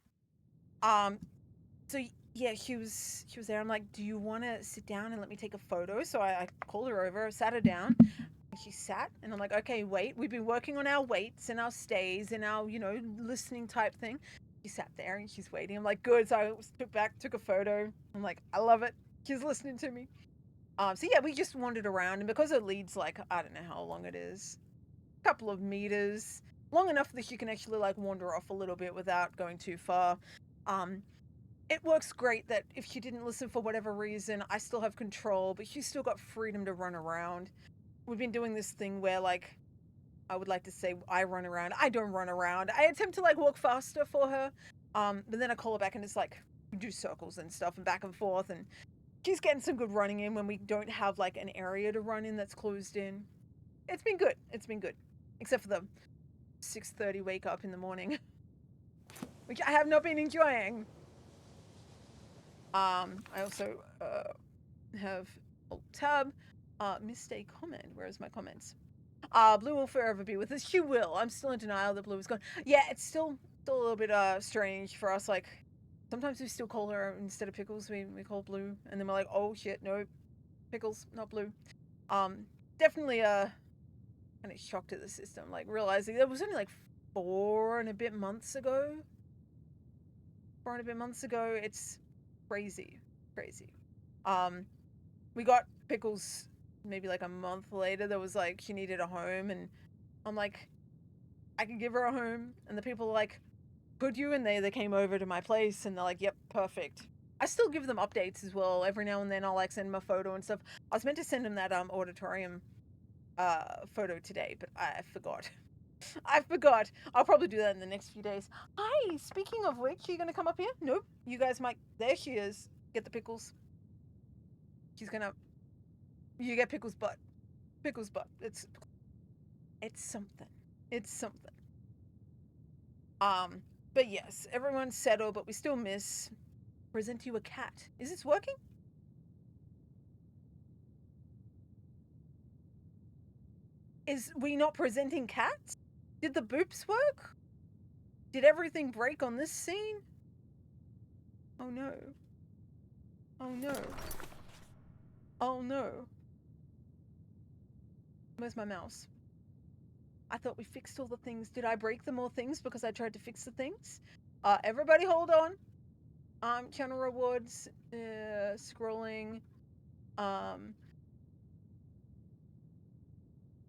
So yeah, she was there. I'm like, do you want to sit down and let me take a photo? So I called her over, sat her down, and she sat. And I'm like, okay, wait. We've been working on our waits and our stays and our, listening type thing. She sat there and she's waiting. I'm like, good. So I took a photo. I'm like, I love it. She's listening to me. So yeah, we just wandered around, and because it leads like, I don't know how long it is, a couple of meters, long enough that you can actually like wander off a little bit without going too far. It works great that if she didn't listen for whatever reason, I still have control, but she's still got freedom to run around. We've been doing this thing where like, I would like to say I run around. I don't run around. I attempt to like walk faster for her. But then I call her back and it's like, we do circles and stuff and back and forth, and she's getting some good running in when we don't have like an area to run in that's closed in. It's been good. It's been good. Except for the 6:30 wake up in the morning, which I have not been enjoying. I also have Alt-Tab. Missed a comment. Where's my comments? Blue will forever be with us. She will. I'm still in denial that Blue is gone. Yeah, it's still a little bit strange for us. Like, sometimes we still call her, instead of Pickles, we call Blue. And then we're like, oh shit, no. Pickles, not Blue. Definitely kind of shocked at the system. Like, realizing it was only like 4 and a bit months ago. It's crazy. We got Pickles maybe like a month later. There was like, she needed a home, and I'm like, I can give her a home. And the people are like, could you? And they came over to my place, and they're like, yep, perfect. I still give them updates as well. Every now and then I'll like send them a photo and stuff. I was meant to send them that auditorium photo today, but I forgot. I'll probably do that in the next few days. Hi, speaking of which, are you gonna come up here? Nope. You guys might. There she is. Get the Pickles. She's gonna. You get Pickles' butt. It's something. But yes, everyone's settled, but we still miss. Present you a cat. Is this working? Is we not presenting cats? Did the boops work? Did everything break on this scene? Oh no. Where's my mouse? I thought we fixed all the things. Did I break the more things because I tried to fix the things? Everybody hold on. Channel rewards, scrolling.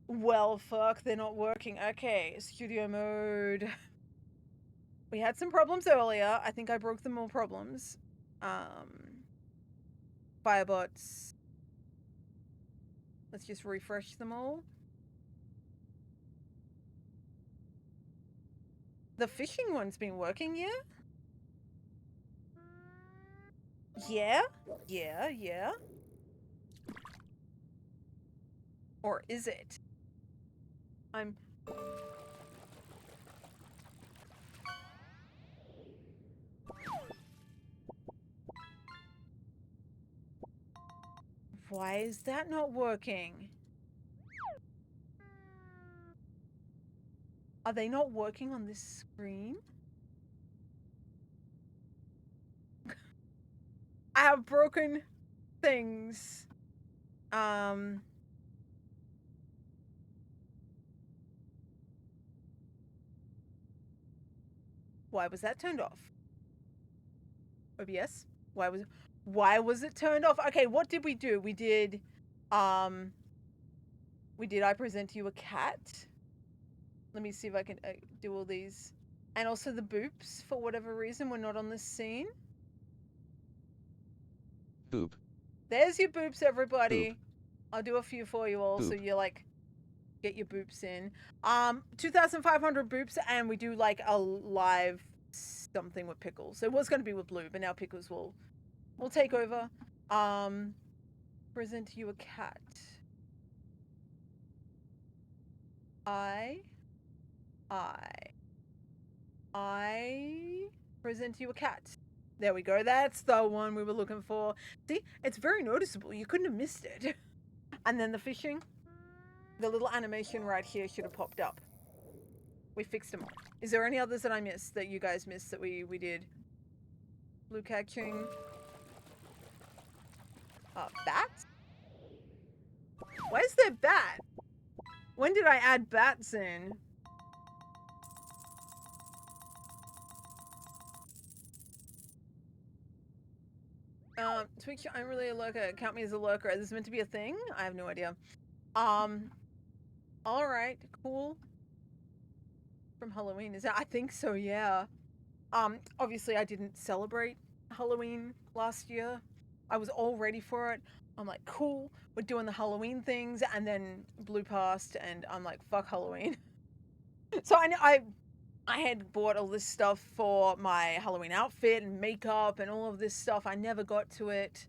Well, fuck, they're not working. Okay, studio mode. We had some problems earlier. I think I broke them all problems. Firebots. Let's just refresh them all. The fishing one's been working, yeah? Yeah. Or is it? Why is that not working? Are they not working on this screen? I have broken things. Why was that turned off? OBS? Why was it turned off? Okay, what did we do? We did I present you a cat. Let me see if I can do all these. And also the boops, for whatever reason, were not on this scene. Boop. There's your boops, everybody. Boop. I'll do a few for you all, so Boop. you like get your boops in. 2,500 boops, and we do like a live something with Pickles. It was going to be with Blue, but now Pickles will take over. Present you a cat. I present you a cat. There we go. That's the one we were looking for. See, it's very noticeable. You couldn't have missed it. And then the fishing. The little animation right here should have popped up. We fixed them all. Is there any others that I missed, that you guys missed, that we did? Blue catching. Bats? Where's their bat? When did I add bats in? Twitch, I'm really a lurker. Count me as a lurker. Is this meant to be a thing? I have no idea. Alright, cool. From Halloween, is that? I think so, yeah. Obviously I didn't celebrate Halloween last year. I was all ready for it. I'm like, cool, we're doing the Halloween things, and then Blue passed, and I'm like, fuck Halloween. So I had bought all this stuff for my Halloween outfit and makeup and all of this stuff. I never got to it,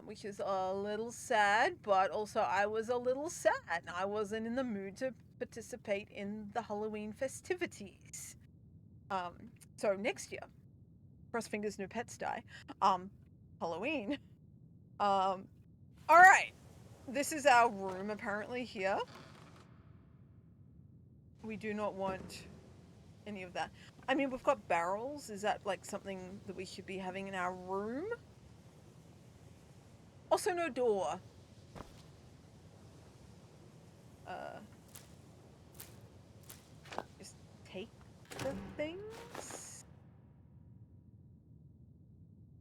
which is a little sad, but also I was a little sad. I wasn't in the mood to participate in the Halloween festivities. So next year, cross fingers, no pets die. Halloween. All right. This is our room apparently here. We do not want any of that. I mean, we've got barrels. Is that like something that we should be having in our room? Also, no door. Just take the things.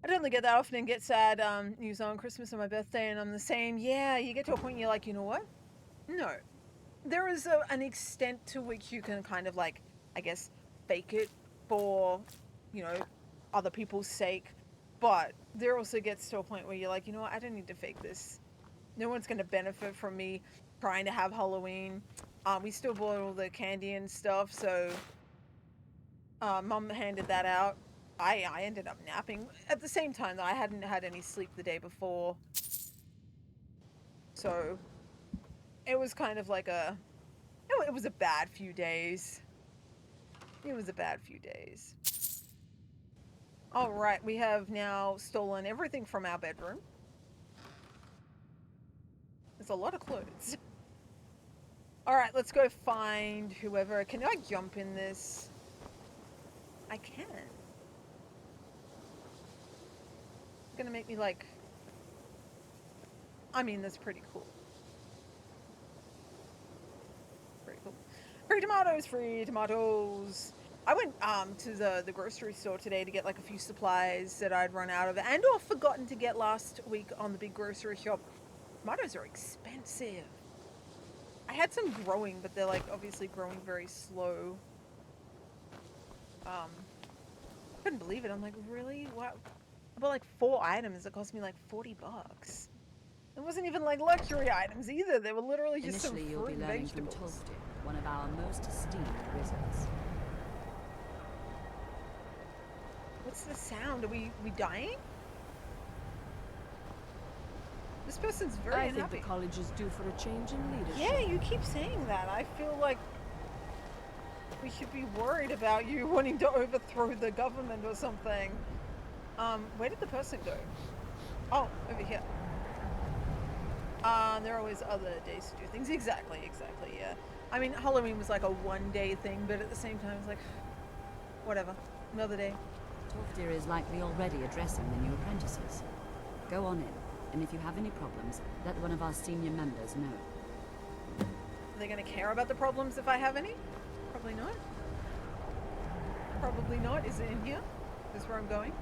I don't really get that often and get sad news on Christmas and my birthday, and I'm the same. Yeah, you get to a point and you're like, you know what? No. There is an extent to which you can kind of like, I guess, fake it for, you know, other people's sake. But there also gets to a point where you're like, you know what? I don't need to fake this. No one's going to benefit from me trying to have Halloween. We still bought all the candy and stuff, so Mum handed that out. I ended up napping at the same time that I hadn't had any sleep the day before. So it was kind of like it was a bad few days. It was a bad few days. All right, we have now stolen everything from our bedroom. There's a lot of clothes. All right, let's go find whoever. Can I jump in this? I can. It's gonna make me like... I mean, that's pretty cool. Pretty cool. Free tomatoes, free tomatoes. I went to the grocery store today to get like a few supplies that I'd run out of and or forgotten to get last week on the big grocery shop. Tomatoes are expensive. I had some growing, but they're like obviously growing very slow. Couldn't believe it. I'm like, really? What? About like 4 items that cost me like $40. It wasn't even like luxury items either. They were literally just Initially, some you'll fruit be and learning from vegetables. Tolstoy, one of our most esteemed wizards. What's the sound? Are we dying? This person's very I think unhappy. the college is due for a change in leadership. Yeah, you keep saying that. I feel like we should be worried about you wanting to overthrow the government or something. Where did the person go? Oh, over here. There are always other days to do things. Exactly, yeah. I mean, Halloween was like a one-day thing, but at the same time, it's like, whatever. Another day. Tolstoy is likely already addressing the new apprentices. Go on in, and if you have any problems, let one of our senior members know. Are they going to care about the problems if I have any? Probably not. Probably not. Is it in here? Is this where I'm going?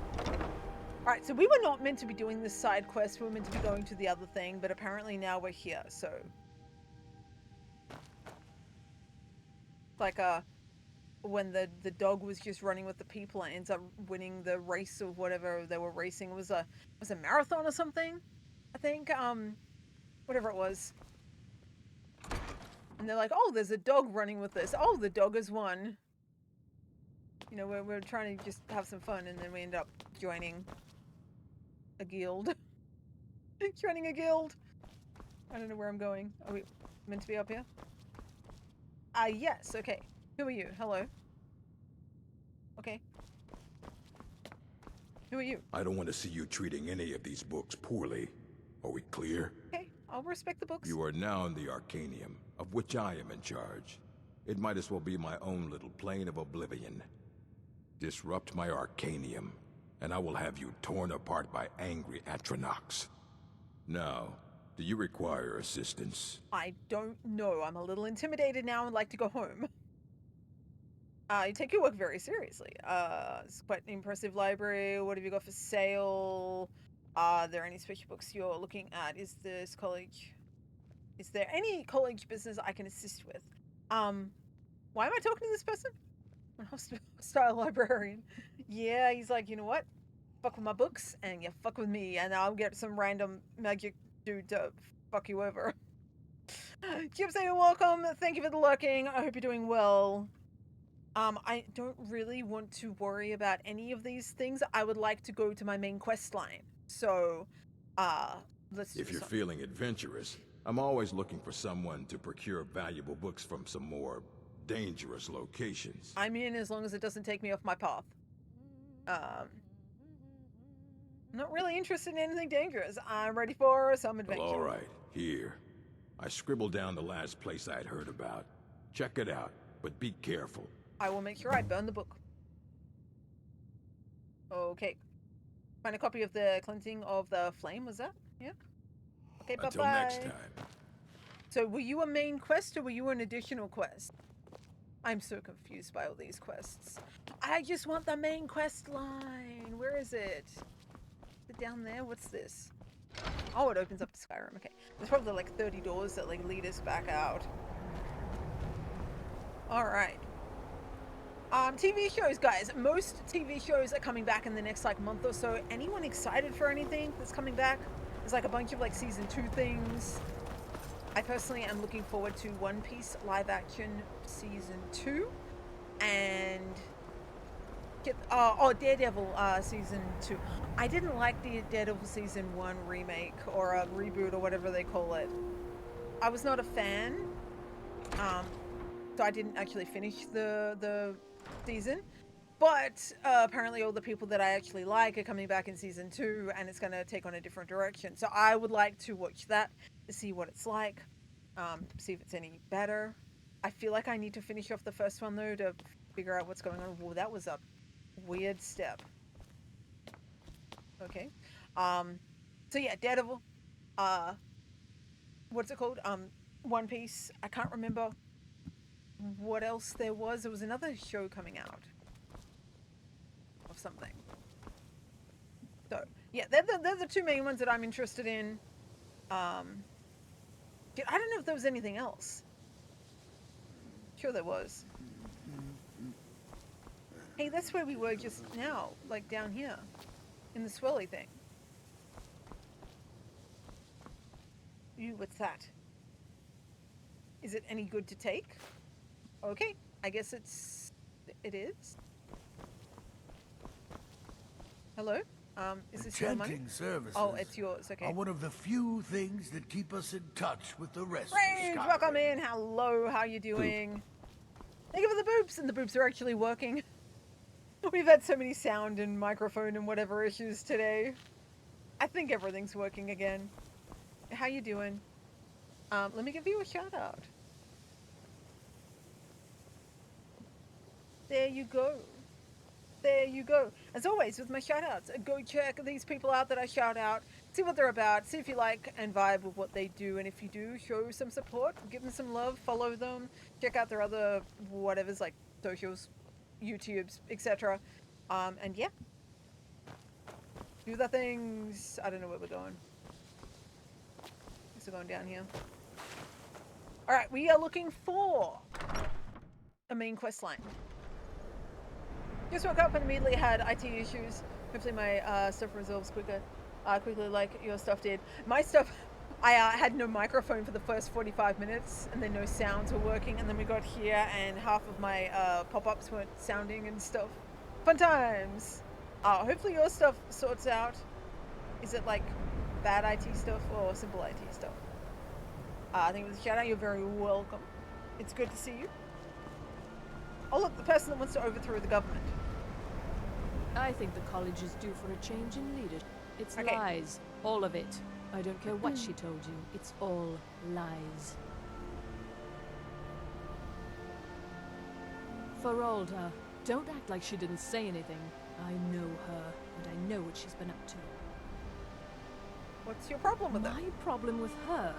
Alright, so we were not meant to be doing this side quest. We were meant to be going to the other thing, but apparently now we're here, so... Like, when the dog was just running with the people and ends up winning the race of whatever they were racing. It was a marathon or something, I think. Whatever it was. And they're like, oh, there's a dog running with this. Oh, the dog has won. You know, we're trying to just have some fun, and then we end up joining a guild. Joining a guild. I don't know where I'm going. Are we meant to be up here? Yes, okay. Who are you? Hello. Okay. Who are you? I don't want to see you treating any of these books poorly. Are we clear? Okay, I'll respect the books. You are now in the Arcanium, of which I am in charge. It might as well be my own little plane of oblivion. Disrupt my Arcanium, and I will have you torn apart by angry Atronachs. Now, do you require assistance? I don't know. I'm a little intimidated now and like to go home. You take your work very seriously. It's quite an impressive library. What have you got for sale? Are there any special books you're looking at? Is there any college business I can assist with? Why am I talking to this person? An hostile librarian. Yeah, he's like, you know what? Fuck with my books, and you fuck with me, and I'll get some random magic dude to fuck you over. Gypsy, you're welcome. Thank you for the lurking. I hope you're doing well. I don't really want to worry about any of these things. I would like to go to my main quest line. So, let's do If you're something. feeling adventurous, I'm always looking for someone to procure valuable books from some more dangerous locations. I'm in as long as it doesn't take me off my path. I'm not really interested in anything dangerous. I'm ready for some adventure. Well, all right, here. I scribbled down the last place I'd heard about. Check it out, but be careful. I will make sure I burn the book. Okay. Find a copy of the Cleansing of the Flame, was that? Yeah? Okay, bye-bye. Until next time. So, were you a main quest or were you an additional quest? I'm so confused by all these quests. I just want the main quest line. Where is it? Is it down there? What's this? Oh, it opens up to Skyrim. Okay. There's probably like 30 doors that like lead us back out. Alright. TV shows, guys. Most TV shows are coming back in the next like month or so. Anyone excited for anything that's coming back? There's like a bunch of like season 2 things. I personally am looking forward to One Piece live action season 2 and Daredevil season 2. I didn't like the Daredevil season 1 remake or a reboot or whatever they call it. I was not a fan. So I didn't actually finish the season. But apparently all the people that I actually like are coming back in season 2 and it's going to take on a different direction. So I would like to watch that to see what it's like, see if it's any better. I feel like I need to finish off the first one though to figure out what's going on. Whoa, that was a weird step. Okay. So yeah, Daredevil. What's it called? One Piece. I can't remember what else there was. There was another show coming out of something. So yeah, they're the two main ones that I'm interested in. I don't know if there was anything else. Sure there was. Hey, that's where we were just now, like down here, in the swirly thing. What's that? Is it any good to take? Okay, I guess it is. Hello? Is this your money? Enchanting services Oh, it's yours, okay. are one of the few things that keep us in touch with the rest Range, of Skyrim. welcome in. Hello, how you doing? Thank you for the boops, and the boops are actually working. We've had so many sound and microphone and whatever issues today. I think everything's working again. How you doing? Let me give you a shout out. There you go. There you go. As always with my shout outs, go check these people out that I shout out, see what they're about, see if you like and vibe with what they do, and if you do, show some support, give them some love, follow them, check out their other whatevers like socials, YouTubes, etc. And yeah, do the things. I don't know where we're going. We're going down here. Alright, we are looking for a main quest line. Just woke up and immediately had IT issues. Hopefully my stuff resolves quickly like your stuff did. My stuff, I had no microphone for the first 45 minutes and then no sounds were working, and then we got here and half of my pop-ups weren't sounding and stuff. Fun times! Hopefully your stuff sorts out. Is it like bad IT stuff or simple IT stuff? I think it was a shout out. You're very welcome. It's good to see you. Oh look, the person that wants to overthrow the government. I think the college is due for a change in leadership. It's Okay. lies. All of it. I don't care what she told you. It's all lies. Feralda, don't act like she didn't say anything. I know her, and I know what she's been up to. What's your problem with My it? problem with her?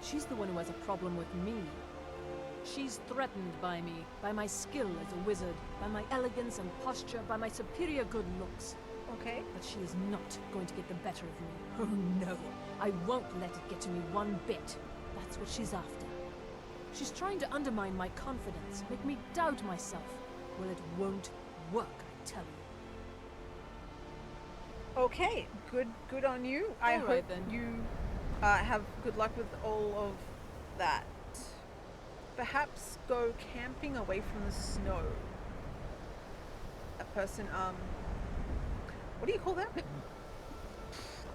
She's the one who has a problem with me. She's threatened by me, by my skill as a wizard, by my elegance and posture, by my superior good looks. Okay. But she is not going to get the better of me. Oh no, I won't let it get to me one bit. That's what she's after. She's trying to undermine my confidence, make me doubt myself. Well, it won't work, I tell you. Okay, good on you. I All hope right, then. you have good luck with all of that. Perhaps go camping away from the snow. That person, what do you call that?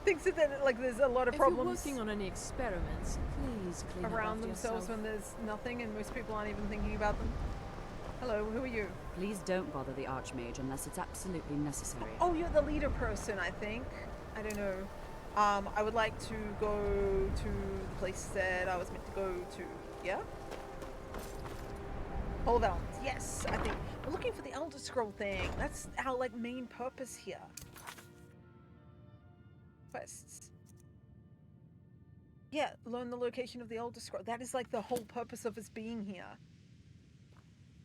Thinks that like there's a lot of If you're problems working on any experiments, please clean up around after themselves yourself. when there's nothing and most people aren't even thinking about them. Hello, who are you? Please don't bother the Archmage unless it's absolutely necessary. Oh, you're the leader person, I think. I don't know. I would like to go to the place that I was meant to go to. Yeah? Hall of Elms. Yes, I think. We're looking for the Elder Scroll thing. That's our, like, main purpose here. Quests. Yeah, learn the location of the Elder Scroll. That is, like, the whole purpose of us being here.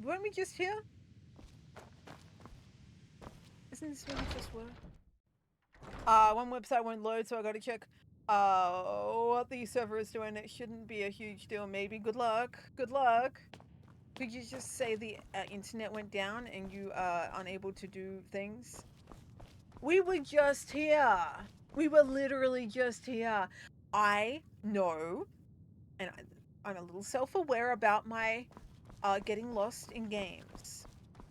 Weren't we just here? Isn't this where we just were? One website won't load, so I gotta check what the server is doing. It shouldn't be a huge deal, maybe. Good luck. Good luck. Could you just say the internet went down and you are unable to do things? We were just here. We were literally just here. I know, and I'm a little self-aware about my getting lost in games.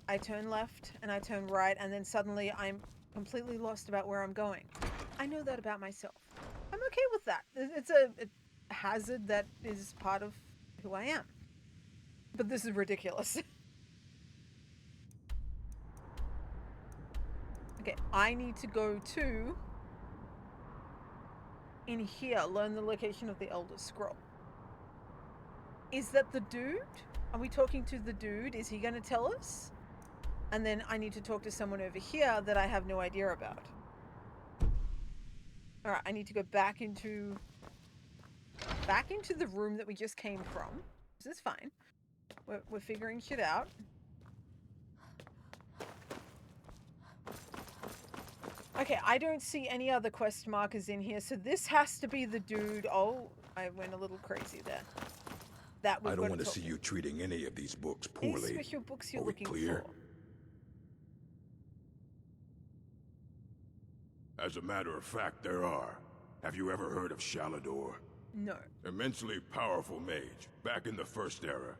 I turn left and I turn right, and then suddenly I'm completely lost about where I'm going. I know that about myself. I'm okay with that. It's a hazard that is part of who I am. But this is ridiculous. Okay, I need to go to... in here, learn the location of the Elder Scroll. Is that the dude? Are we talking to the dude? Is he going to tell us? And then I need to talk to someone over here that I have no idea about. Alright, I need to go back into the room that we just came from. This is fine. We're figuring shit out. Okay, I don't see any other quest markers in here, so this has to be the dude. Oh, I went a little crazy there. That I we've don't got want to talk see you treating any of these books Any poorly. special books you're Are we looking clear? for? As a matter of fact, there are. Have you ever heard of Shalador? No. Immensely powerful mage, back in the First Era.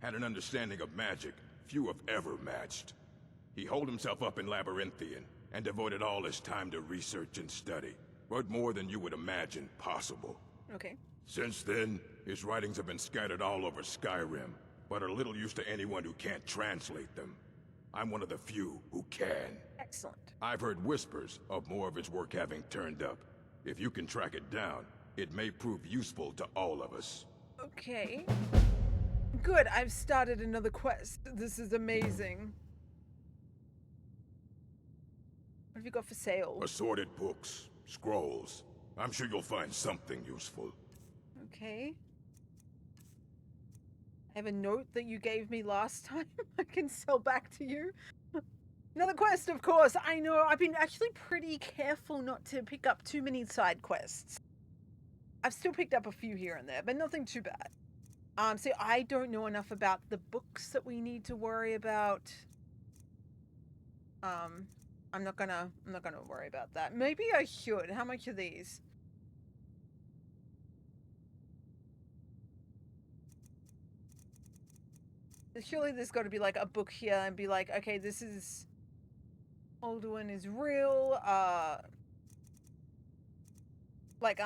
Had an understanding of magic few have ever matched. He holed himself up in Labyrinthian, and devoted all his time to research and study. But more than you would imagine possible. Okay. Since then, his writings have been scattered all over Skyrim, but are little use to anyone who can't translate them. I'm one of the few who can. Excellent. I've heard whispers of more of his work having turned up. If you can track it down, it may prove useful to all of us. Okay. Good, I've started another quest. This is amazing. What have you got for sale? Assorted books, scrolls. I'm sure you'll find something useful. Okay. I have a note that you gave me last time I can sell back to you. Another quest, of course. I know, I've been actually pretty careful not to pick up too many side quests. I've still picked up a few here and there, but nothing too bad. So I don't know enough about the books that we need to worry about. I'm not gonna worry about that. Maybe I should. How much are these? Surely there's got to be like a book here and be like, okay, this is Alduin is real. Like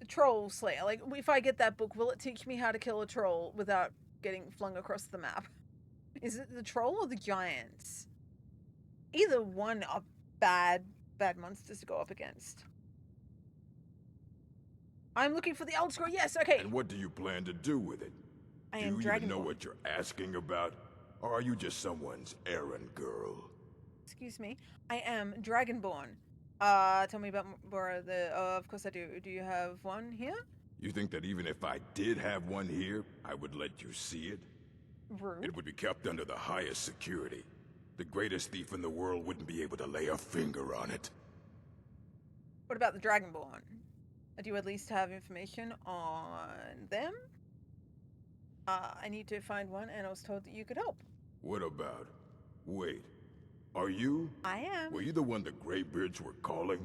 troll slayer. Like if I get that book, will it teach me how to kill a troll without getting flung across the map? Is it the troll or the giants? Either one are bad monsters to go up against. I'm looking for the old scroll. Yes, okay. And what do you plan to do with it? I do am you even know Dragonborn. what you're asking about? Or are you just someone's errand girl? Excuse me. I am Dragonborn. Tell me about more of the... of course I do. Do you have one here? You think that even if I did have one here, I would let you see it? Rude. It would be kept under the highest security. The greatest thief in the world wouldn't be able to lay a finger on it. What about the Dragonborn? Do you at least have information on them? I need to find one, and I was told that you could help. What about... Wait. Are you? I am. Were you the one the Greybeards were calling?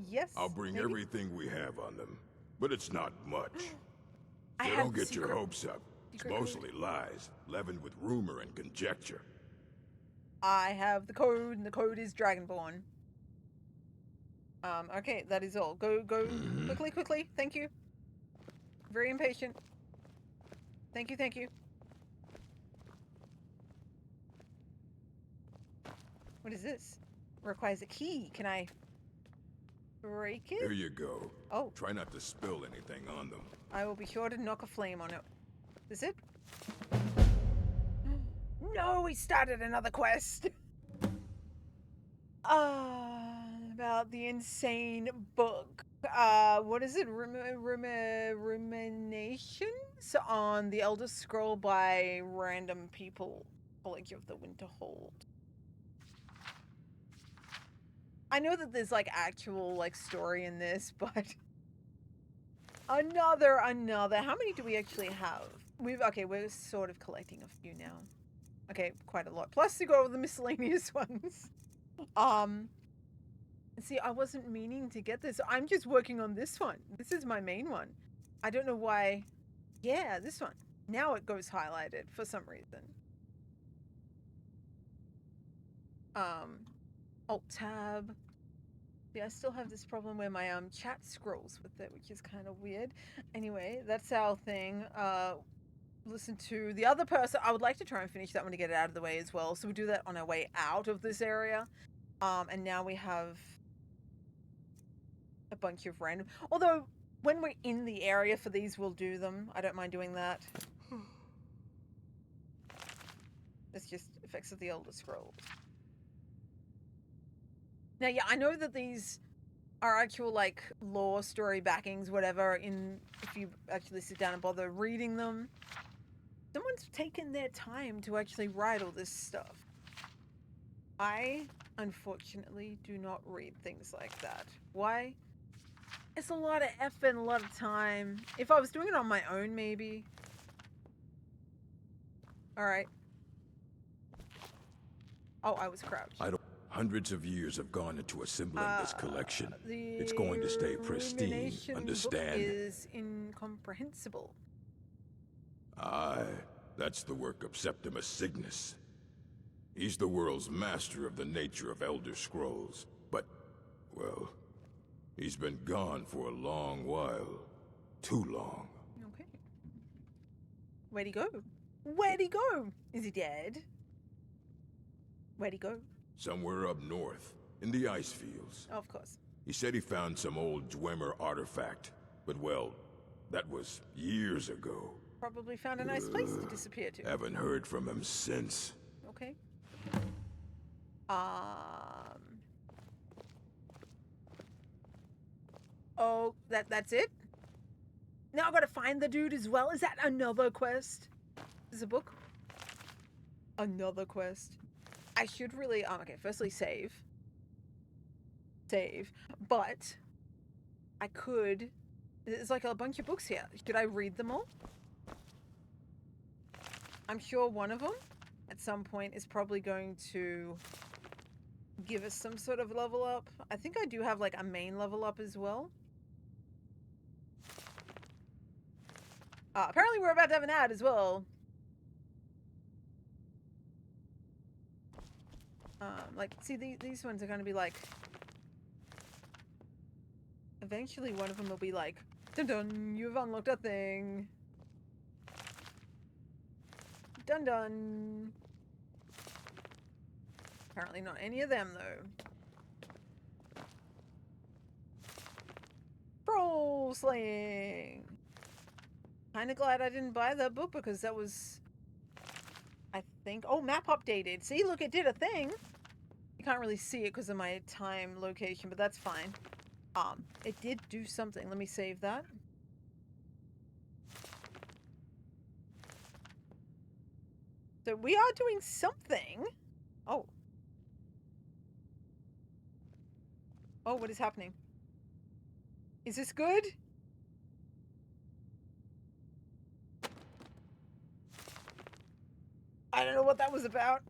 Yes. I'll bring maybe. everything we have on them. But it's not much. I So have don't the get your secret- hopes up. It's secret code. mostly lies, leavened with rumor and conjecture. I have the code, and the code is Dragonborn. Okay, that is all. Go, quickly. Thank you. Very impatient. Thank you. What is this? Requires a key. Can I break Here it? you go. Oh, Try not to spill anything on them. I will be sure to knock a flame on it. Is it? No, we started another quest. About the insane book. What is it? Ruminations on the Elder Scroll by random people. College of the Winterhold. I know that there's like actual like story in this, but another. How many do we actually have? We're sort of collecting a few now. Okay, quite a lot. Plus you got all the miscellaneous ones. See, I wasn't meaning to get this. I'm just working on this one. This is my main one. I don't know why. Yeah, this one. Now it goes highlighted for some reason. Alt tab. See, I still have this problem where my chat scrolls with it, which is kind of weird. Anyway, that's our thing. Listen to the other person. I would like to try and finish that one to get it out of the way as well. So we'll do that on our way out of this area. And now we have a bunch of random... Although, when we're in the area for these, we'll do them. I don't mind doing that. It's just effects of the Elder Scrolls. Now, yeah, I know that these are actual, like, lore, story backings, whatever, if you actually sit down and bother reading them. Someone's taken their time to actually write all this stuff. I, unfortunately, do not read things like that. Why? It's a lot of effort and a lot of time. If I was doing it on my own, maybe. Alright. Oh, I was crouched. Hundreds of years have gone into assembling this collection. It's going to stay pristine, rumination understand? Book is incomprehensible. Aye, that's the work of Septimus Cygnus. He's the world's master of the nature of Elder Scrolls. But, well, he's been gone for a long while. Too long. Okay. Where'd he go? Where'd he go? Is he dead? Where'd he go? Somewhere up north, in the ice fields. Oh, of course. He said he found some old Dwemer artifact, but well, that was years ago. Probably found a nice place to disappear to. Haven't heard from him since. Okay. Oh, that's it? Now I gotta find the dude as well? Is that another quest? Is a book? Another quest. I should really, okay, firstly save. Save. But, I could, there's like a bunch of books here. Should I read them all? I'm sure one of them, at some point, is probably going to give us some sort of level up. I think I do have like a main level up as well. Apparently we're about to have an ad as well. Like, see, these ones are going to be like... Eventually one of them will be like, dun dun, you've unlocked a thing. Dun dun. Apparently not any of them, though. Troll slaying. Kinda glad I didn't buy that book because that was... I think... Oh, map updated. See, look, it did a thing. You can't really see it because of my time location, but that's fine. It did do something. Let me save that. So we are doing something. Oh. Oh, what is happening? Is this good? I don't know what that was about.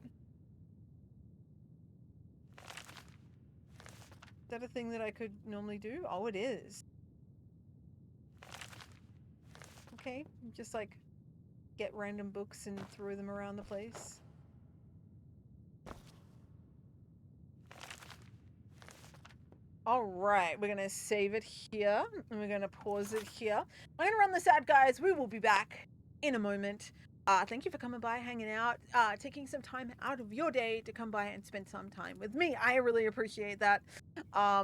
Is that a thing that I could normally do? Oh, it is. Okay, just like get random books and throw them around the place. Alright, we're gonna save it here, and we're gonna pause it here. I'm gonna run this ad, guys. We will be back in a moment. Thank you for coming by, hanging out, taking some time out of your day to come by and spend some time with me. I really appreciate that. I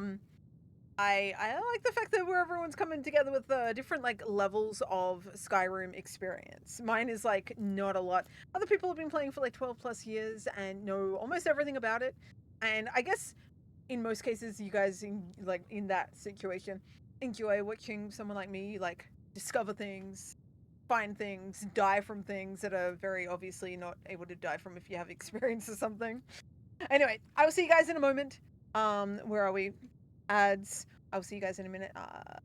like the fact that where everyone's coming together with different like levels of Skyrim experience. Mine is like not a lot. Other people have been playing for like 12 plus years and know almost everything about it. And I guess in most cases, you guys in that situation enjoy watching someone like me like discover things, find things, die from things that are very obviously not able to die from if you have experience or something. Anyway, I will see you guys in a moment. Where are we? Ads. I'll see you guys in a minute.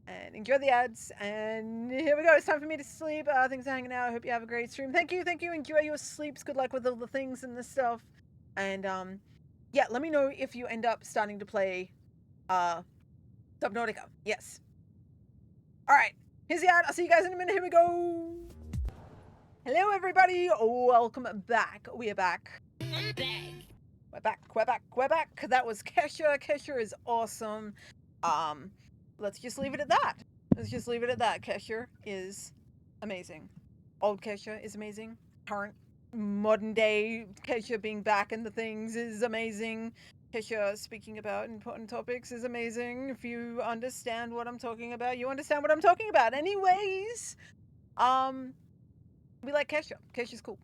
And enjoy the ads. And here we go. It's time for me to sleep. Thanks for hanging out. I hope you have a great stream. Thank you. Thank you. Enjoy your sleeps. Good luck with all the things and the stuff. And yeah, let me know if you end up starting to play Subnautica. Yes. All right. Here's the ad. I'll see you guys in a minute. Here we go. Hello, everybody. Welcome back. We are back. We're back. That was Kesha. Kesha is awesome. Let's just leave it at that. Kesha is amazing. Old Kesha is amazing. Current, modern day Kesha being back in the things is amazing. Kesha speaking about important topics is amazing. If you understand what I'm talking about, you understand what I'm talking about. Anyways, we like Kesha. Kesha's cool.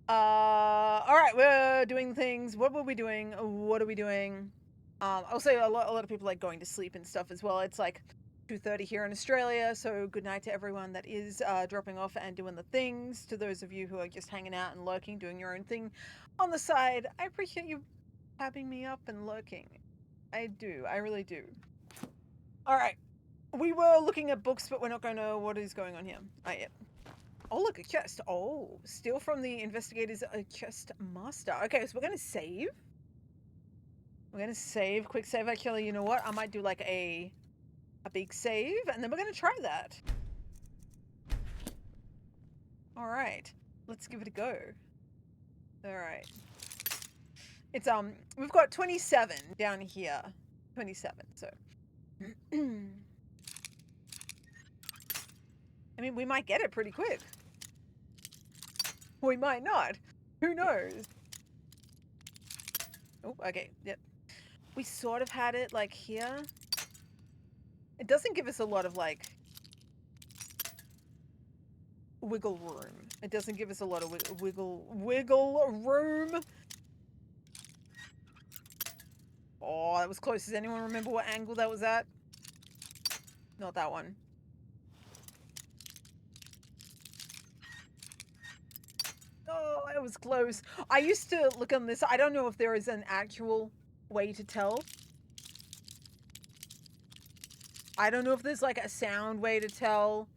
Alright, we're doing things. What were we doing? What are we doing? I'll say a lot of people like going to sleep and stuff as well. It's like, 2:30 here in Australia, so good night to everyone that is dropping off and doing the things. To those of you who are just hanging out and lurking, doing your own thing on the side, I appreciate you tapping me up and lurking. I do. I really do. All right. We were looking at books, but we're not going to... What is going on here? Oh, yeah. Oh, look, a chest. Oh, steal from the investigators, a chest master. Okay, so we're going to save. We're going to save. Quick save. Actually, you know what? I might do like a big save, and then we're going to try that. All right. Let's give it a go. All right. It's, we've got 27 down here. 27, so. I mean, we might get it pretty quick. We might not. Who knows? Oh, okay. Yep. We sort of had it, like, here. It doesn't give us a lot of, like, wiggle room. It doesn't give us a lot of wiggle room. Oh, that was close. Does anyone remember what angle that was at? Not that one. Oh, it was close. I used to look on this. I don't know if there is an actual way to tell. I don't know if there's like a sound way to tell.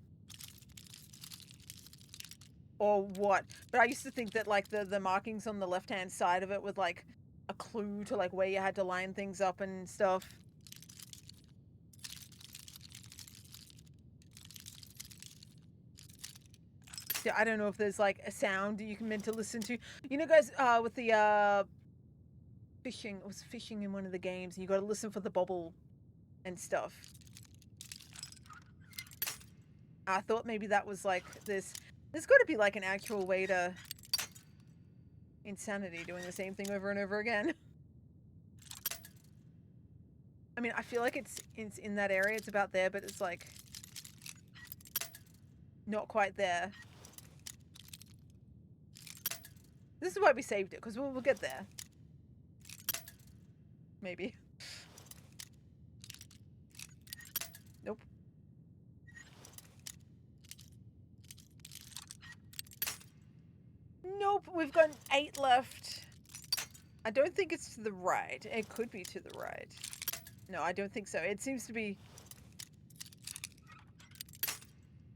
Or what. But I used to think that like the markings on the left-hand side of it was like a clue to like where you had to line things up and stuff. Yeah, I don't know if there's like a sound you can meant to listen to. You know, guys, with the fishing, it was fishing in one of the games, and you got to listen for the bobble and stuff. I thought maybe that was like this. There's got to be like an actual way to insanity doing the same thing over and over again. I mean, I feel like it's in that area. It's about there, but it's like not quite there. This is why we saved it, because we'll get there. Maybe. Nope. Nope, we've got 8 left. I don't think it's to the right. It could be to the right. No, I don't think so. It seems to be...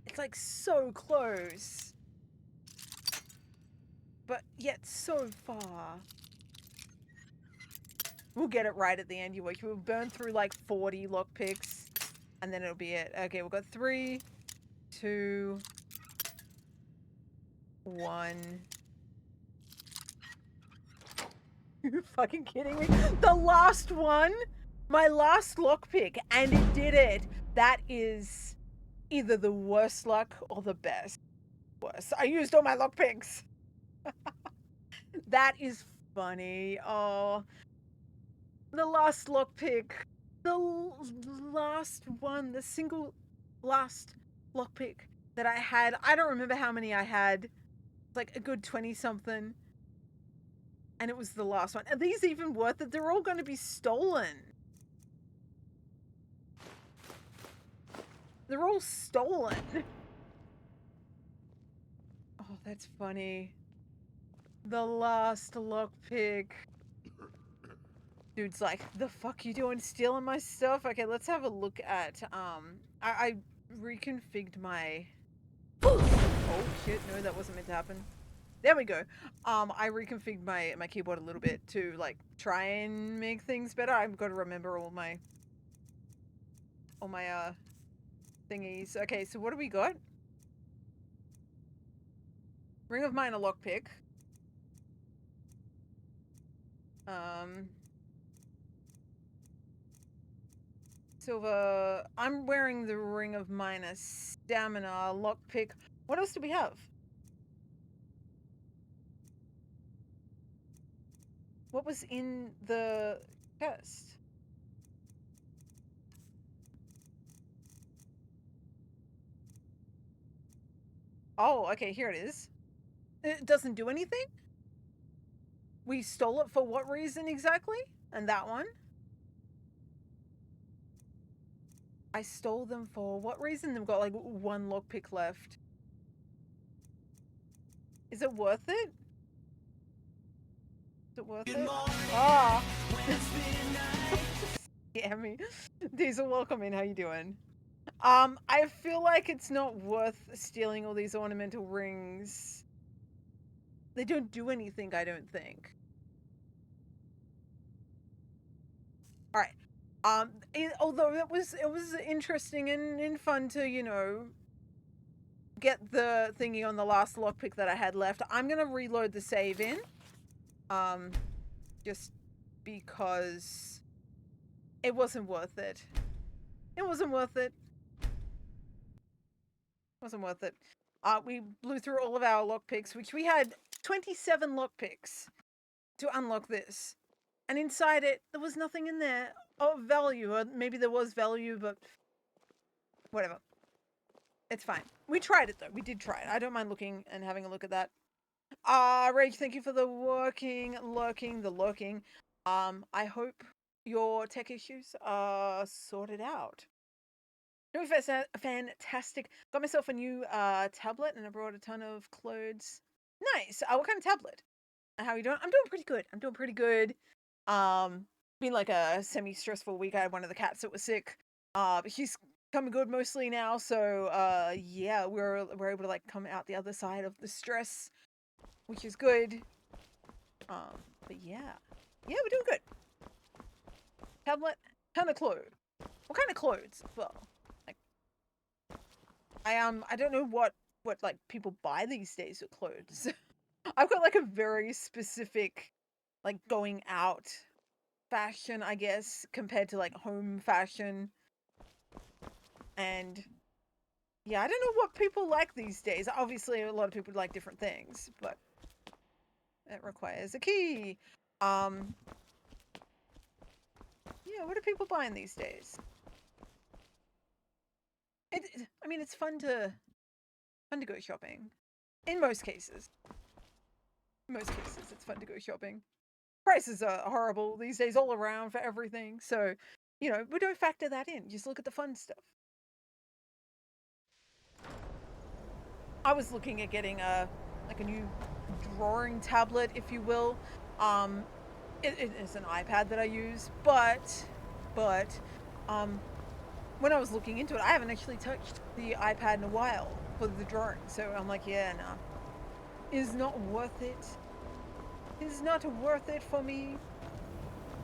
It's like so close. But yet so far. We'll get it right at the end. We'll burn through like 40 lockpicks. And then it'll be it. Okay, we've got 3, 2, 1. You fucking kidding me? The last one? My last lockpick. And it did it. That is either the worst luck or the best. Worst. I used all my lockpicks. That is funny. Oh, the last lockpick, the last one, the single last lockpick that I had. I don't remember how many I had. Like a good 20 something, and it was the last one. Are these even worth it? They're all going to be stolen. They're all stolen. Oh, that's funny. The last lockpick. Dude's like, the fuck you doing stealing my stuff? Okay, let's have a look at, I reconfigured my... Oh shit, no, that wasn't meant to happen. There we go. I reconfigured my keyboard a little bit to, like, try and make things better. I've got to remember all my thingies. Okay, so what do we got? Ring of Mine, a lockpick. Silver. I'm wearing the Ring of Mine, a stamina, lockpick. What else do we have? What was in the chest? Oh, okay, here it is. It doesn't do anything? We stole it for what reason exactly? And that one? I stole them for what reason? They've got like one lockpick left. Is it worth it? Is it worth it? Ah! Yeah, me. Diesel, welcome in. How you doing? I feel like it's not worth stealing all these ornamental rings. They don't do anything, I don't think. All right. Although it was interesting and fun to, you know, get the thingy on the last lockpick that I had left. I'm gonna reload the save in. Just because it wasn't worth it. It wasn't worth it. Wasn't worth it. We blew through all of our lockpicks, which we had 27 lockpicks to unlock this. And inside it, there was nothing in there of value. Or maybe there was value, but whatever. It's fine. We tried it, though. We did try it. I don't mind looking and having a look at that. Rage, thank you for the lurking. I hope your tech issues are sorted out. Doing fantastic. Got myself a new tablet and I brought a ton of clothes. Nice. What kind of tablet? How are you doing? I'm doing pretty good. Been like a semi-stressful week. I had one of the cats that was sick. But she's coming good mostly now. So yeah, we're able to like come out the other side of the stress, which is good. But yeah, we're doing good. Tablet, ton of clothes. What kind of clothes? Well, like I don't know what like people buy these days with clothes. I've got like a very specific like going out fashion, I guess, compared to like home fashion. And yeah, I don't know what people like these days. Obviously, a lot of people like different things, but it requires a key. Yeah, what are people buying these days? I mean, it's fun to go shopping. In most cases. It's fun to go shopping. Prices are horrible these days all around for everything. So, you know, we don't factor that in. Just look at the fun stuff. I was looking at getting a new drawing tablet, if you will. It is an iPad that I use, but when I was looking into it, I haven't actually touched the iPad in a while for the drawing. So I'm like, yeah, nah. Is not worth it. Is not worth it for me.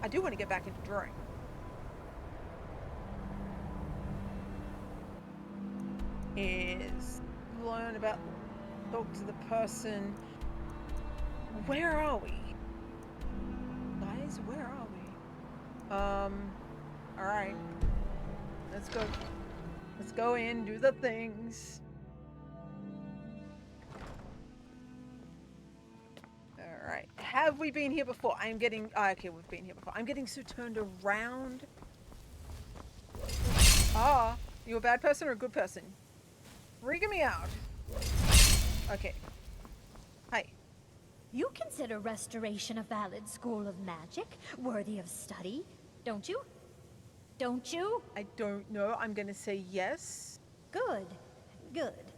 I do want to get back into drawing. Is learn about, talk to the person. Where are we? Guys, where are we? Alright. Let's go. Let's go in, do the things. Alright. Have we been here before? I'm getting... okay, we've been here before. I'm getting so turned around. You a bad person or a good person? Rigging me out. Okay. Hi. You consider restoration a valid school of magic, worthy of study, don't you? Don't you? I don't know. I'm gonna say yes. Good. Good.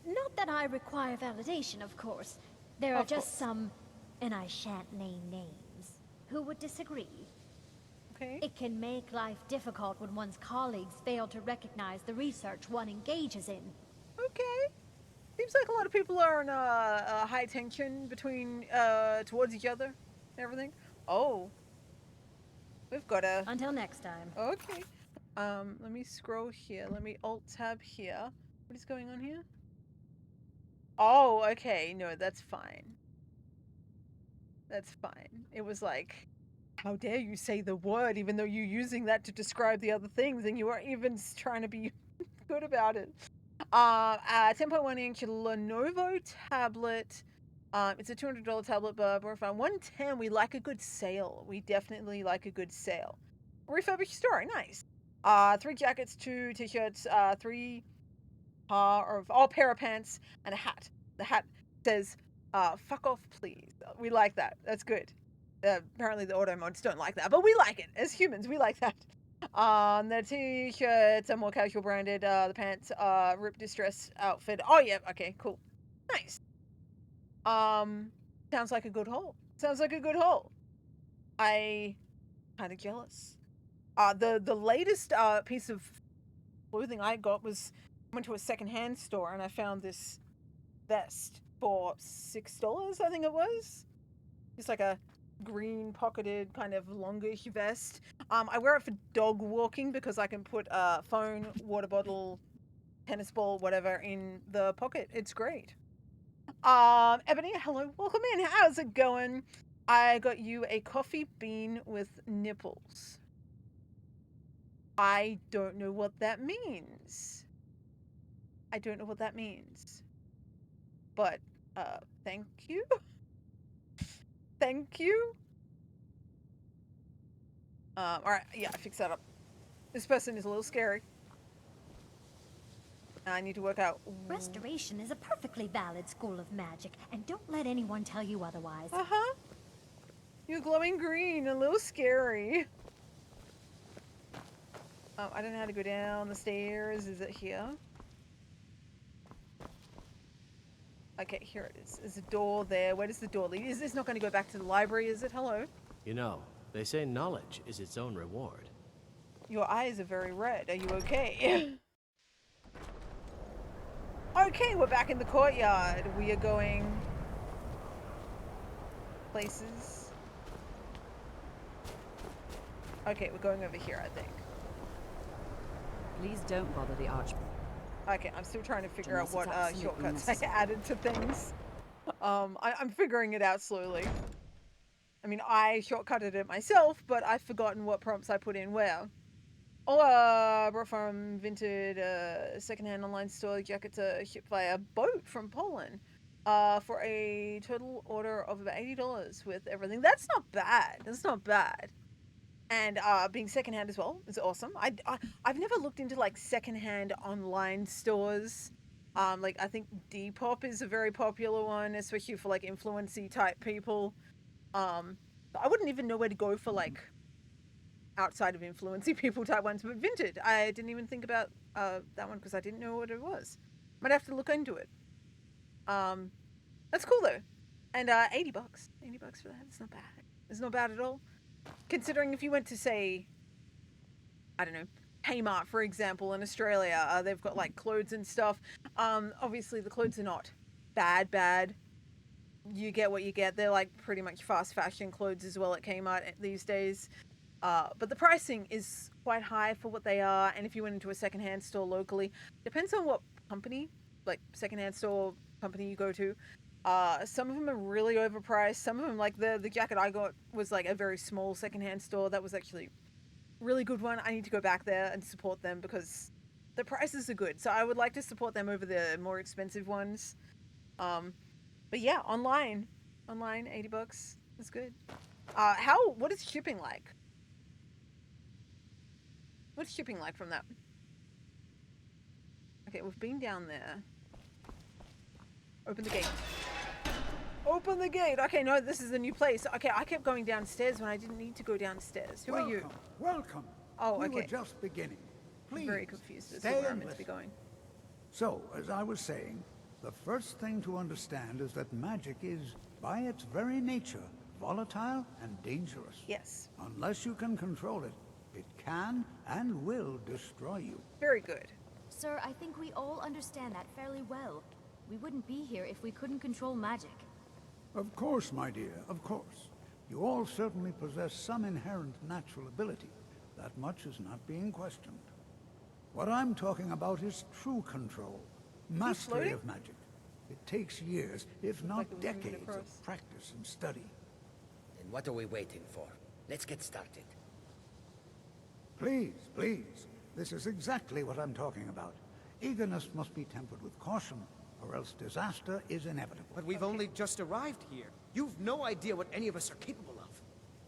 Not that I require validation, of course. There are just some, and I shan't name names, who would disagree. Okay. It can make life difficult when one's colleagues fail to recognize the research one engages in. Okay. Seems like a lot of people are in a high tension between, towards each other and everything. Oh. We've got a... Until next time. Okay. Let me scroll here. Let me alt-tab here. What is going on here? Oh, okay. No, that's fine. That's fine. It was like, how dare you say the word even though you're using that to describe the other things and you aren't even trying to be good about it. 10.1 inch Lenovo tablet. It's a $200 tablet, but we're fine. 110. We like a good sale. We definitely like a good sale. Refurbished story, nice. 3 jackets, 2 t-shirts, 3 pair of pants, and a hat. The hat says, "Fuck off, please." We like that. That's good. Apparently the auto mods don't like that, but we like it as humans. We like that. The t-shirts are more casual branded. The pants are ripped distress outfit. Oh yeah, okay, cool, nice. Sounds like a good haul. Sounds like a good haul. I kind of jealous. The latest piece of clothing I got was went to a secondhand store and I found this vest for $6. I think it was. It's like a green pocketed kind of longish vest. I wear it for dog walking because I can put a phone, water bottle, tennis ball, whatever in the pocket. It's great. Ebony, hello, welcome in. How's it going? I got you a coffee bean with nipples. I don't know what that means. I don't know what that means. But, thank you. Thank you. Alright, yeah, I fixed that up. This person is a little scary. I need to work out. Restoration is a perfectly valid school of magic, and don't let anyone tell you otherwise. Uh-huh. You're glowing green, a little scary. I don't know how to go down the stairs. Is it here? Okay, here it is. There's a door there. Where does the door lead? Is this not going to go back to the library, is it? Hello? You know, they say knowledge is its own reward. Your eyes are very red. Are you okay? Okay, we're back in the courtyard. We are going places. Okay, we're going over here, I think. Please don't bother the Archmage. Okay, I'm still trying to figure out Unless what it's absolutely shortcuts I necessary. added to things. I'm figuring it out slowly. I mean, I shortcutted it myself, but I've forgotten what prompts I put in where. Oh, brought from Vinted, secondhand online store. Jackets are shipped via boat from Poland. For a total order of about $80 with everything. That's not bad. That's not bad. And being secondhand as well is awesome. I've never looked into like secondhand online stores. Like I think Depop is a very popular one, especially for like influency type people. I wouldn't even know where to go for like outside of influency people type ones, but Vinted. I didn't even think about that one because I didn't know what it was. Might have to look into it. That's cool though. And $80. $80 for that. It's not bad. It's not bad at all. Considering if you went to, say, I don't know, Kmart, for example, in Australia, they've got, like, clothes and stuff. Obviously, the clothes are not bad. You get what you get. They're, like, pretty much fast fashion clothes as well at Kmart these days. But the pricing is quite high for what they are. And if you went into a secondhand store locally, depends on what company, like, secondhand store company you go to. Some of them are really overpriced. Some of them, like the jacket I got was like a very small secondhand store. That was actually a really good one. I need to go back there and support them because the prices are good. So I would like to support them over the more expensive ones. But yeah, online, $80 is good. What is shipping like? What's shipping like from that? Okay, we've been down there. Open the gate. Open the gate. Okay, no, this is a new place. Okay, I kept going downstairs when I didn't need to go downstairs. Who are you? Welcome. Oh, okay. We were just beginning. Please, I'm very confused as to stay where I'm and meant to be listen. going. So, as I was saying, the first thing to understand is that magic is, by its very nature, volatile and dangerous. Yes. Unless you can control it, it can and will destroy you. Very good. Sir, I think we all understand that fairly well. We wouldn't be here if we couldn't control magic. Of course, my dear, of course. You all certainly possess some inherent natural ability. That much is not being questioned. What I'm talking about is true control, mastery of magic. It takes years, if not decades, of practice and study. Then what are we waiting for? Let's get started. Please, please. This is exactly what I'm talking about. Eagerness must be tempered with caution, or else disaster is inevitable. But we've only just arrived here. You've no idea what any of us are capable of.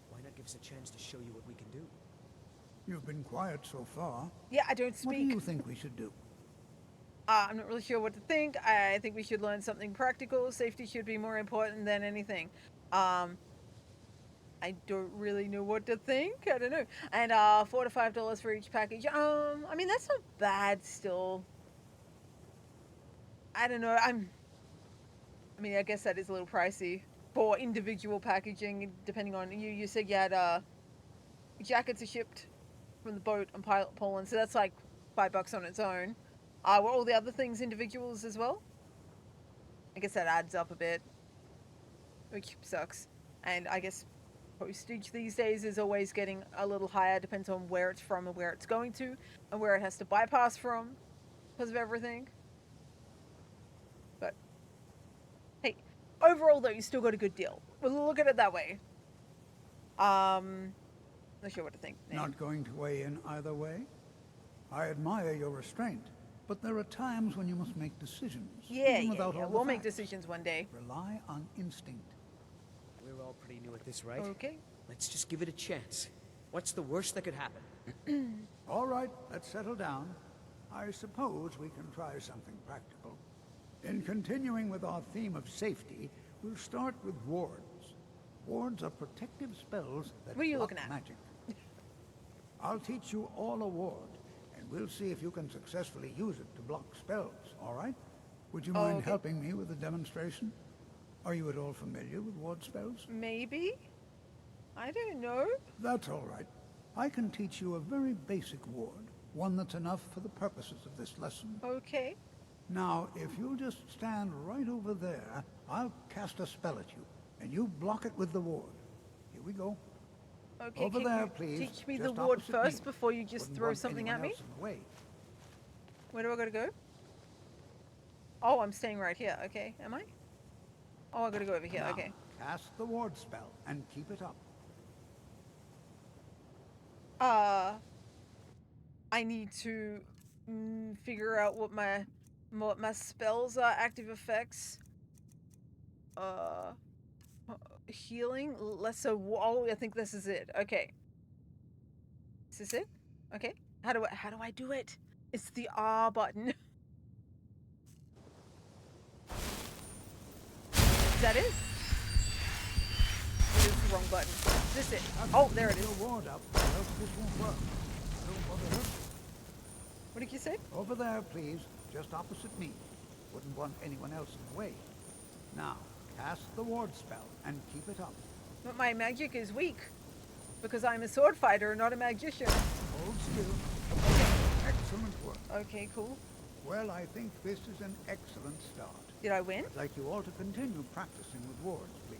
Why not give us a chance to show you what we can do? You've been quiet so far. Yeah, I don't speak. What do you think we should do? I'm not really sure what to think. I think we should learn something practical. Safety should be more important than anything. I don't really know what to think. I don't know. And $4 to $5 for each package. I mean that's not bad still. I don't know. I mean, I guess that is a little pricey for individual packaging, depending on you. You said you had jackets are shipped from the boat on Poland, so that's like $5 on its own. Were all the other things individuals as well? I guess that adds up a bit, which sucks. And I guess postage these days is always getting a little higher, depends on where it's from and where it's going to, and where it has to bypass from because of everything. But hey, overall though, you still got a good deal. We'll look at it that way. Not sure what to think. Not going to weigh in either way? I admire your restraint, but there are times when you must make decisions. Yeah. All We'll make decisions one day. Rely on instinct. We're all pretty new at this, right? Okay. Let's just give it a chance. What's the worst that could happen? All right, let's settle down. I suppose we can try something practical. In continuing with our theme of safety, we'll start with wards. Wards are protective spells that What are you block looking at? magic. I'll teach you all a ward, and we'll see if you can successfully use it to block spells, all right? Would you mind helping me with the demonstration? Are you at all familiar with ward spells? Maybe? I don't know. That's all right. I can teach you a very basic ward, one that's enough for the purposes of this lesson. Okay. Now, if you'll just stand right over there, I'll cast a spell at you, and you block it with the ward. Here we go. Okay, Over can there, you please. teach me the Just ward opposite first me. before you just Wouldn't throw want something anyone at me? else in the way. Where do I gotta go? Oh, I'm staying right here. Okay, am I? Oh, I gotta go over here. Now, Okay. cast the ward spell and keep it up. I need to figure out what my spells are. Active effects. Healing. Lesser. Oh, I think this is it. Okay. Is this it? Okay. How do I do it? It's the R button. Is that it? It is the wrong button. Is this it? Oh, there it is. Your ward up, or else this won't work. I don't want to hurt you. What did you say? Over there, please, just opposite me. Wouldn't want anyone else in the way. Now, cast the ward spell and keep it up. But my magic is weak. Because I'm a sword fighter, not a magician. Hold still. Excellent work. Okay, cool. Well, I think this is an excellent start. Did I win? I'd like you all to continue practicing with wards, please.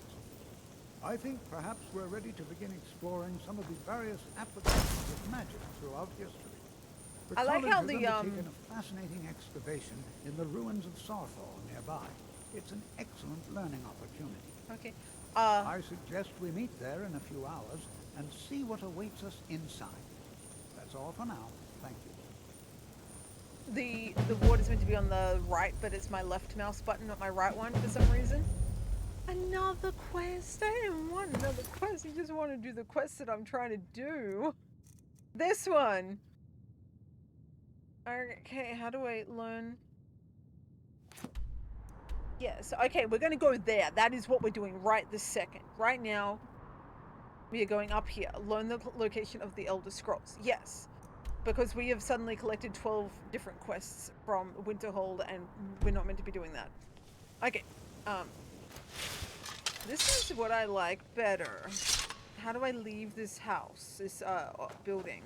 I think perhaps we're ready to begin exploring some of the various applications of magic throughout history. I like how the undertaken a fascinating excavation in the ruins of Sarthor nearby. It's an excellent learning opportunity. Okay. I suggest we meet there in a few hours and see what awaits us inside. That's all for now. Thank you. The ward is meant to be on the right, but it's my left mouse button, not my right one for some reason. Another quest? I didn't want another quest. I just want to do the quest that I'm trying to do. This one. Okay, how do I learn? Yes, okay, we're going to go there. That is what we're doing right this second. Right now, we are going up here. Learn the location of the Elder Scrolls. Yes, because we have suddenly collected 12 different quests from Winterhold, and we're not meant to be doing that. Okay, this is what I like better. How do I leave this house, this building?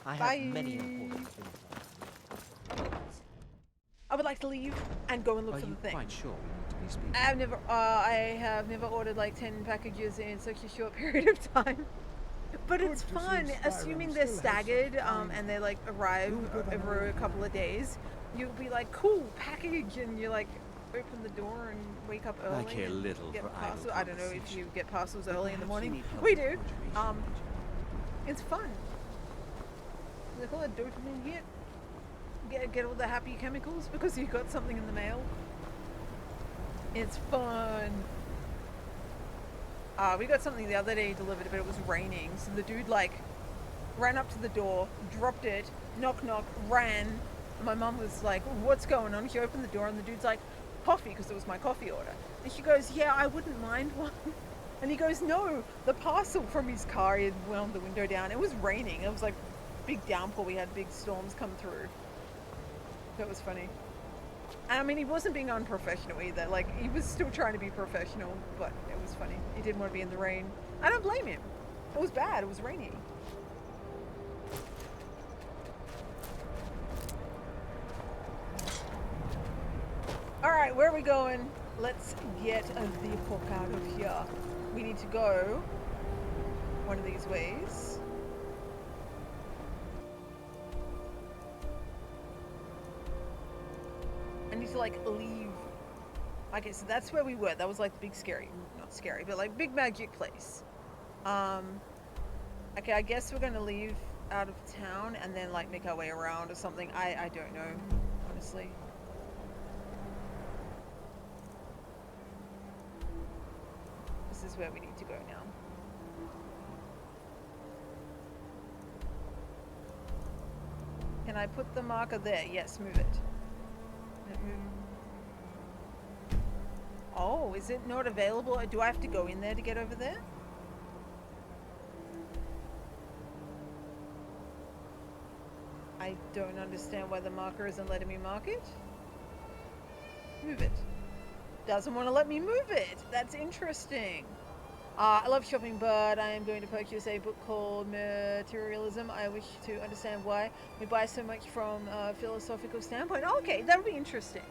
I have Bye. many important things. I would like to leave and go and look Are for the you thing. quite sure we need to be speaking? I have never ordered like 10 packages in such a short period of time. But it's Good to see fun, Skyrim assuming they're still has staggered some kind and they like arrive You'll give over an a couple of days. You'll be like, cool, package, and you like open the door and wake up early. I care and little get for idle parcel. I don't know if conversation. you get parcels early in the Perhaps you morning. need help We with do. conjuration It's fun. They call it dopamine hit. Get all the happy chemicals because you got something in the mail. It's fun. We got something the other day delivered, but it was raining, so the dude like ran up to the door, dropped it, knock knock, ran. And my mum was like, "What's going on?" She opened the door, and the dude's like, "Coffee," because it was my coffee order. And she goes, "Yeah, I wouldn't mind one." And he goes, no, the parcel from his car, he had wound the window down. It was raining. It was like big downpour. We had big storms come through. That was funny. And I mean, he wasn't being unprofessional either. Like, he was still trying to be professional, but it was funny. He didn't want to be in the rain. I don't blame him. It was bad. It was rainy. Alright, where are we going? Let's get the fuck out of here. We need to go one of these ways. I need to like leave. Okay, so that's where we were. That was like the big scary, not scary, but like big magic place. Okay, I guess we're gonna leave out of town and then like make our way around or something. I don't know, honestly. This is where we need to go now. Can I put the marker there? Yes, move it. Oh, is it not available? Do I have to go in there to get over there? I don't understand why the marker isn't letting me mark it. Move it. Doesn't want to let me move it. That's interesting. I love shopping, but I am going to purchase a book called Materialism. I wish to understand why we buy so much from a philosophical standpoint. Oh, okay, that'll be interesting.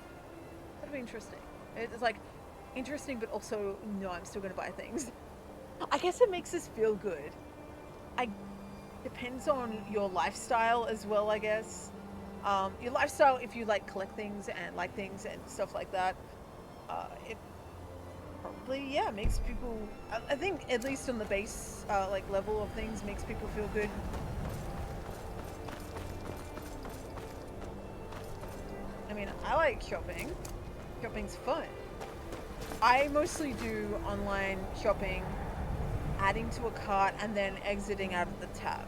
That'll be interesting. It's like interesting, but also, no, I'm still going to buy things. I guess it makes us feel good. Depends on your lifestyle as well, I guess. Your lifestyle, if you like collect things and like things and stuff like that, it probably, yeah, makes people, I think at least on the base like level of things, makes people feel good. I mean, I like shopping. Shopping's fun. I mostly do online shopping, adding to a cart and then exiting out of the tab.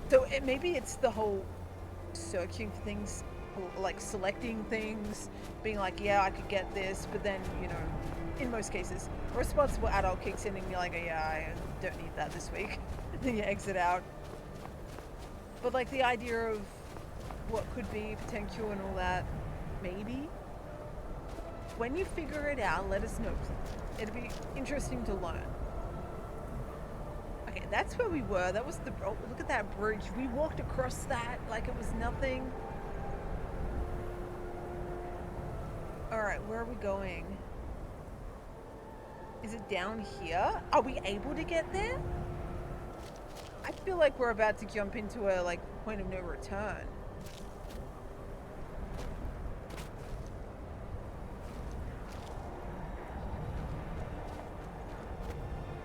So maybe it's the whole searching for things, like selecting things, being like, yeah, I could get this, but then, you know, in most cases, a responsible adult kicks in and you're like, oh, yeah, I don't need that this week. Then you exit out. But like the idea of what could be potential and all that, maybe. When you figure it out, let us know. It'll be interesting to learn. Okay, that's where we were. That was the, oh, look at that bridge. We walked across that like it was nothing. Alright, where are we going? Is it down here? Are we able to get there? I feel like we're about to jump into a like point of no return.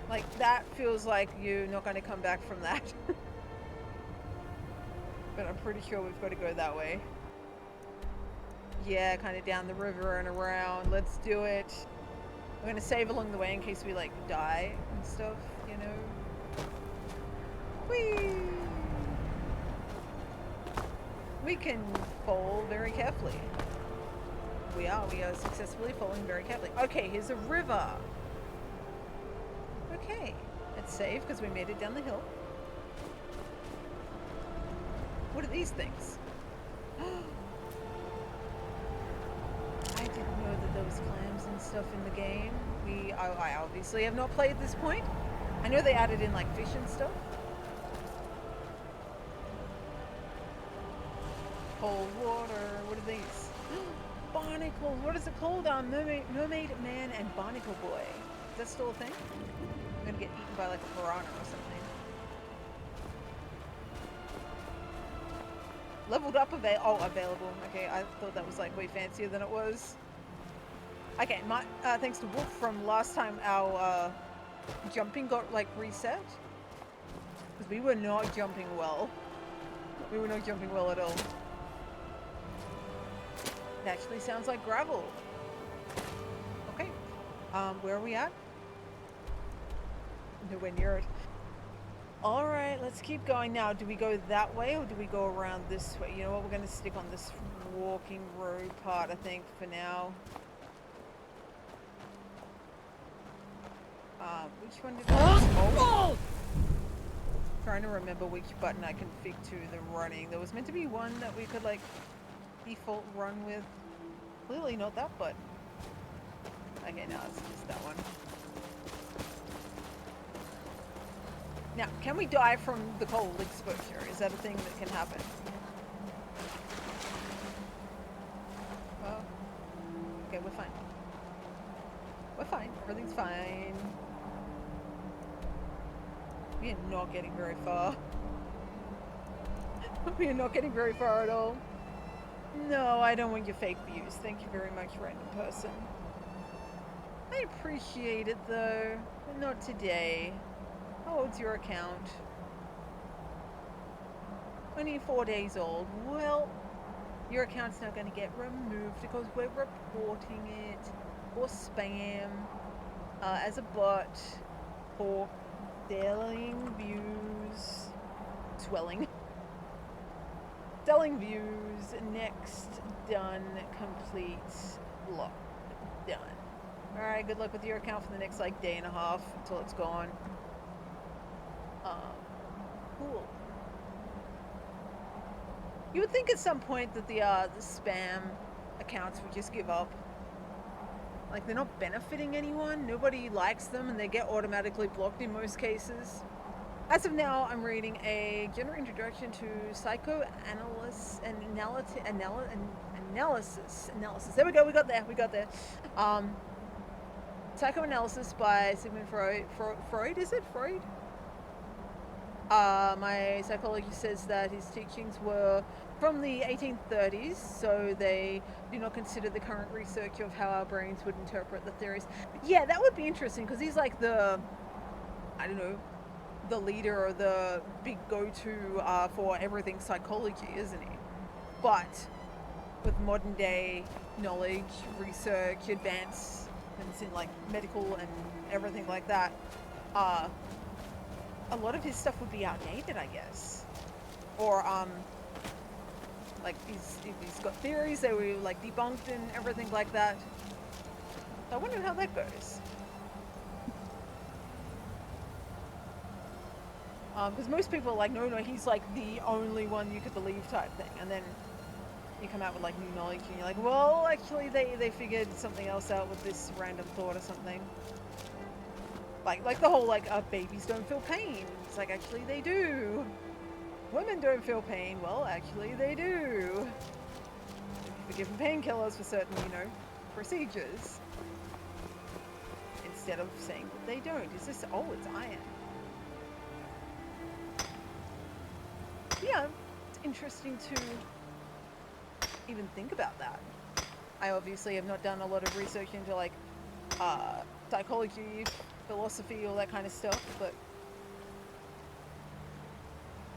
Like, that feels like you're not going to come back from that. But I'm pretty sure we've got to go that way. Yeah, kind of down the river and around. Let's do it. We're going to save along the way in case we, like, die and stuff, you know. Whee! We can fall very carefully. We are successfully falling very carefully. Okay, here's a river. Okay, it's safe because we made it down the hill. What are these things? I didn't know that there was clams and stuff in the game. I obviously have not played this point. I know they added in like fish and stuff. Cold water, what are these? Barnacles, what is it called? Mermaid Man and Barnacle Boy. Is that still a thing? I'm gonna get eaten by like a piranha or something. Leveled up available. Okay, I thought that was like way fancier than it was. Okay, thanks to Wolf from last time our jumping got like reset. Because we were not jumping well. We were not jumping well at all. It actually sounds like gravel. Okay. Where are we at? Nowhere near it. Alright, let's keep going now. Do we go that way or do we go around this way? You know what, we're going to stick on this walking road part, I think, for now. Which one did I trying to remember which button I config to the running. There was meant to be one that we could like default run with. Clearly not that button. Okay, no, it's just that one. Now, can we die from the cold exposure? Is that a thing that can happen? Well, okay, we're fine. We're fine. Everything's fine. We are not getting very far. We are not getting very far at all. No, I don't want your fake views. Thank you very much, random person. I appreciate it though, but not today. How old's your account? Only 4 days old. Well, your account's not going to get removed because we're reporting it for spam as a bot for selling views. Selling views. Next. Done. Complete. Locked. Done. Alright, good luck with your account for the next like day and a half until it's gone. Cool. You would think at some point that the spam accounts would just give up. Like, they're not benefiting anyone, nobody likes them, and they get automatically blocked in most cases. As of now, I'm reading a general introduction to psychoanalysis and analysis. There we go, we got there. Psychoanalysis by Sigmund Freud. Freud, is it? Freud? My psychologist says that his teachings were from the 1830s, so they do not consider the current research of how our brains would interpret the theories. Yeah, that would be interesting, because he's like the, I don't know, the leader or the big go-to for everything psychology, isn't he? But with modern day knowledge, research, advancements in like medical and everything like that, a lot of his stuff would be outdated, I guess. Or, like, he's got theories that were, like, debunked and everything like that. So I wonder how that goes. Because most people are like, no, he's, like, the only one you could believe type thing. And then you come out with, like, new knowledge and you're like, well, actually, they figured something else out with this random thought or something. Like the whole, like, babies don't feel pain. It's like, actually, they do. Women don't feel pain. Well, actually, they do. They're given painkillers for certain, you know, procedures. Instead of saying that they don't. Is this... Oh, it's iron. Yeah, it's interesting to even think about that. I obviously have not done a lot of research into, like, psychology, philosophy, all that kind of stuff, but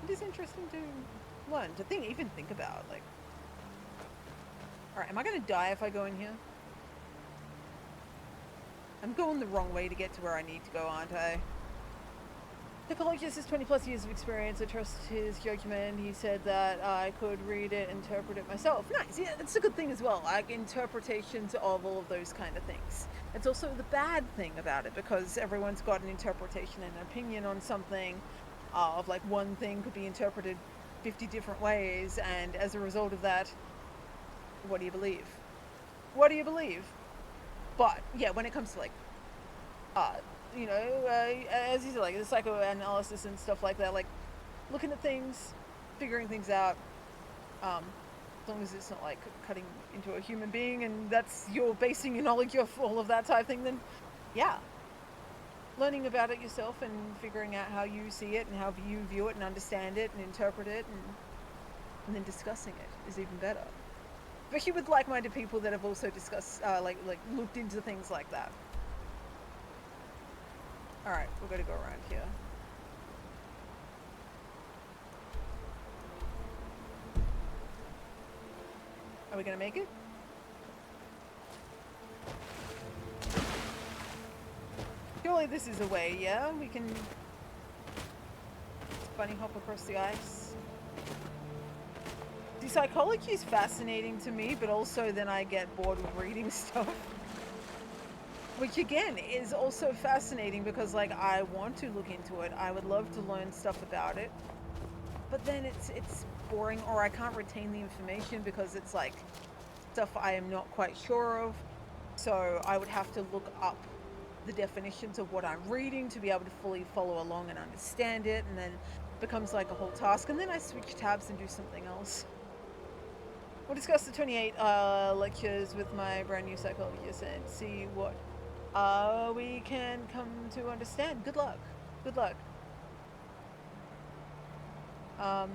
it is interesting to learn, to even think about, like... Alright, am I gonna die if I go in here? I'm going the wrong way to get to where I need to go, aren't I? Psychologist has 20 plus years of experience. I trust his judgment. He said that I could read it, interpret it myself. Nice, yeah, that's a good thing as well. Like, interpretations of all of those kind of things. It's also the bad thing about it, because everyone's got an interpretation and an opinion on something. Of like, one thing could be interpreted 50 different ways, and as a result of that, what do you believe? What do you believe? But yeah, when it comes to like, you know, as you said, like the psychoanalysis and stuff like that, like looking at things, figuring things out, as long as it's not like cutting into a human being and that's you're basing your knowledge off all of that type of thing, then yeah, learning about it yourself and figuring out how you see it and how you view it and understand it and interpret it and then discussing it is even better. Especially with like-minded people that have also discussed, like looked into things like that. Alright, we're gonna go around here. Are we gonna make it? Surely this is a way, yeah? We can bunny hop across the ice. The psychology is fascinating to me, but also then I get bored with reading stuff. which again is also fascinating because like I want to look into it. I would love to learn stuff about it. But then it's boring, or I can't retain the information because it's like stuff I am not quite sure of. So I would have to look up the definitions of what I'm reading to be able to fully follow along and understand it, and then it becomes like a whole task, and then I switch tabs and do something else. We'll discuss the 28 lectures with my brand new psychologist and see what we can come to understand. Good luck. Good luck. Oh,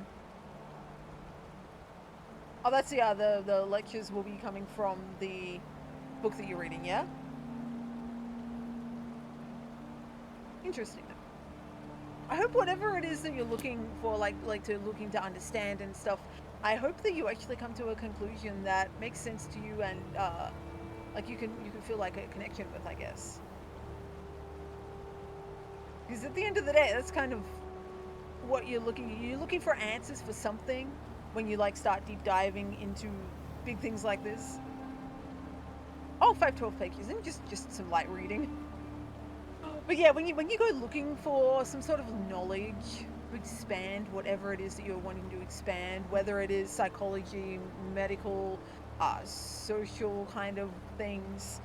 that's the lectures will be coming from the book that you're reading, yeah? Interesting. I hope whatever it is that you're looking for, like looking to understand and stuff, I hope that you actually come to a conclusion that makes sense to you and like you can feel like a connection with, I guess. Because at the end of the day, that's kind of what you're looking for answers for something when you like start deep diving into big things like this. Oh, 512 pages, and just some light reading. But yeah, when you go looking for some sort of knowledge to expand whatever it is that you're wanting to expand, whether it is psychology, medical, social kind of things,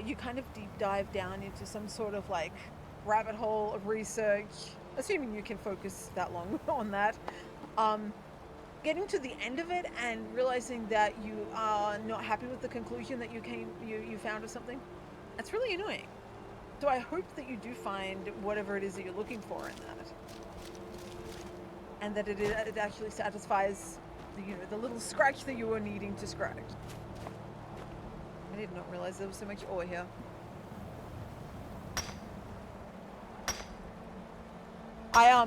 you kind of deep dive down into some sort of like rabbit hole of research, assuming you can focus that long on that. Getting to the end of it and realizing that you are not happy with the conclusion that you found or something, that's really annoying. So I hope that you do find whatever it is that you're looking for in that, and that it actually satisfies the little scratch that you were needing to scratch. I did not realize there was so much ore here. I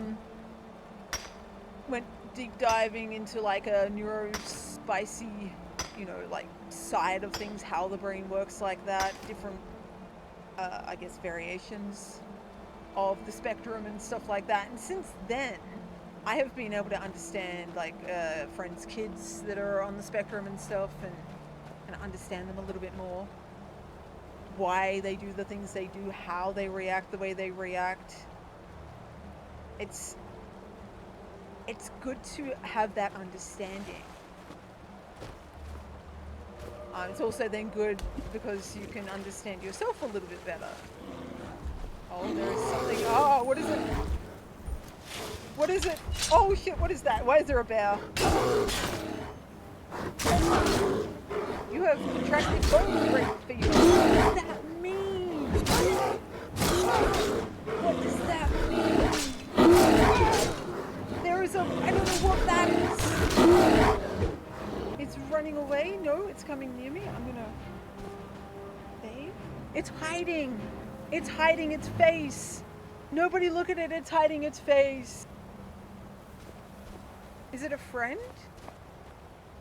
went deep diving into like a neurospicy, like side of things, how the brain works like that, different I guess variations of the spectrum and stuff like that. And since then, I have been able to understand like friends' kids that are on the spectrum and stuff, and understand them a little bit more. Why they do the things they do, how they react the way they react. It's good to have that understanding. It's also then good because you can understand yourself a little bit better. Oh, there is something. Oh, what is it? What is it? Oh shit, what is that? Why is there a bear? You have contracted bone break for you. What does that mean? What does that mean? There is a... I don't know what that is. It's running away? No, it's coming near me. I'm gonna... Babe? It's hiding! It's hiding its face! Nobody look at it, it's hiding its face! Is it a friend?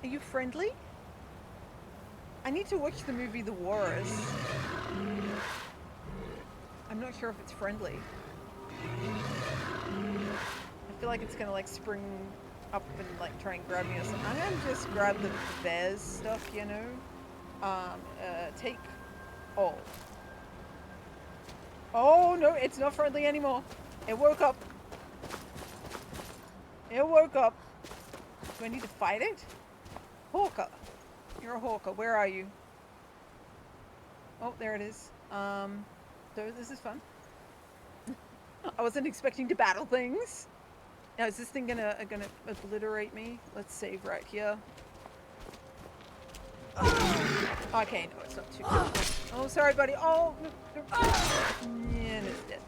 Are you friendly? I need to watch the movie The Wars. I'm not sure if it's friendly. I feel like it's gonna like spring up and like try and grab me or something. I'm gonna just grab the bears stuff, take all. Oh no, it's not friendly anymore. It woke up. It woke up. Do I need to fight it? Hawker. You're a hawker. Where are you? Oh, there it is. So this is fun. I wasn't expecting to battle things. Now, is this thing gonna obliterate me? Let's save right here. Okay, no, it's not too bad. Oh, sorry, buddy. Oh, no. Yeah, and it's dead.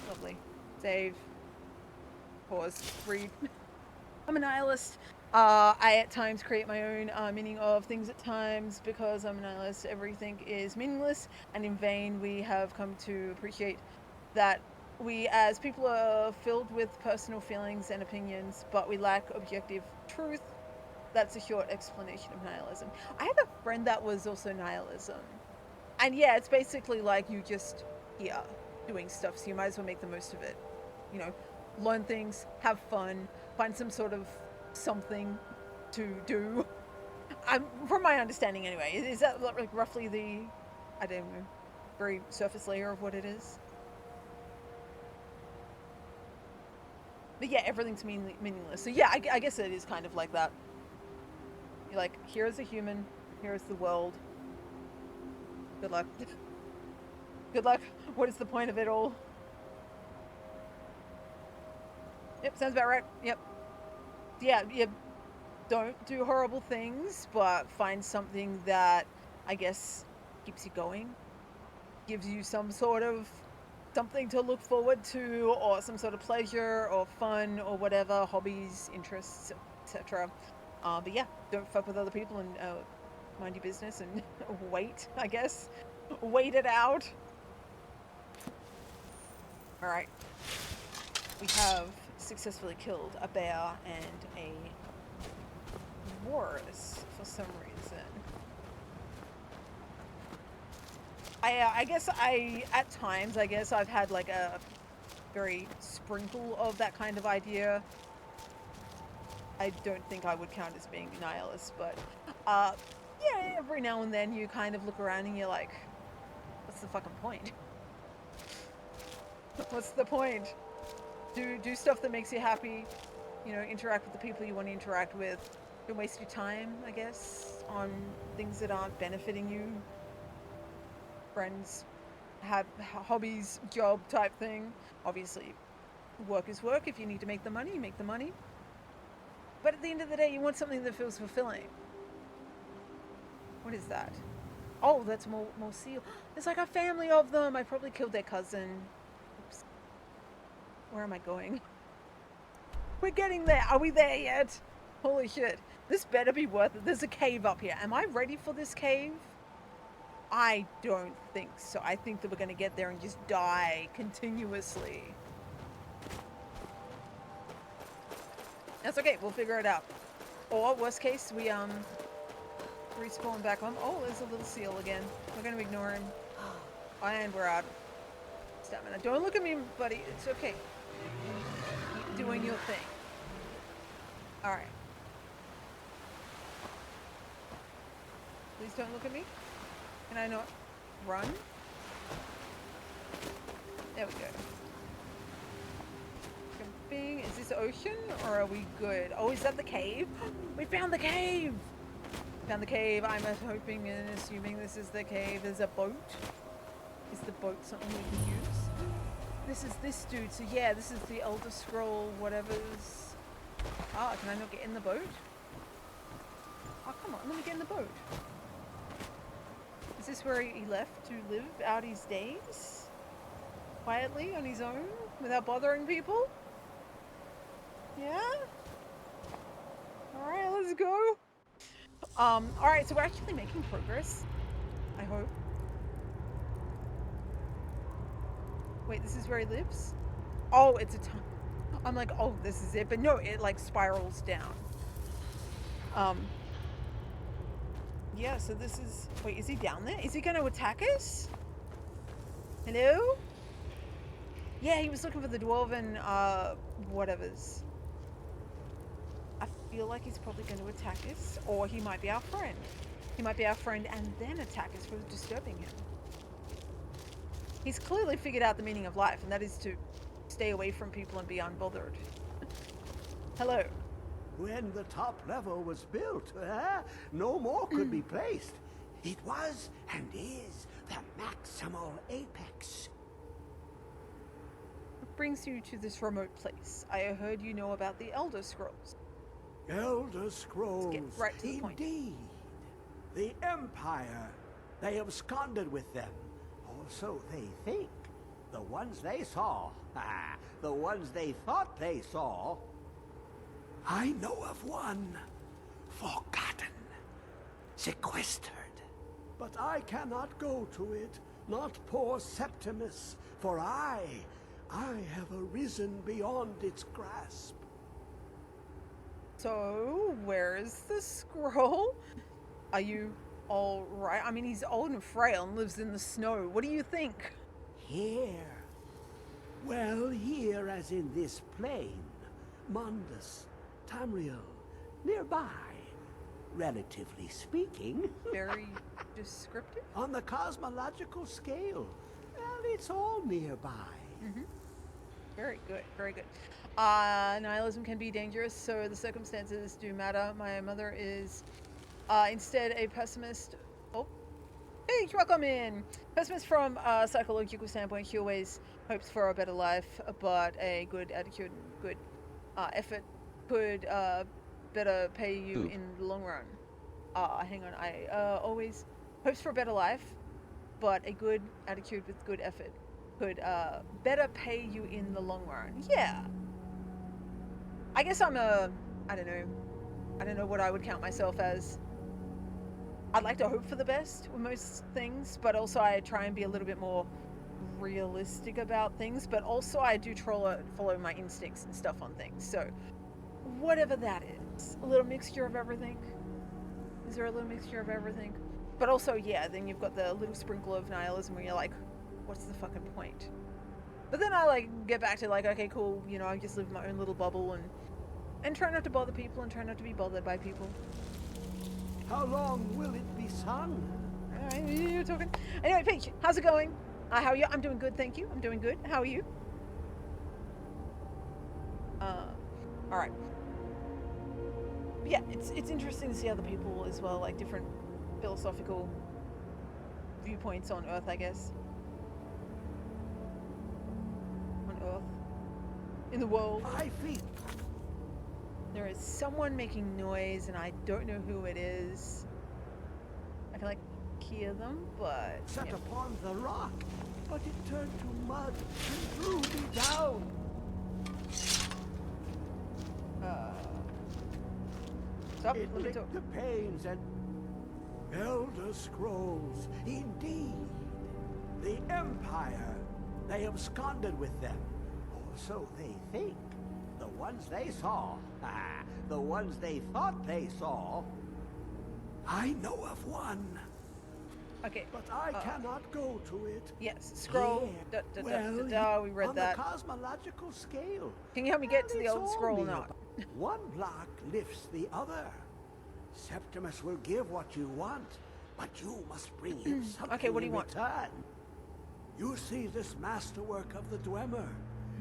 Lovely. Save. Pause. Read. I'm a nihilist. I at times create my own meaning of things at times because I'm a nihilist. Everything is meaningless and in vain. We have come to appreciate that we as people are filled with personal feelings and opinions, but we lack objective truth. That's a short explanation of nihilism. I had a friend that was also nihilism. And yeah, it's basically like you just here doing stuff, so you might as well make the most of it. Learn things, have fun, find some sort of something to do. From my understanding anyway, is that like roughly the, I don't know, very surface layer of what it is? But yeah, everything's meaningless. So yeah, I guess it is kind of like that. You're like, here's a human, here's the world. Good luck. Good luck. What is the point of it all? Yep, sounds about right. Yep. Yeah, don't do horrible things, but find something that, I guess, keeps you going. Gives you some sort of something to look forward to, or some sort of pleasure, or fun, or whatever, hobbies, interests, etc. But yeah, don't fuck with other people and mind your business and wait, I guess. Wait it out. Alright. We have successfully killed a bear and a walrus for some reason. I guess at times, I've had like a very sprinkle of that kind of idea. I don't think I would count as being nihilist, but yeah, every now and then you kind of look around and you're like, what's the fucking point? What's the point? Do stuff that makes you happy, you know, interact with the people you want to interact with. Don't waste your time, I guess, on things that aren't benefiting you. Friends, have hobbies, job type thing. Obviously, work is work. If you need to make the money, you make the money. But at the end of the day, you want something that feels fulfilling. What is that? Oh, that's more seal. There's like a family of them. I probably killed their cousin. Oops. Where am I going? We're getting there. Are we there yet? Holy shit. This better be worth it. There's a cave up here. Am I ready for this cave? I don't think so. I think that we're going to get there and just die continuously. That's okay. We'll figure it out. Or, worst case, we respawn back on. Oh, there's a little seal again. We're going to ignore him. And we're out of stamina. Don't look at me, buddy. It's okay. Keep doing your thing. Alright. Please don't look at me. Can I not run? There we go. Jumping. Is this ocean or are we good? Oh, is that the cave? We found the cave! Found the cave. I'm hoping and assuming this is the cave. There's a boat. Is the boat something we can use? This is this dude. So yeah, this is the Elder Scroll whatever's... Ah, can I not get in the boat? Oh, come on. Let me get in the boat. Is this where he left to live out his days? Quietly, on his own? Without bothering people? Yeah? Alright, let's go. Alright, so we're actually making progress. I hope. Wait, this is where he lives? Oh, it's a ton. I'm like, oh, this is it. But no, it like spirals down. Yeah, so this is... Wait, is he down there? Is he going to attack us? Hello? Yeah, he was looking for the dwarven, whatevers. I feel like he's probably going to attack us. Or he might be our friend. He might be our friend and then attack us for disturbing him. He's clearly figured out the meaning of life, and that is to stay away from people and be unbothered. Hello. When the top level was built, no more could be placed. It was and is the maximal apex. What brings you to this remote place? I heard you know about the Elder Scrolls. Elder Scrolls, let's get right to the point. Indeed. The Empire, they absconded with them. Or so they think. The ones they saw, the ones they thought they saw. I know of one, forgotten, sequestered. But I cannot go to it, not poor Septimus, for I have arisen beyond its grasp. So, where is the scroll? Are you all right? I mean, he's old and frail and lives in the snow. What do you think? Here. Well, here as in this plain. Mundus, Tamriel, nearby. relatively speaking. Very descriptive. On the cosmological scale, well, it's all nearby. Very good, very good. Nihilism can be dangerous, so the circumstances do matter. My mother is instead a pessimist. Oh, hey, welcome in. Pessimist from a psychological standpoint. She always hopes for a better life, but a good attitude and good effort could better pay you in the long run. Hang on. I always hopes for a better life, but a good attitude with good effort could better pay you in the long run. Yeah. I guess I'm a, I don't know what I would count myself as. I'd like to hope for the best with most things, but also I try and be a little bit more realistic about things, but also I do follow my instincts and stuff on things. So whatever that is, a little mixture of everything. Is there a little mixture of everything? But also, yeah, then you've got the little sprinkle of nihilism where you're like, what's the fucking point? But then I like get back to like, okay, cool, you know, I just live in my own little bubble and try not to bother people and try not to be bothered by people. How long will it be sung? Alright, you're talking. Anyway, Peach, how's it going? How are you? I'm doing good, thank you. I'm doing good. How are you? Alright. Yeah, it's interesting to see other people as well, like different philosophical viewpoints on Earth, I guess. On Earth. In the world. 5 feet. There is someone making noise, and I don't know who it is. I can like hear them, but Set upon the rock, but it turned to mud and threw me down. Stop. It Let me licked talk. the panes and Elder Scrolls, indeed. The Empire, they absconded with them, or so they think. The ones they saw, the ones they thought they saw. I know of one. Okay. But I cannot go to it. Yes, scroll. Here. We read on that. the cosmological scale. Can you help me get to the it's old all scroll or nearby. not? One block lifts the other. Septimus will give what you want, but you must bring him something Okay, what do you in want? return. You see this masterwork of the Dwemer?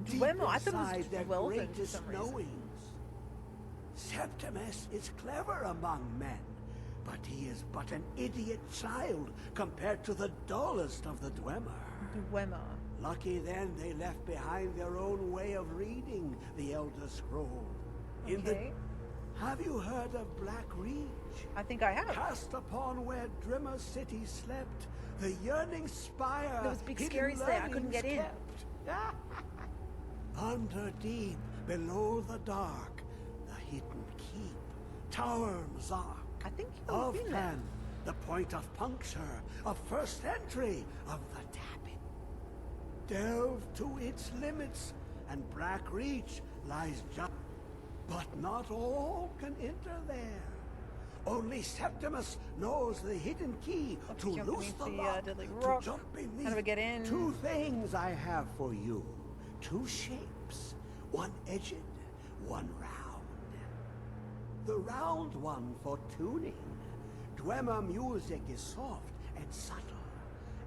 Dwemer? I thought it was Deep inside their Dwemer for greatest some reason. knowings. Septimus is clever among men, but he is but an idiot child compared to the dullest of the Dwemer. Dwemer. Lucky then they left behind their own way of reading the Elder Scroll. Okay. Have you heard of Black Reach? I think I have. Cast upon where Drimmer City slept, the yearning spire. There was big hidden scaries there. I couldn't learnings get in. kept. Under deep, below the dark, the hidden keep, Tower Mzark. I think Of you've been there. Pen, the point of puncture, of first entry of the Tappet. Delve to its limits, and Black Reach lies just. But not all can enter there. Only Septimus knows the hidden key to jump loose beneath the the, lock, deadly to rock. jump beneath. How do we get in? 2 things I have for you. 2 shapes. One edged, one round. The round one for tuning. Dwemer music is soft and subtle,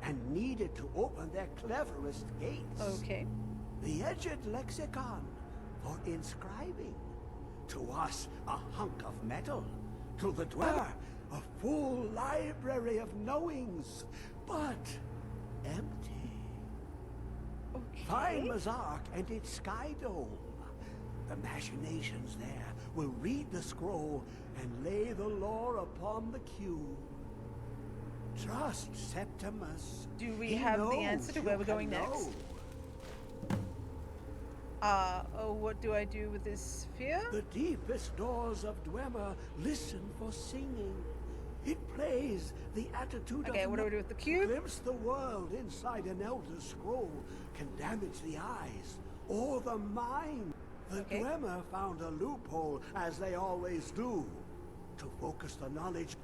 and needed to open their cleverest gates. Okay. The edged lexicon for inscribing. To us, a hunk of metal. To the Dwemer, a full library of knowings, but empty. Okay. Find Mzark and its sky dome. The machinations there will read the scroll and lay the lore upon the cube. Trust Septimus. Do we He have the knows answer to you where we're can going next? know. What do I do with this sphere? The deepest doors of Dwemer listen for singing. It plays the attitude Okay, of what do we do with the cube? Glimpse the world inside an Elder Scroll can damage the eyes or the mind. The Okay. Dwemer found a loophole, as they always do. To focus the knowledge,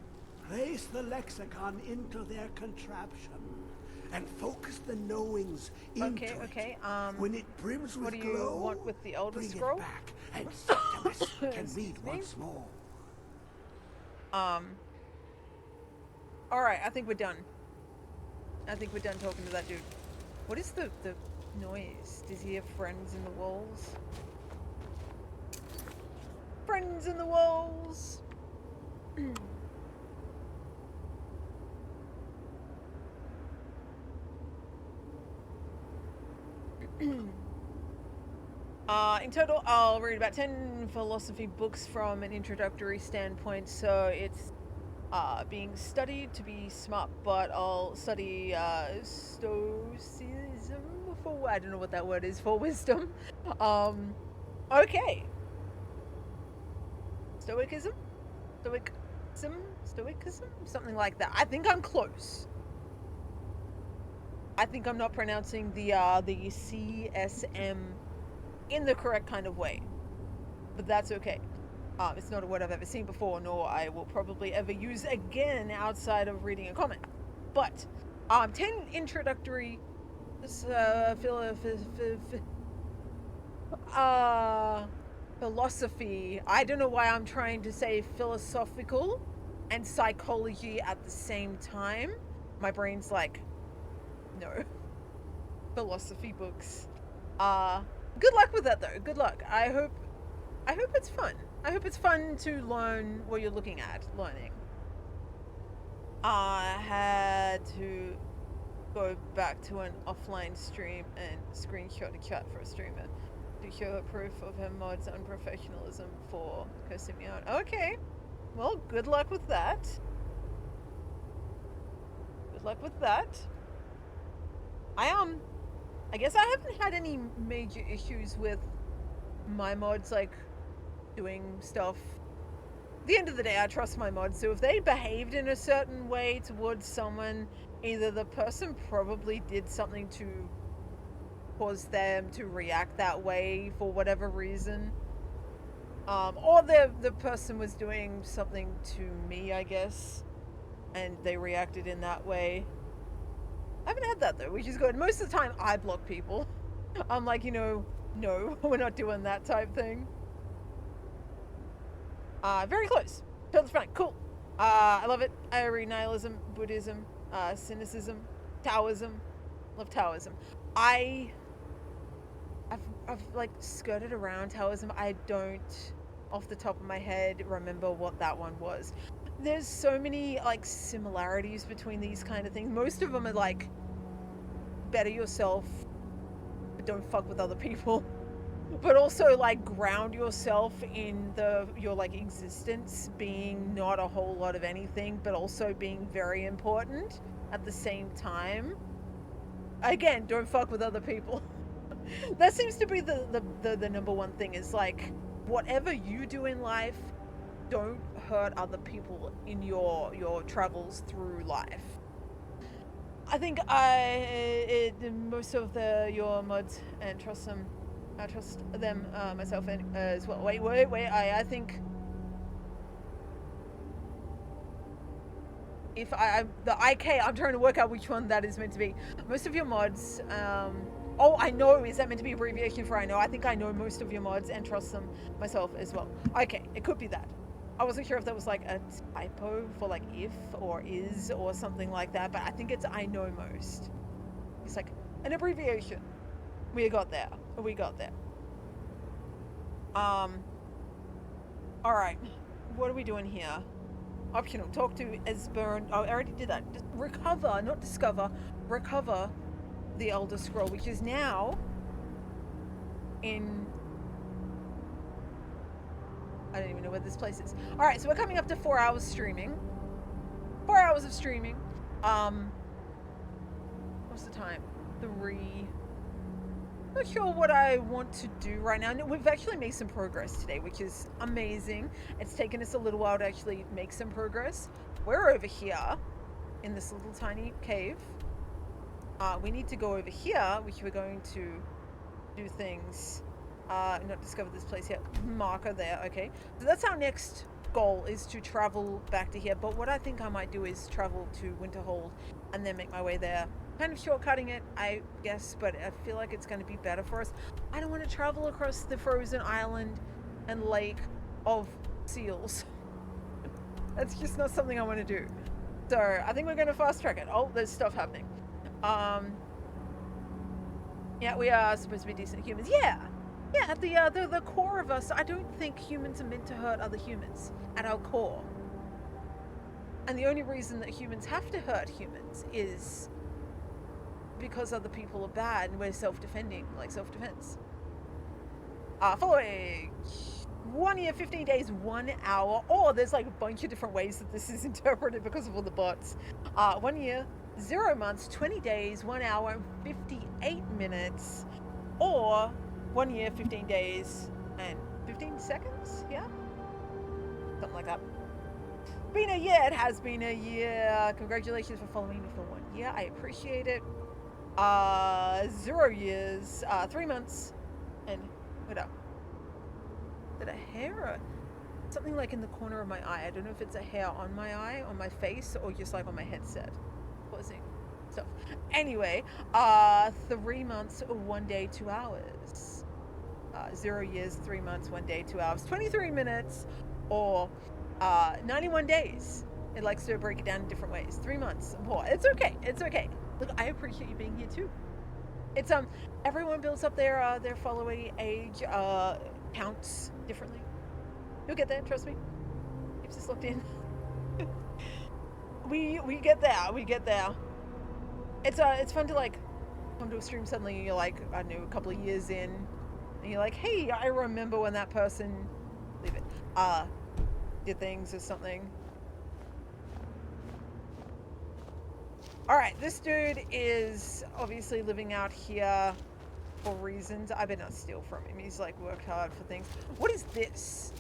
place the lexicon into their contraption, and focus the knowings into Okay, okay, it. When it brims with what do you glow, want with the Elder bring Scroll? it back, and Septimus can Excuse read me? once more. Alright, I think we're done. I think we're done talking to that dude. What is the noise? Does he have friends in the walls? Friends in the walls! In total, I'll read about 10 philosophy books from an introductory standpoint, so it's being studied to be smart, but I'll study stoicism for, I don't know what that word is, for wisdom. Okay. Stoicism? Stoicism? Something like that. I think I'm close. I think I'm not pronouncing the CSM in the correct kind of way, but that's okay. It's not a word I've ever seen before, nor I will probably ever use again outside of reading a comment. But 10 introductory philosophy. I don't know why I'm trying to say philosophical and psychology at the same time. My brain's like, no. Philosophy books. Good luck with that though. Good luck. I hope it's fun. I hope it's fun to learn what you're looking at, learning. I had to go back to an offline stream and screenshot a chat for a streamer to show proof of her mod's unprofessionalism for cursing me out. Okay. Well, good luck with that. Good luck with that. I guess I haven't had any major issues with my mods, like, doing stuff. At the end of the day, I trust my mods, so if they behaved in a certain way towards someone, either the person probably did something to cause them to react that way for whatever reason, or the person was doing something to me, I guess, and they reacted in that way. I haven't had that though, which is good. Most of the time I block people. I'm like, you know, no, we're not doing that type thing. Very close. Totally fine. Cool. I love it. I read nihilism, Buddhism, cynicism, Taoism. Love Taoism. I've like skirted around Taoism. I don't, off the top of my head, remember what that one was. There's so many like similarities between these kind of things. Most of them are like, better yourself, but don't fuck with other people. But also like ground yourself in your like existence being not a whole lot of anything, but also being very important at the same time. Again, don't fuck with other people. That seems to be the number one thing, is like, whatever you do in life, don't hurt other people in your travels through life. I think most of your mods, and trust them. I trust them myself as well. Wait. I think if the IK, I'm trying to work out which one that is meant to be. Most of your mods. Oh, I know. Is that meant to be abbreviation for I know? I think I know most of your mods and trust them myself as well. Okay, it could be that. I wasn't sure if that was like a typo for like if or is or something like that, but I think it's I know most. It's like an abbreviation. We got there. Alright. What are we doing here? Optional. Talk to Esbern. Oh, I already did that. Just recover, not discover. Recover the Elder Scroll, which is now in... I don't even know where this place is. Alright, so we're coming up to 4 hours streaming. 4 hours of streaming. What's the time? 3... Not sure what I want to do right now. We've actually made some progress today, which is amazing. It's taken us a little while to actually make some progress. We're over here in this little tiny cave. We need to go over here, which we're going to do things. Not discover this place yet. Marker there. Okay, so that's our next goal, is to travel back to here. But what I think I might do is travel to Winterhold and then make my way there. Kind of shortcutting it, I guess, but I feel like it's going to be better for us. I don't want to travel across the frozen island and lake of seals. That's just not something I want to do. So I think we're going to fast track it. Oh, there's stuff happening. Yeah, we are supposed to be decent humans. Yeah, at the core of us, I don't think humans are meant to hurt other humans at our core. And the only reason that humans have to hurt humans is because other people are bad and we're self-defending, like self-defense. Following 1 year, 15 days, 1 hour. Or there's like a bunch of different ways that this is interpreted because of all the bots. 1 year, 0 months, 20 days, 1 hour, and 58 minutes. Or 1 year, 15 days, and 15 seconds? Yeah? Something like that. Been a year. It has been a year. Congratulations for following me for 1 year. I appreciate it. 0 years, 3 months, and what up? Is it a hair or something like in the corner of my eye? I don't know if it's a hair on my eye, on my face, or just like on my headset. Pausing stuff. Anyway, 3 months, 1 day, 2 hours. 0 years, 3 months, 1 day, 2 hours, 23 minutes, or 91 days. It likes to break it down in different ways. 3 months more. It's okay. It's okay. Look, I appreciate you being here too. It's everyone builds up their following age counts differently. You'll get there, trust me. Keeps us locked in. we get there. We get there. It's fun to like come to a stream suddenly and you're like, I don't know, a couple of years in, and you're like, hey, I remember when that person leave it did things or something. Alright, this dude is obviously living out here for reasons. I better not steal from him. He's like worked hard for things. What is this?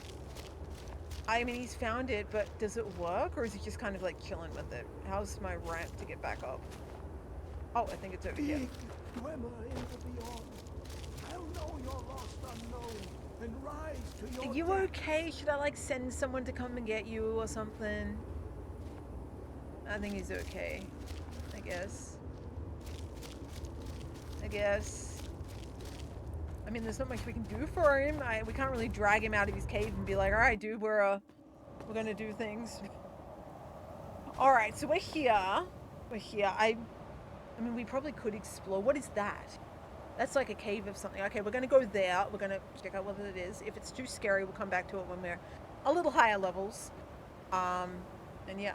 I mean, he's found it, but does it work? Or is he just kind of like chilling with it? How's my ramp to get back up? Oh, I think it's over here. Dweller in the beyond. I'll know your lost unknown and rise to your Are you death. okay? Should I like send someone to come and get you or something? I think he's okay. I guess. I mean, there's not much we can do for him. We can't really drag him out of his cave and be like, all right, dude, we're gonna do things. All right, so we're here. I mean, we probably could explore. What is that? That's like a cave of something. Okay, we're gonna go there. We're gonna check out what it is. If it's too scary, we'll come back to it when we're a little higher levels. And yeah.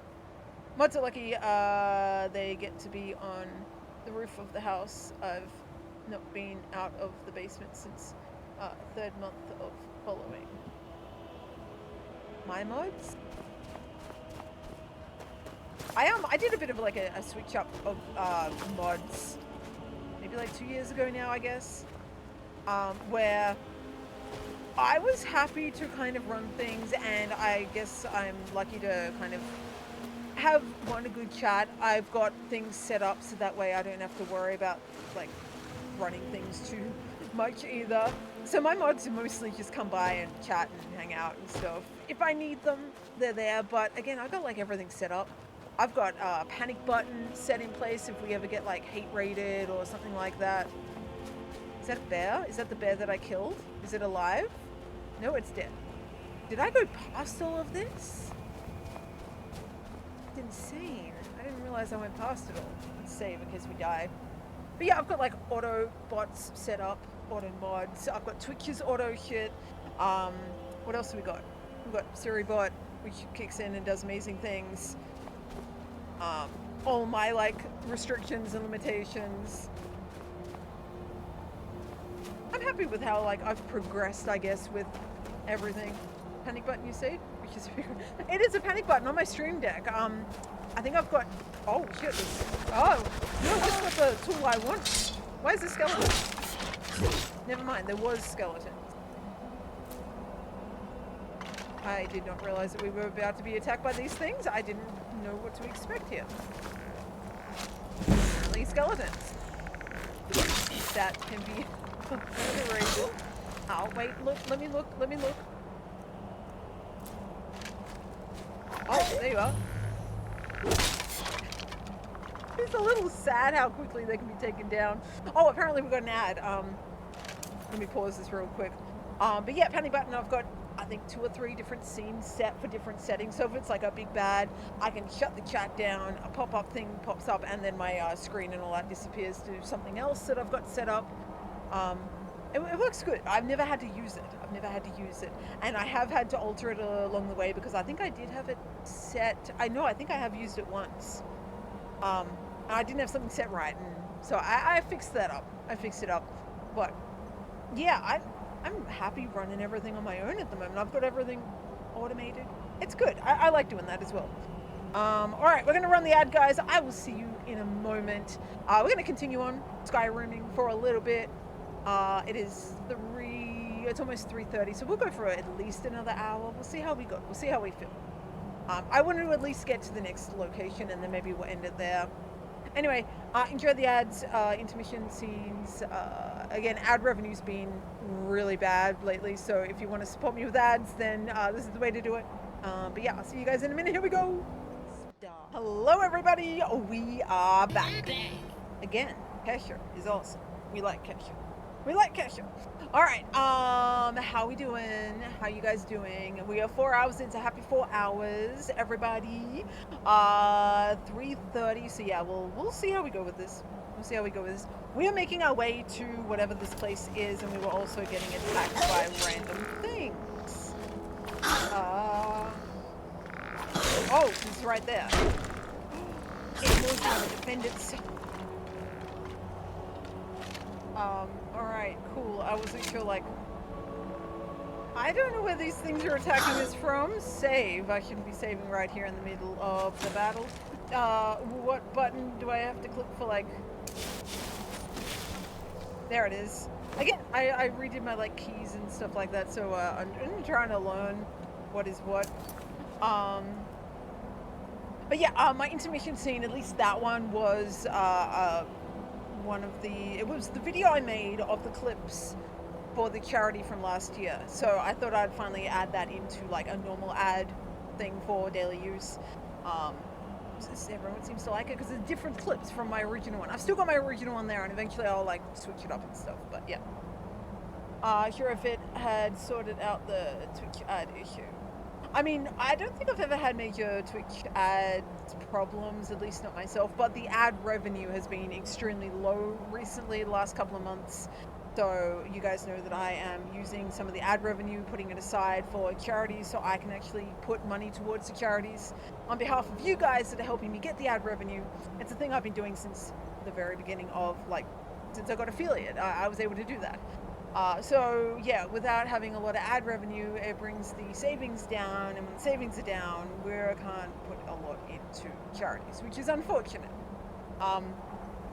Mods are lucky they get to be on the roof of the house. I've not been out of the basement since 3rd month of following. My mods? I did a bit of like a switch up of mods maybe like 2 years ago now, I guess, where I was happy to kind of run things, and I guess I'm lucky to kind of have a good chat. I've got things set up so that way I don't have to worry about like running things too much either. So my mods mostly just come by and chat and hang out and stuff. If I need them, they're there. But again, I've got like everything set up. I've got a panic button set in place if we ever get like hate raided or something like that. Is that a bear? Is that the bear that I killed? Is it alive? No, it's dead. Did I go past all of this? It's insane. I didn't realize I went past it all. Let's save in case we die. But yeah, I've got like auto bots set up, auto mods. I've got Twitch's auto shit. What else have we got? We've got SiriBot, which kicks in and does amazing things. All my like restrictions and limitations. I'm happy with how like I've progressed, I guess, with everything. Panic button, you see? Which is it is a panic button on my stream deck. I think I've got. Oh shit! Oh no, that's not the tool I want. Why is the skeleton? Never mind. There was skeleton. I did not realize that we were about to be attacked by these things. I didn't know what to expect here. Apparently skeletons. That can be obliterated. Oh, wait, look, let me look. Oh, there you are. It's a little sad how quickly they can be taken down. Oh, apparently we got an ad. Let me pause this real quick. But yeah, panic button, I've got I think 2 or 3 different scenes set for different settings. So if it's like a big bad, I can shut the chat down, a pop-up thing pops up, and then my screen and all that disappears to something else that I've got set up. It works good. I've never had to use it. And I have had to alter it along the way because I think I did have it set. I think I have used it once. I didn't have something set right, and so I fixed that up. I fixed it up. But yeah, I'm happy running everything on my own at the moment. I've got everything automated. It's good. I like doing that as well. All right, we're going to run the ad, guys. I will see you in a moment. We're going to continue on Skyriming for a little bit. It is it's almost 3:30, so we'll go for at least another hour. We'll see how we go. We'll see how we feel. I want to at least get to the next location, and then maybe we'll end it there. Anyway, enjoy the ads, intermission scenes. Again, ad revenue's been really bad lately, so if you want to support me with ads, then this is the way to do it. But yeah, I'll see you guys in a minute. Here we go. Hello, everybody. We are back. Again, Kesha is awesome. We like Kesha. All right. How we doing? How you guys doing? We are 4 hours into happy 4 hours, everybody. 3:30. So yeah, we'll see how we go with this. We are making our way to whatever this place is, and we were also getting attacked by random things. Oh, it's right there. It knows how to defend itself. Alright, cool. I wasn't sure, like... I don't know where these things are attacking us from. Save. I shouldn't be saving right here in the middle of the battle. What button do I have to click for, like... There it is. Again, I redid my, like, keys and stuff like that, so, I'm trying to learn what is what. But yeah, my intermission scene, at least that one, was, it was the video I made of the clips for the charity from last year. So I thought I'd finally add that into like a normal ad thing for daily use. Everyone seems to like it because there's different clips from my original one. I've still got my original one there, and eventually I'll like switch it up and stuff, but yeah. Sure, if it had sorted out the Twitch ad issue. I mean, I don't think I've ever had major Twitch ad problems, at least not myself, but the ad revenue has been extremely low recently, the last couple of months. So you guys know that I am using some of the ad revenue, putting it aside for charities, so I can actually put money towards the charities on behalf of you guys that are helping me get the ad revenue. It's a thing I've been doing since the very beginning of, like, since I got affiliate. I was able to do that. So yeah, without having a lot of ad revenue, it brings the savings down, and when the savings are down, we can't put a lot into charities, which is unfortunate.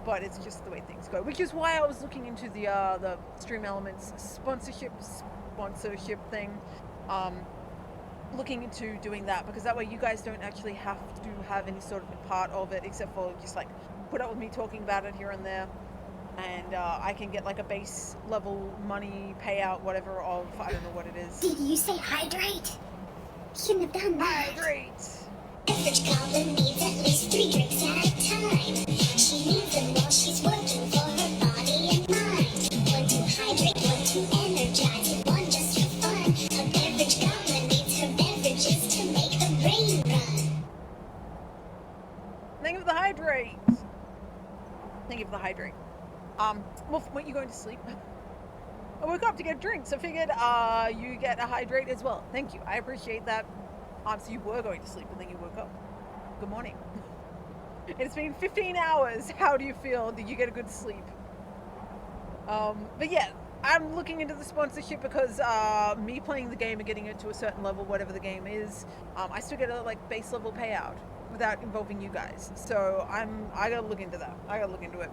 But it's just the way things go, which is why I was looking into the Stream Elements sponsorship thing, looking into doing that, because that way you guys don't actually have to have any sort of part of it, except for just like put up with me talking about it here and there. And I can get like a base level money payout, whatever, of, I don't know what it is. Did you say hydrate? Shouldn't have done that. Hydrate! Average goblin needs at least 3 drinks at a time. She needs them while she's working for her body and mind. 1 to hydrate, 1 to energize, and 1 just for fun. A beverage goblin needs her beverages to make the brain run. Think of the hydrate! Wolf, weren't you going to sleep? I woke up to get a drink, so figured you get a hydrate as well. Thank you, I appreciate that. So you were going to sleep and then you woke up. Good morning. It's been 15 hours. How do you feel? Did you get a good sleep? But yeah, I'm looking into the sponsorship because me playing the game and getting it to a certain level, whatever the game is, I still get a like base level payout without involving you guys. So I gotta look into that. I gotta look into it.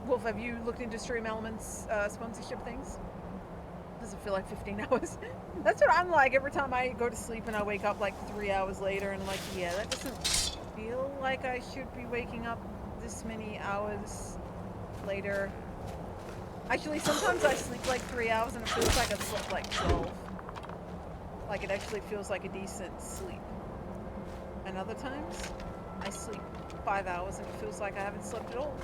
Wolf, have you looked into Stream Elements sponsorship things? Does it feel like 15 hours? That's what I'm like every time I go to sleep and I wake up like 3 hours later, and I'm like, yeah, that doesn't feel like I should be waking up this many hours later. Actually, sometimes I sleep like 3 hours and it feels like I've slept like 12. Like it actually feels like a decent sleep. And other times, I sleep 5 hours and it feels like I haven't slept at all.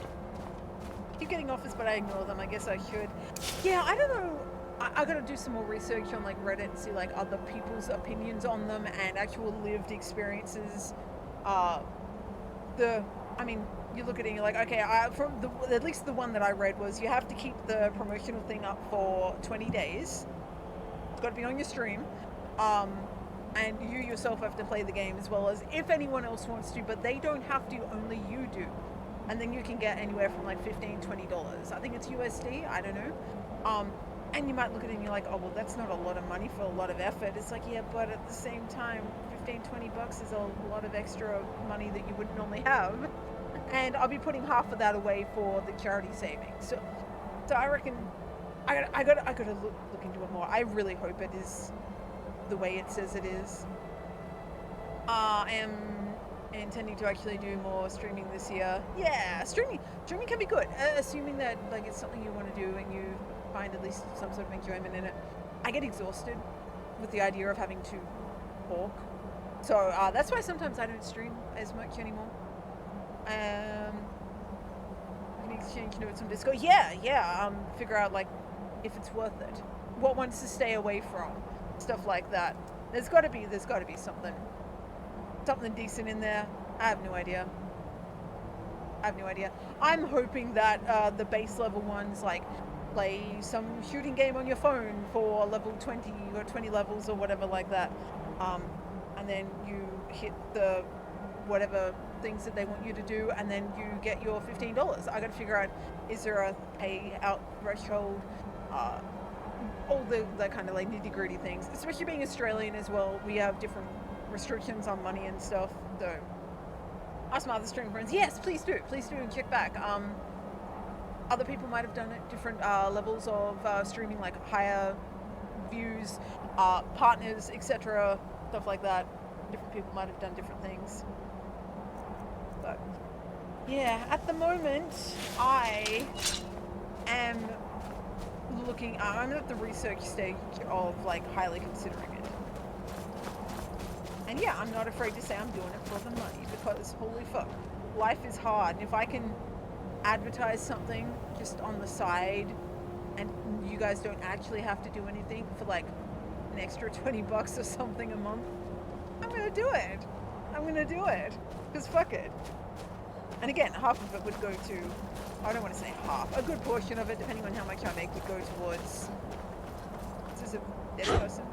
I keep getting offers, but I ignore them. I guess I should. Yeah, I don't know. I gotta do some more research on like Reddit and see like other people's opinions on them and actual lived experiences. I mean, you look at it and you're like, okay, at least the one that I read was you have to keep the promotional thing up for 20 days. It's got to be on your stream. And you yourself have to play the game as well as if anyone else wants to, but they don't have to, only you do. And then you can get anywhere from like $15-$20. I think it's USD, I don't know. And you might look at it and you're like, oh, well, that's not a lot of money for a lot of effort. It's like, yeah, but at the same time, $15-$20 is a lot of extra money that you wouldn't normally have. And I'll be putting half of that away for the charity savings. So I reckon I gotta look into it more. I really hope it is the way it says it is. I am intending to actually do more streaming this year. Yeah, streaming can be good, assuming that like it's something you want to do and you find at least some sort of enjoyment in it. I get exhausted with the idea of having to talk, so that's why sometimes I don't stream as much anymore. I can exchange notes on Discord. Yeah. Figure out like if it's worth it, what ones to stay away from, stuff like that. There's got to be something decent in there. I have no idea. I'm hoping that the base level ones, like play some shooting game on your phone for level 20 or 20 levels or whatever like that, and then you hit the whatever things that they want you to do, and then you get your $15. I gotta figure out, is there a payout threshold, all the kind of like nitty-gritty things, especially being Australian as well. We have different restrictions on money and stuff. So ask my other stream friends. Yes, please do check back. Other people might have done it different levels of streaming, like higher views, partners, etc., stuff like that. Different people might have done different things. But yeah, at the moment I am looking. I'm at the research stage of like highly considering it. And yeah, I'm not afraid to say I'm doing it for the money, because holy fuck, life is hard. And if I can advertise something just on the side and you guys don't actually have to do anything for like an extra $20 or something a month, I'm gonna do it. Because fuck it. And again, half of it would go to, I don't want to say half, a good portion of it, depending on how much I make, would go towards, this is a dead person,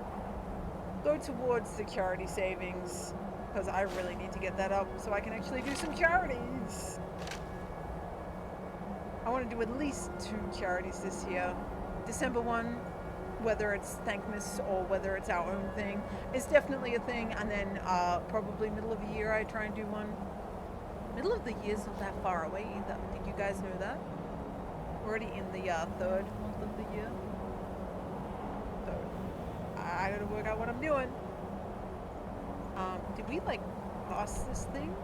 go towards the charity savings, because I really need to get that up so I can actually do some charities. I want to do at least 2 charities this year. December one, whether it's Thankmas or whether it's our own thing, is definitely a thing. And then probably middle of the year I try and do one. Middle of the year's not that far away either. Did you guys know that? We're already in the 3rd month of the year. So I gotta work out what I'm doing. Did we like pass this thing?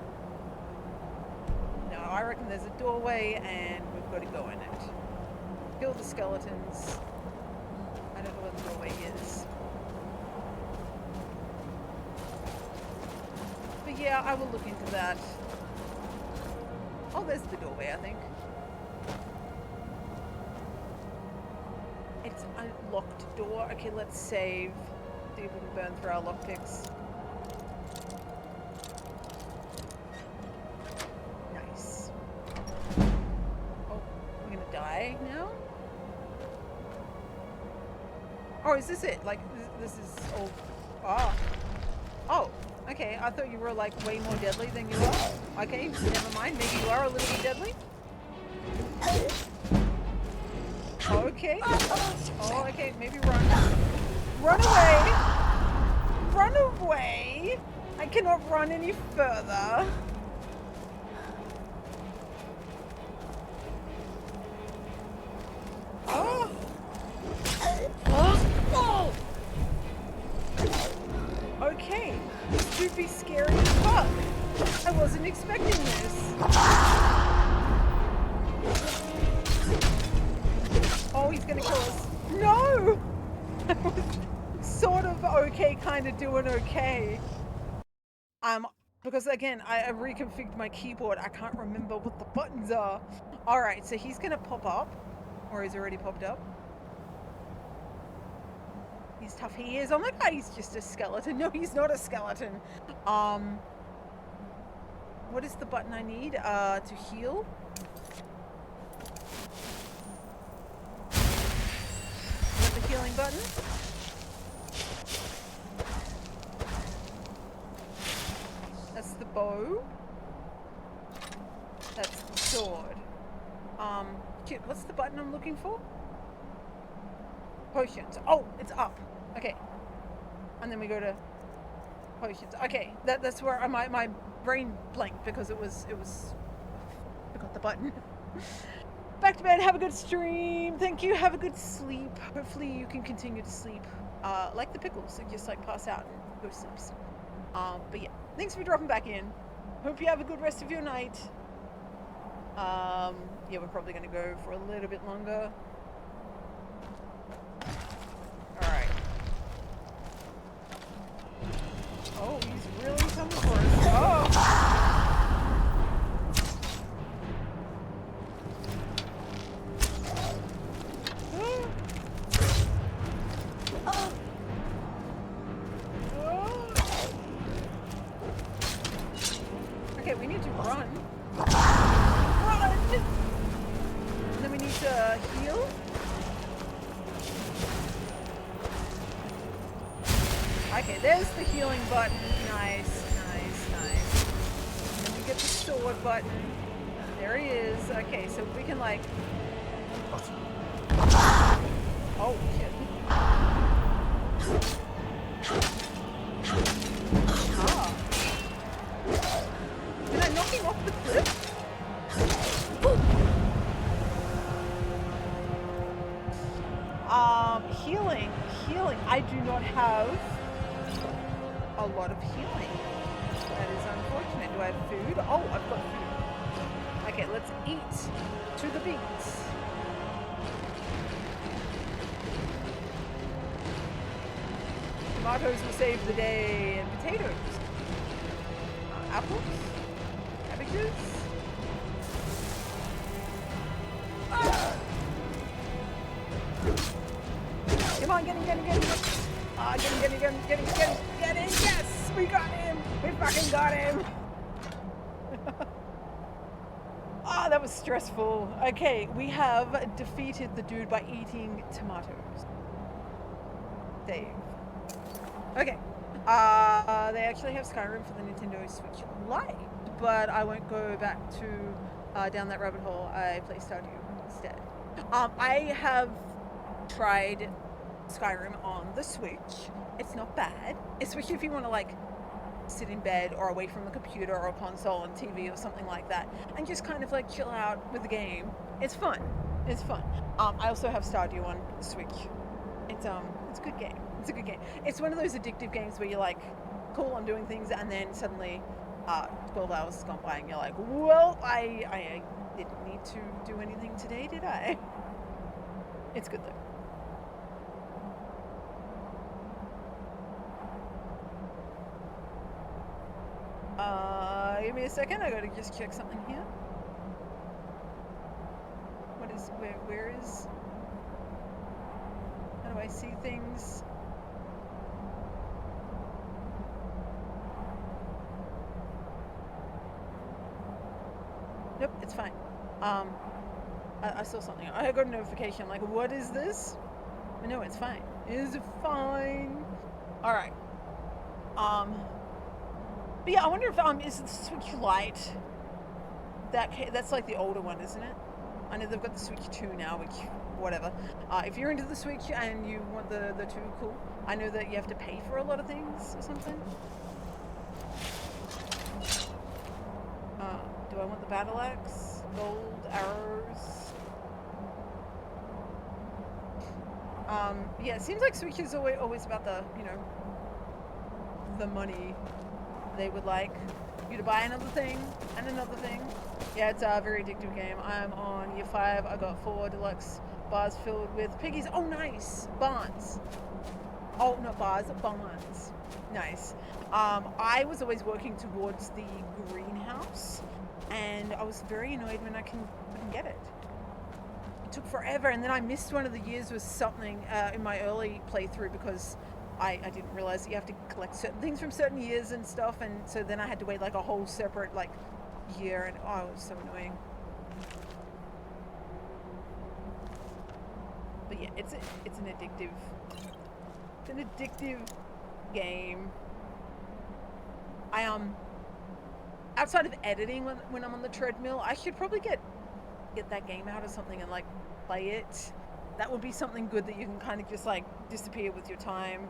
No, I reckon there's a doorway and we've got to go in it. Kill the skeletons. I don't know what the doorway is. But yeah, I will look into that. Oh, there's the doorway, I think. It's a locked door. Okay, let's save. See if we can burn through our lockpicks. Nice. Oh, we're gonna die now? Oh, is this it? Like, this is all... Oh. Oh, okay. I thought you were, like, way more deadly than you are. Okay, never mind. Maybe you are a little bit deadly. Okay. Oh, okay. Maybe run. Run away! Run away! I cannot run any further. Oh! Oh! Okay. This could be scary as fuck. I wasn't expecting this. Oh, he's gonna kill us. No! I was sort of okay, kind of doing okay. Because again, I reconfigured my keyboard. I can't remember what the buttons are. Alright, so he's gonna pop up. Or he's already popped up. he's tough. He is. Oh my god, he's just a skeleton. No, he's not a skeleton. What is the button I need? To heal? Is that the healing button? That's the bow. That's the sword. Shit, what's the button I'm looking for? Potions. Oh, it's up. Okay. And then we go to potions. Okay, that's where my brain blanked because it was I forgot the button. Back to bed. Have a good stream. Thank you. Have a good sleep. Hopefully you can continue to sleep like the pickles. So just like pass out and go to sleep. But yeah, thanks for dropping back in. Hope you have a good rest of your night. Yeah, we're probably gonna go for a little bit longer. Alright. Oh, he's really coming for us. Oh! Okay, we need to run. Run! And then we need to heal. Okay, there's the healing button. Nice, nice, nice. And then we get the sword button. There he is. Okay, so we can like... Oh, shit. Ah. Did I knock him off the cliff? Healing. I do not have a lot of healing. That is unfortunate. Do I have food? Oh, I've got food. Okay, let's eat to the beats. Tomatoes will save the day, and potatoes. Apples? Cabbages? Come on, get him. Get him. Yes, we got him. We fucking got him. Ah, that was stressful. Okay, we have defeated the dude by eating tomatoes. Save. Okay. They actually have Skyrim for the Nintendo Switch Lite, but I won't go back to down that rabbit hole. I play Stardew instead. I have tried Skyrim on the Switch. It's not bad, especially if you want to like sit in bed or away from the computer or a console and TV or something like that and just kind of like chill out with the game. It's fun. It's fun. I also have Stardew on the Switch. It's a good game. It's a good game. It's one of those addictive games where you're like, cool, I'm doing things, and then suddenly 12 hours has gone by and you're like, well, I didn't need to do anything today, did I? It's good though. Give me a second, I gotta just check something here. Where is, how do I see things? Nope, it's fine. I saw something. I got a notification. I'm like, what is this? But no, it's fine. It's fine. All right. But yeah, I wonder if is the Switch Lite? That's like the older one, isn't it? I know they've got the Switch 2 now, which whatever. If you're into the Switch and you want the 2, cool. I know that you have to pay for a lot of things or something. Do I want the battle axe? Gold, arrows. Yeah, it seems like Switch is always about the, the money. They would like you to buy another thing and another thing. Yeah, it's a very addictive game. I'm on year 5. I got 4 deluxe bars filled with piggies. Oh, nice. Barns. Oh, not bars, barns. Nice. I was always working towards the greenhouse, and I was very annoyed when I couldn't get it. It took forever, and then I missed one of the years with something in my early playthrough because I didn't realize that you have to collect certain things from certain years and stuff, and so then I had to wait like a whole separate like year, and oh, it was so annoying. But yeah, it's an addictive game. I outside of editing when I'm on the treadmill, I should probably get that game out or something and like play it. That would be something good that you can kind of just like disappear with your time.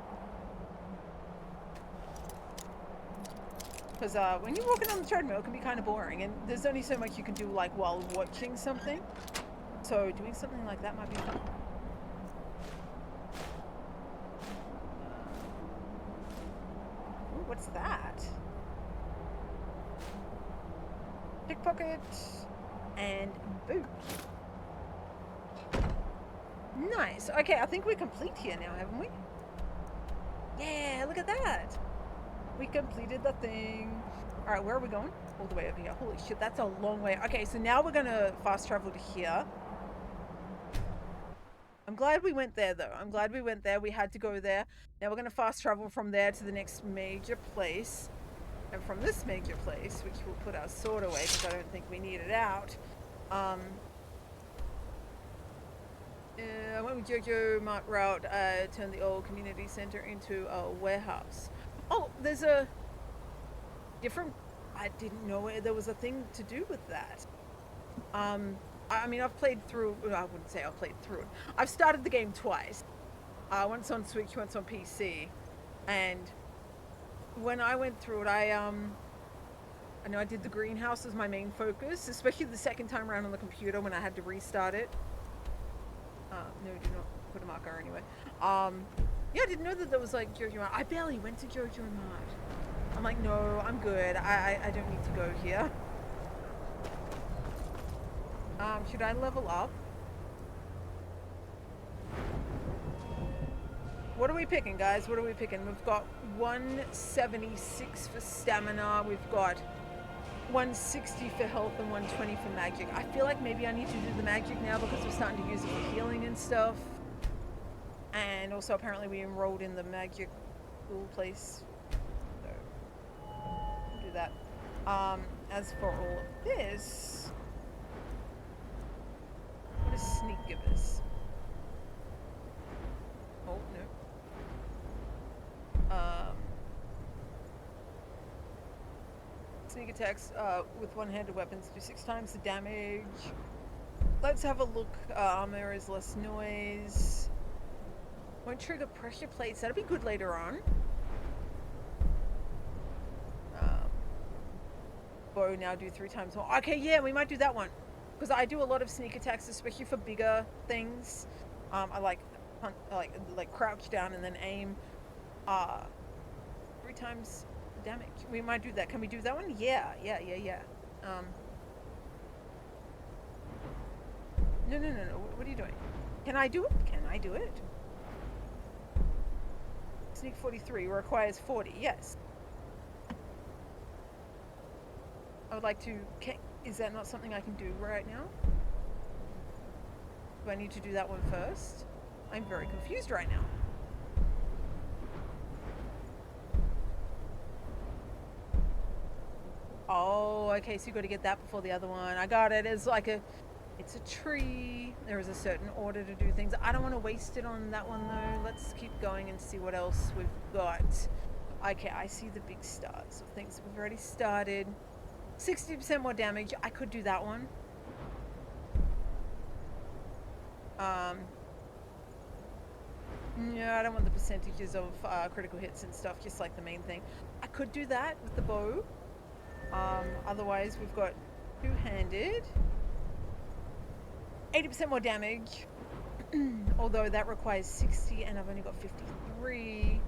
Because when you're walking on the treadmill, it can be kind of boring, and there's only so much you can do like while watching something. So doing something like that might be fun. Ooh, what's that? Pickpocket and boot. Nice. Okay, I think we're complete here now, haven't we? Yeah, look at that. We completed the thing. All right, where are we going? All the way over here. Holy shit, that's a long way. Okay, so now we're gonna fast travel to here. I'm glad we went there though. I'm glad we went there. We had to go there. Now we're gonna fast travel from there to the next major place. And from this major place, which we'll put our sword away because I don't think we need it out. I went with Jojo Mart route, turned the old community center into a warehouse. Oh, there's a different... I didn't know there was a thing to do with that. I mean, I've played through... I wouldn't say I've played through it. I've started the game twice. Once on Switch, once on PC. And when I went through it, I know I did the greenhouse as my main focus, especially the second time around on the computer when I had to restart it. No, do not put a marker anyway. Yeah, I didn't know that there was like Jojo Mart. I barely went to Jojo Mart. I'm like, no, I'm good. I don't need to go here. Should I level up? What are we picking, guys? What are we picking? We've got 176 for stamina. We've got 160 for health and 120 for magic. I feel like maybe I need to do the magic now because we're starting to use it for healing and stuff. And also apparently we enrolled in the magic school place. So we'll do that. As for all of this, what does sneak give us? Oh, no. Sneak attacks with one-handed weapons do 6 times the damage. Let's have a look. Armor is less noise. Won't trigger pressure plates. That'll be good later on. Bow now do 3 times more. Okay, yeah, we might do that one. Because I do a lot of sneak attacks, especially for bigger things. I like crouch down and then aim. 3 times damage. We might do that. Can we do that one? Yeah. No. What are you doing? Can I do it? Can I do it? Sneak 43 requires 40. Yes. I would like to... Is that not something I can do right now? Do I need to do that one first? I'm very confused right now. Oh, okay, so you got to get that before the other one. I got it. It's like it's a tree. There is a certain order to do things. I don't want to waste it on that one though. Let's keep going and see what else we've got. Okay, I see the big stars of things we've already started. 60% more damage. I could do that one. Yeah, I don't want the percentages of critical hits and stuff, just like the main thing. I could do that with the bow. Otherwise, we've got two-handed. 80% more damage. Although that requires 60 and I've only got 53.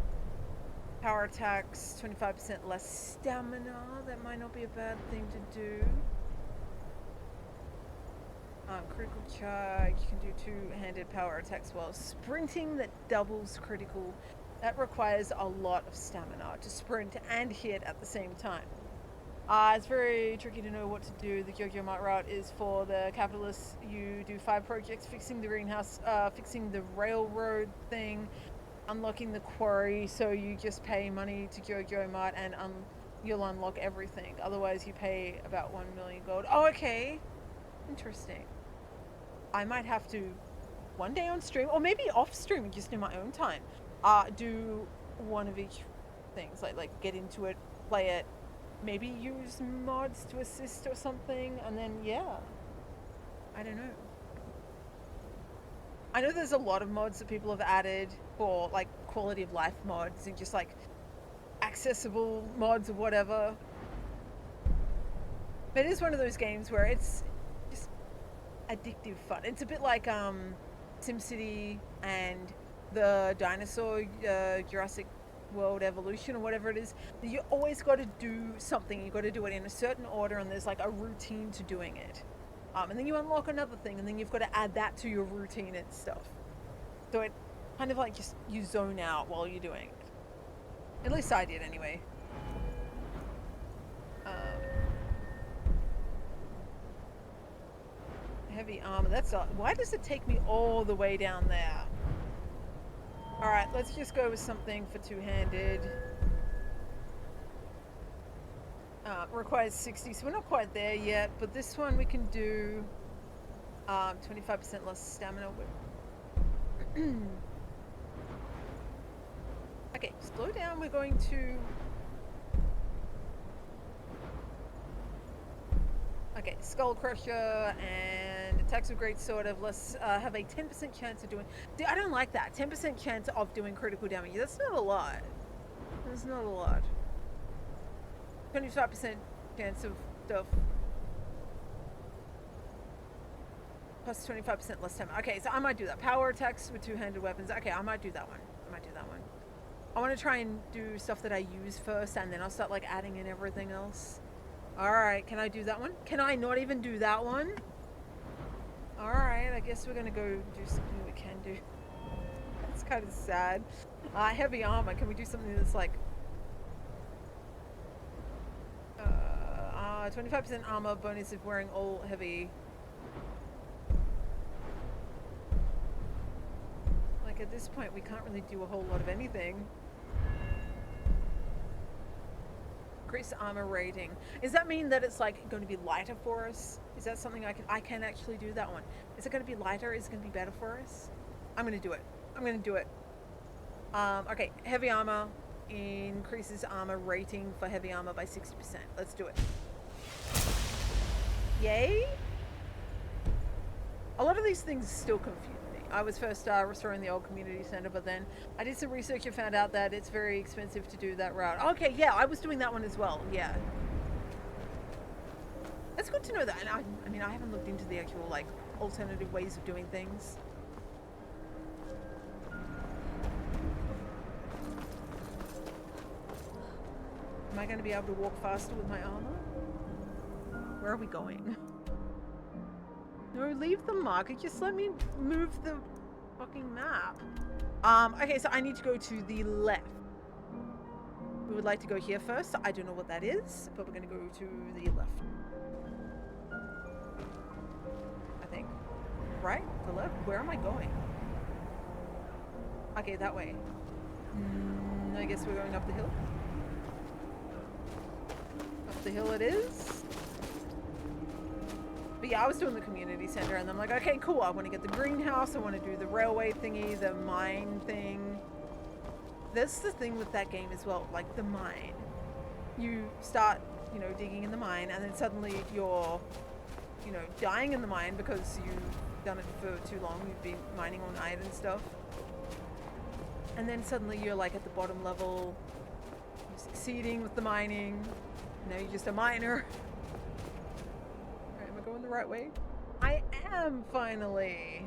Power attacks, 25% less stamina. That might not be a bad thing to do. Critical charge, you can do two-handed power attacks while sprinting that doubles critical. That requires a lot of stamina to sprint and hit at the same time. It's very tricky to know what to do. The Gyogyo Mart route is for the capitalists. You do 5 projects: fixing the greenhouse, fixing the railroad thing, unlocking the quarry. So you just pay money to Gyogyo Mart and you'll unlock everything. Otherwise, you pay about 1 million gold. Oh, okay. Interesting. I might have to one day on stream, or maybe off stream, just in my own time, do one of each things, like get into it, play it, maybe use mods to assist or something, and then yeah, I don't know. I know there's a lot of mods that people have added for like quality of life mods and just like accessible mods or whatever. But it is one of those games where it's just addictive fun. It's a bit like SimCity and the dinosaur Jurassic World Evolution or whatever it is. You always got to do something. You got to do it in a certain order, and there's like a routine to doing it. And then you unlock another thing, and then you've got to add that to your routine and stuff. So it kind of like just you zone out while you're doing it. At least I did anyway. Heavy armor. That's all. Why does it take me all the way down there? All right, let's just go with something for two-handed. Requires 60, so we're not quite there yet. But this one we can do 25% less stamina. Okay, slow down. We're going to. Okay, Skull Crusher and attacks with Great Sword of less have a 10% chance of doing. I don't like that. 10% chance of doing critical damage. That's not a lot. That's not a lot. 25% chance of stuff. Plus 25% less time. Okay, so I might do that. Power attacks with two-handed weapons. Okay, I might do that one. I want to try and do stuff that I use first, and then I'll start like adding in everything else. Alright, can I do that one? Can I not even do that one? Alright, I guess we're gonna go do something we can do. That's kind of sad. Heavy armor. Can we do something that's like 25% armor bonus if wearing all heavy. Like at this point we can't really do a whole lot of anything. Increase armor rating. Does that mean that it's like going to be lighter for us? Is that something I can actually do that one? Is it going to be lighter? Is it going to be better for us? I'm going to do it. Okay, heavy armor increases armor rating for heavy armor by 60%. Let's do it. Yay! A lot of these things still confuse me. I was first restoring the old community center, but then I did some research and found out that it's very expensive to do that route. Okay, yeah, I was doing that one as well. Yeah, that's good to know that. And I mean, I haven't looked into the actual like alternative ways of doing things. Am I going to be able to walk faster with my armor? Where are we going? No, leave the marker. Just let me move the fucking map. Okay, so I need to go to the left. We would like to go here first. I don't know what that is, but we're going to go to the left. I think. Right? The left? Where am I going? Okay, that way. I guess we're going up the hill. Up the hill it is. But yeah, I was doing the community center and I'm like, okay, cool. I want to get the greenhouse. I want to do the railway thingy, the mine thing. That's the thing with that game as well, like the mine. You start, you know, digging in the mine and then suddenly you're, you know, dying in the mine because you've done it for too long. You've been mining all night and stuff. And then suddenly you're like at the bottom level, you're succeeding with the mining. Now you're just a miner. Going the right way? I am finally.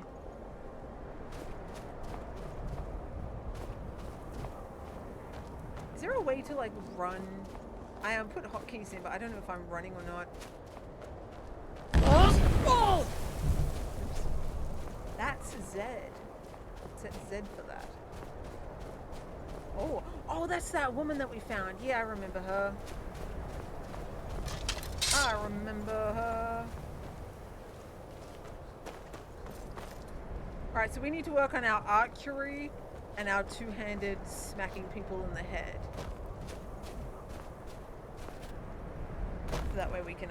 Is there a way to like run? I am put hotkeys in, but I don't know if I'm running or not. Oh! Oops. That's Z. Set Z for that. Oh, that's that woman that we found. Yeah, I remember her. I remember her. Alright, so we need to work on our archery and our two-handed smacking people in the head. That way we can...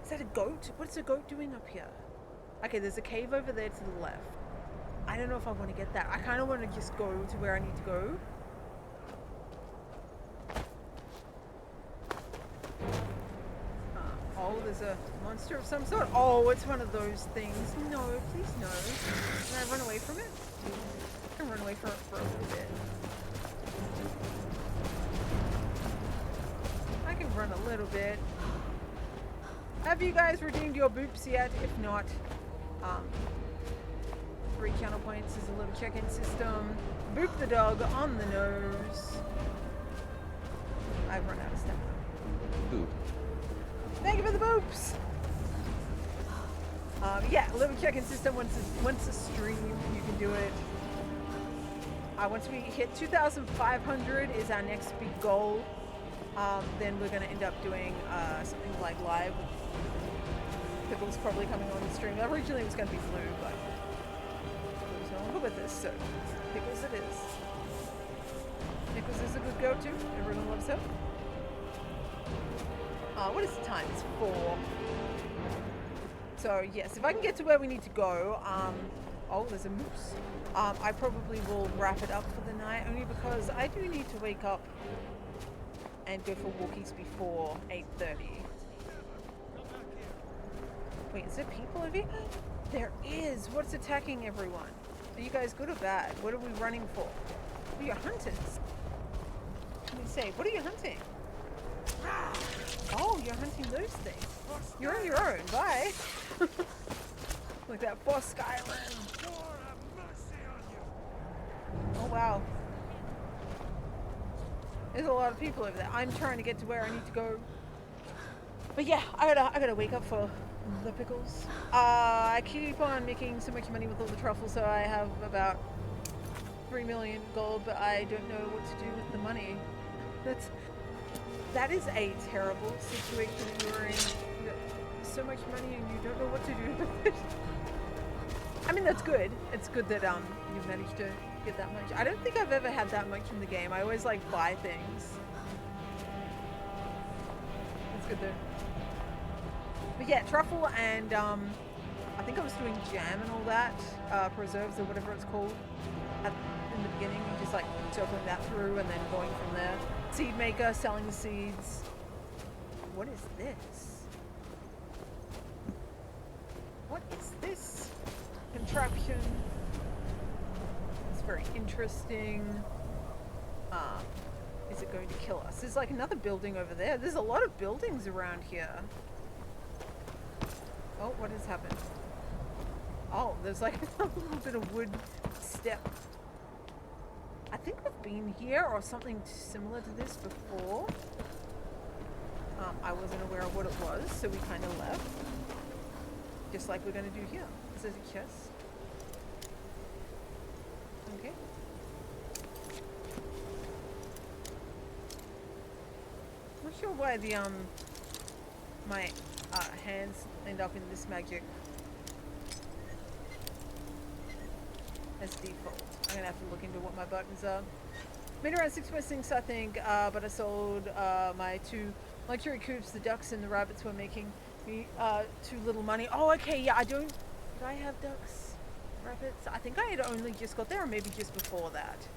Is that a goat? What's a goat doing up here? Okay, there's a cave over there to the left. I don't know if I want to get that. I kind of want to just go to where I need to go. Oh, there's a monster of some sort. Oh, it's one of those things. No, please no. Can I run away from it? I can run away from it for a little bit. I can run a little bit. Have you guys redeemed your boops yet? If not, 3 counterpoints is a little check-in system. Boop the dog on the nose. I've run out of stamina. Boop. Thank you for the boops! Yeah, a little check-in system. Once a stream, you can do it. Once we hit 2,500 is our next big goal. Then we're going to end up doing something like live. Pickle's probably coming on the stream. Originally it was going to be Blue, but Blue's no longer with us, so Pickles it is. Pickles is a good go-to. Everyone loves her. What is the time? It's 4. So yes, if I can get to where we need to go, oh, there's a moose. I probably will wrap it up for the night, only because I do need to wake up and go for walkies before 8:30. Wait, is there people over here? There is! What's attacking everyone? Are you guys good or bad? What are we running for? What are your hunters? Let me say, what are you hunting? Oh, you're hunting those things. You're on your own. Bye. Like that for Skyrim. Oh wow. There's a lot of people over there. I'm trying to get to where I need to go. But yeah, I gotta wake up for the pickles. I keep on making so much money with all the truffles, so I have about 3 million gold, but I don't know what to do with the money. That is a terrible situation that you're in. You got so much money and you don't know what to do with it. I mean, that's good. It's good that you've managed to get that much. I don't think I've ever had that much in the game. I always like buy things. That's good though. But yeah, truffle and I think I was doing jam and all that, preserves or whatever it's called. In the beginning, you just like circling that through and then going from there. Seed maker, selling the seeds. What is this? What is this contraption? It's very interesting. Is it going to kill us? There's like another building over there. There's a lot of buildings around here. Oh, what has happened? Oh, there's like a little bit of wood step. I think we've been here or something similar to this before. I wasn't aware of what it was, so we kind of left. Just like we're going to do here. This is a chest. Okay. Not sure why the my hands end up in this magic as default. I'm gonna have to look into what my buttons are. Made around 6 things, I think, but I sold my 2 luxury coops. The ducks and the rabbits were making me too little money. Oh, okay, yeah, did I have ducks? Rabbits? I think I had only just got there, or maybe just before that.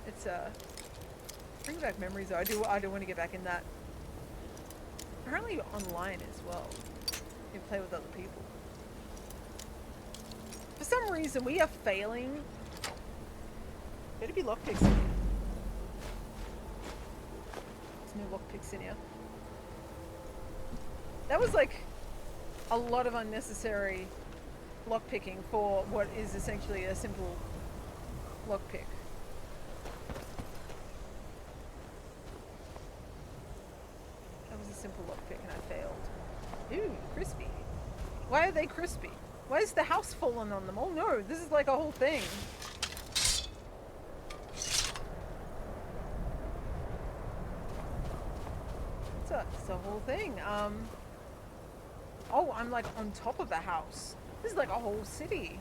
It's bring back memories though. I do want to get back in that. Apparently online as well. You play with other people. For some reason, we are failing. Better be lockpicks in here. There's no lockpicks in here. That was like a lot of unnecessary lockpicking for what is essentially a simple lockpick. That was a simple lockpick and I failed. Ooh, crispy. Why are they crispy? Why is the house fallen on them? Oh no, this is like a whole thing. It's It's the whole thing. Oh, I'm like on top of the house. This is like a whole city.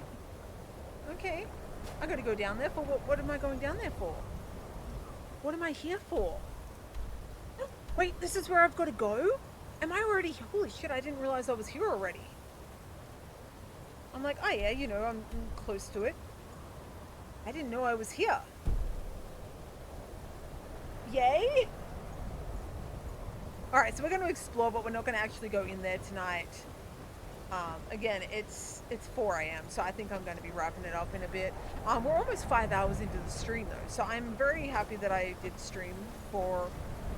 Okay. I gotta go down there for what am I going down there for? What am I here for? Wait, this is where I've got to go? Am I already? Holy shit, I didn't realize I was here already. I'm like, oh yeah, you know, I'm close to it. I didn't know I was here. Yay! Alright, so we're going to explore, but we're not going to actually go in there tonight. Again, it's 4 a.m., so I think I'm going to be wrapping it up in a bit. We're almost 5 hours into the stream, though, so I'm very happy that I did stream for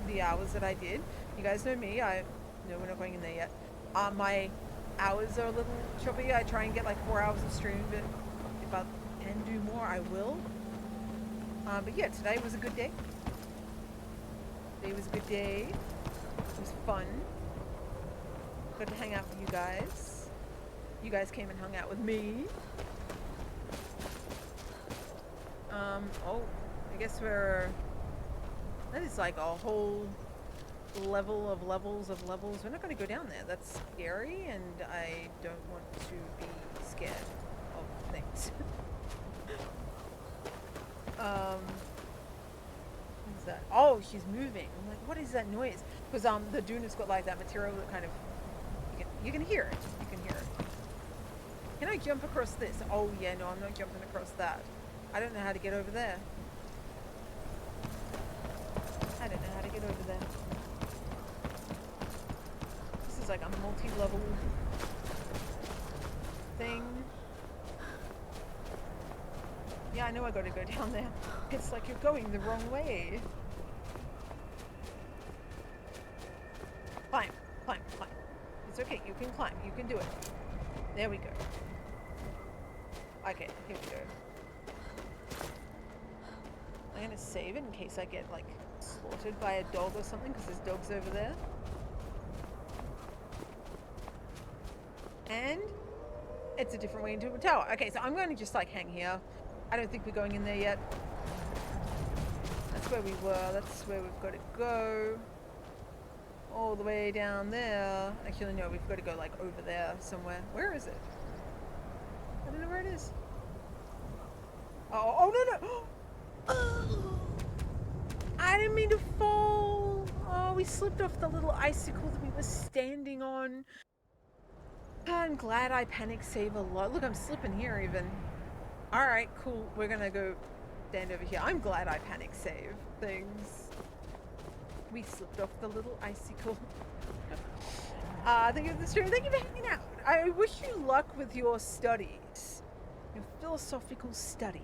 the hours that I did. You guys know me. No, we're not going in there yet. My hours are a little choppy. I try and get like 4 hours of stream, but if I can do more, I will. But yeah, today was a good day. Today was a good day. It was fun. Got to hang out with you guys. You guys came and hung out with me. Oh, I guess that is like a whole level of levels of levels. We're not going to go down there. That's scary, and I don't want to be scared of things. What's that? Oh, she's moving. I'm like, what is that noise? Because the dune has got like that material that kind of you can hear it. You can hear it. Can I jump across this? Oh yeah, no, I'm not jumping across that. I don't know how to get over there. I don't know how to get over there. This is like a multi-level thing. Yeah, I know I gotta go down there. It's like you're going the wrong way. Climb, climb, climb. It's okay, you can climb, you can do it. There we go. Okay, here we go. I'm gonna save it in case I get like slaughtered by a dog or something, because there's dogs over there. And it's a different way into a tower. Okay, so I'm going to just like hang here. I don't think we're going in there yet. That's where we were. That's where we've got to go. All the way down there. Actually, no, we've got to go like over there somewhere. Where is it? I don't know where it is. Oh, oh no, no. Oh, I didn't mean to fall. Oh, we slipped off the little icicle that we were standing on. I'm glad I panic save a lot. Look, I'm slipping here even. Alright, cool. We're gonna go stand over here. I'm glad I panic save things. We slipped off the little icicle. Thank you for the stream. Thank you for hanging out. I wish you luck with your studies. Your philosophical studies.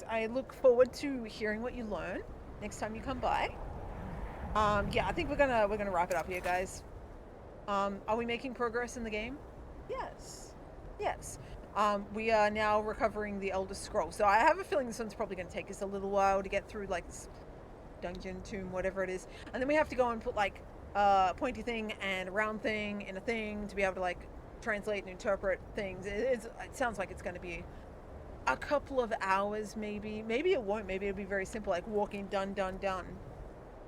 I look forward to hearing what you learn next time you come by. Yeah, I think we're gonna wrap it up here, guys. Are we making progress in the game? Yes. Yes. We are now recovering the Elder Scroll. So I have a feeling this one's probably going to take us a little while to get through, like, this dungeon, tomb, whatever it is. And then we have to go and put, like, a pointy thing and a round thing in a thing to be able to, like, translate and interpret things. It sounds like it's going to be a couple of hours, maybe. Maybe it won't. Maybe it'll be very simple, like walking, done, done, done.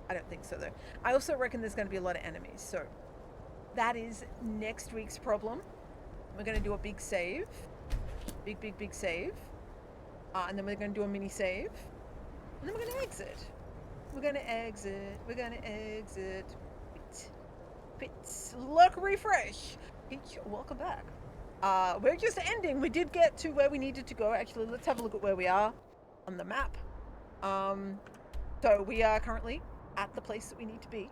I don't think so, though. I also reckon there's going to be a lot of enemies. So that is next week's problem. We're going to do a big save. Big save. And then we're going to do a mini save. And then we're going to exit. We're going to exit. We're going to exit. Bits. Look, refresh. Welcome back. We're just ending. We did get to where we needed to go. Actually, let's have a look at where we are on the map. So we are currently at the place that we need to be,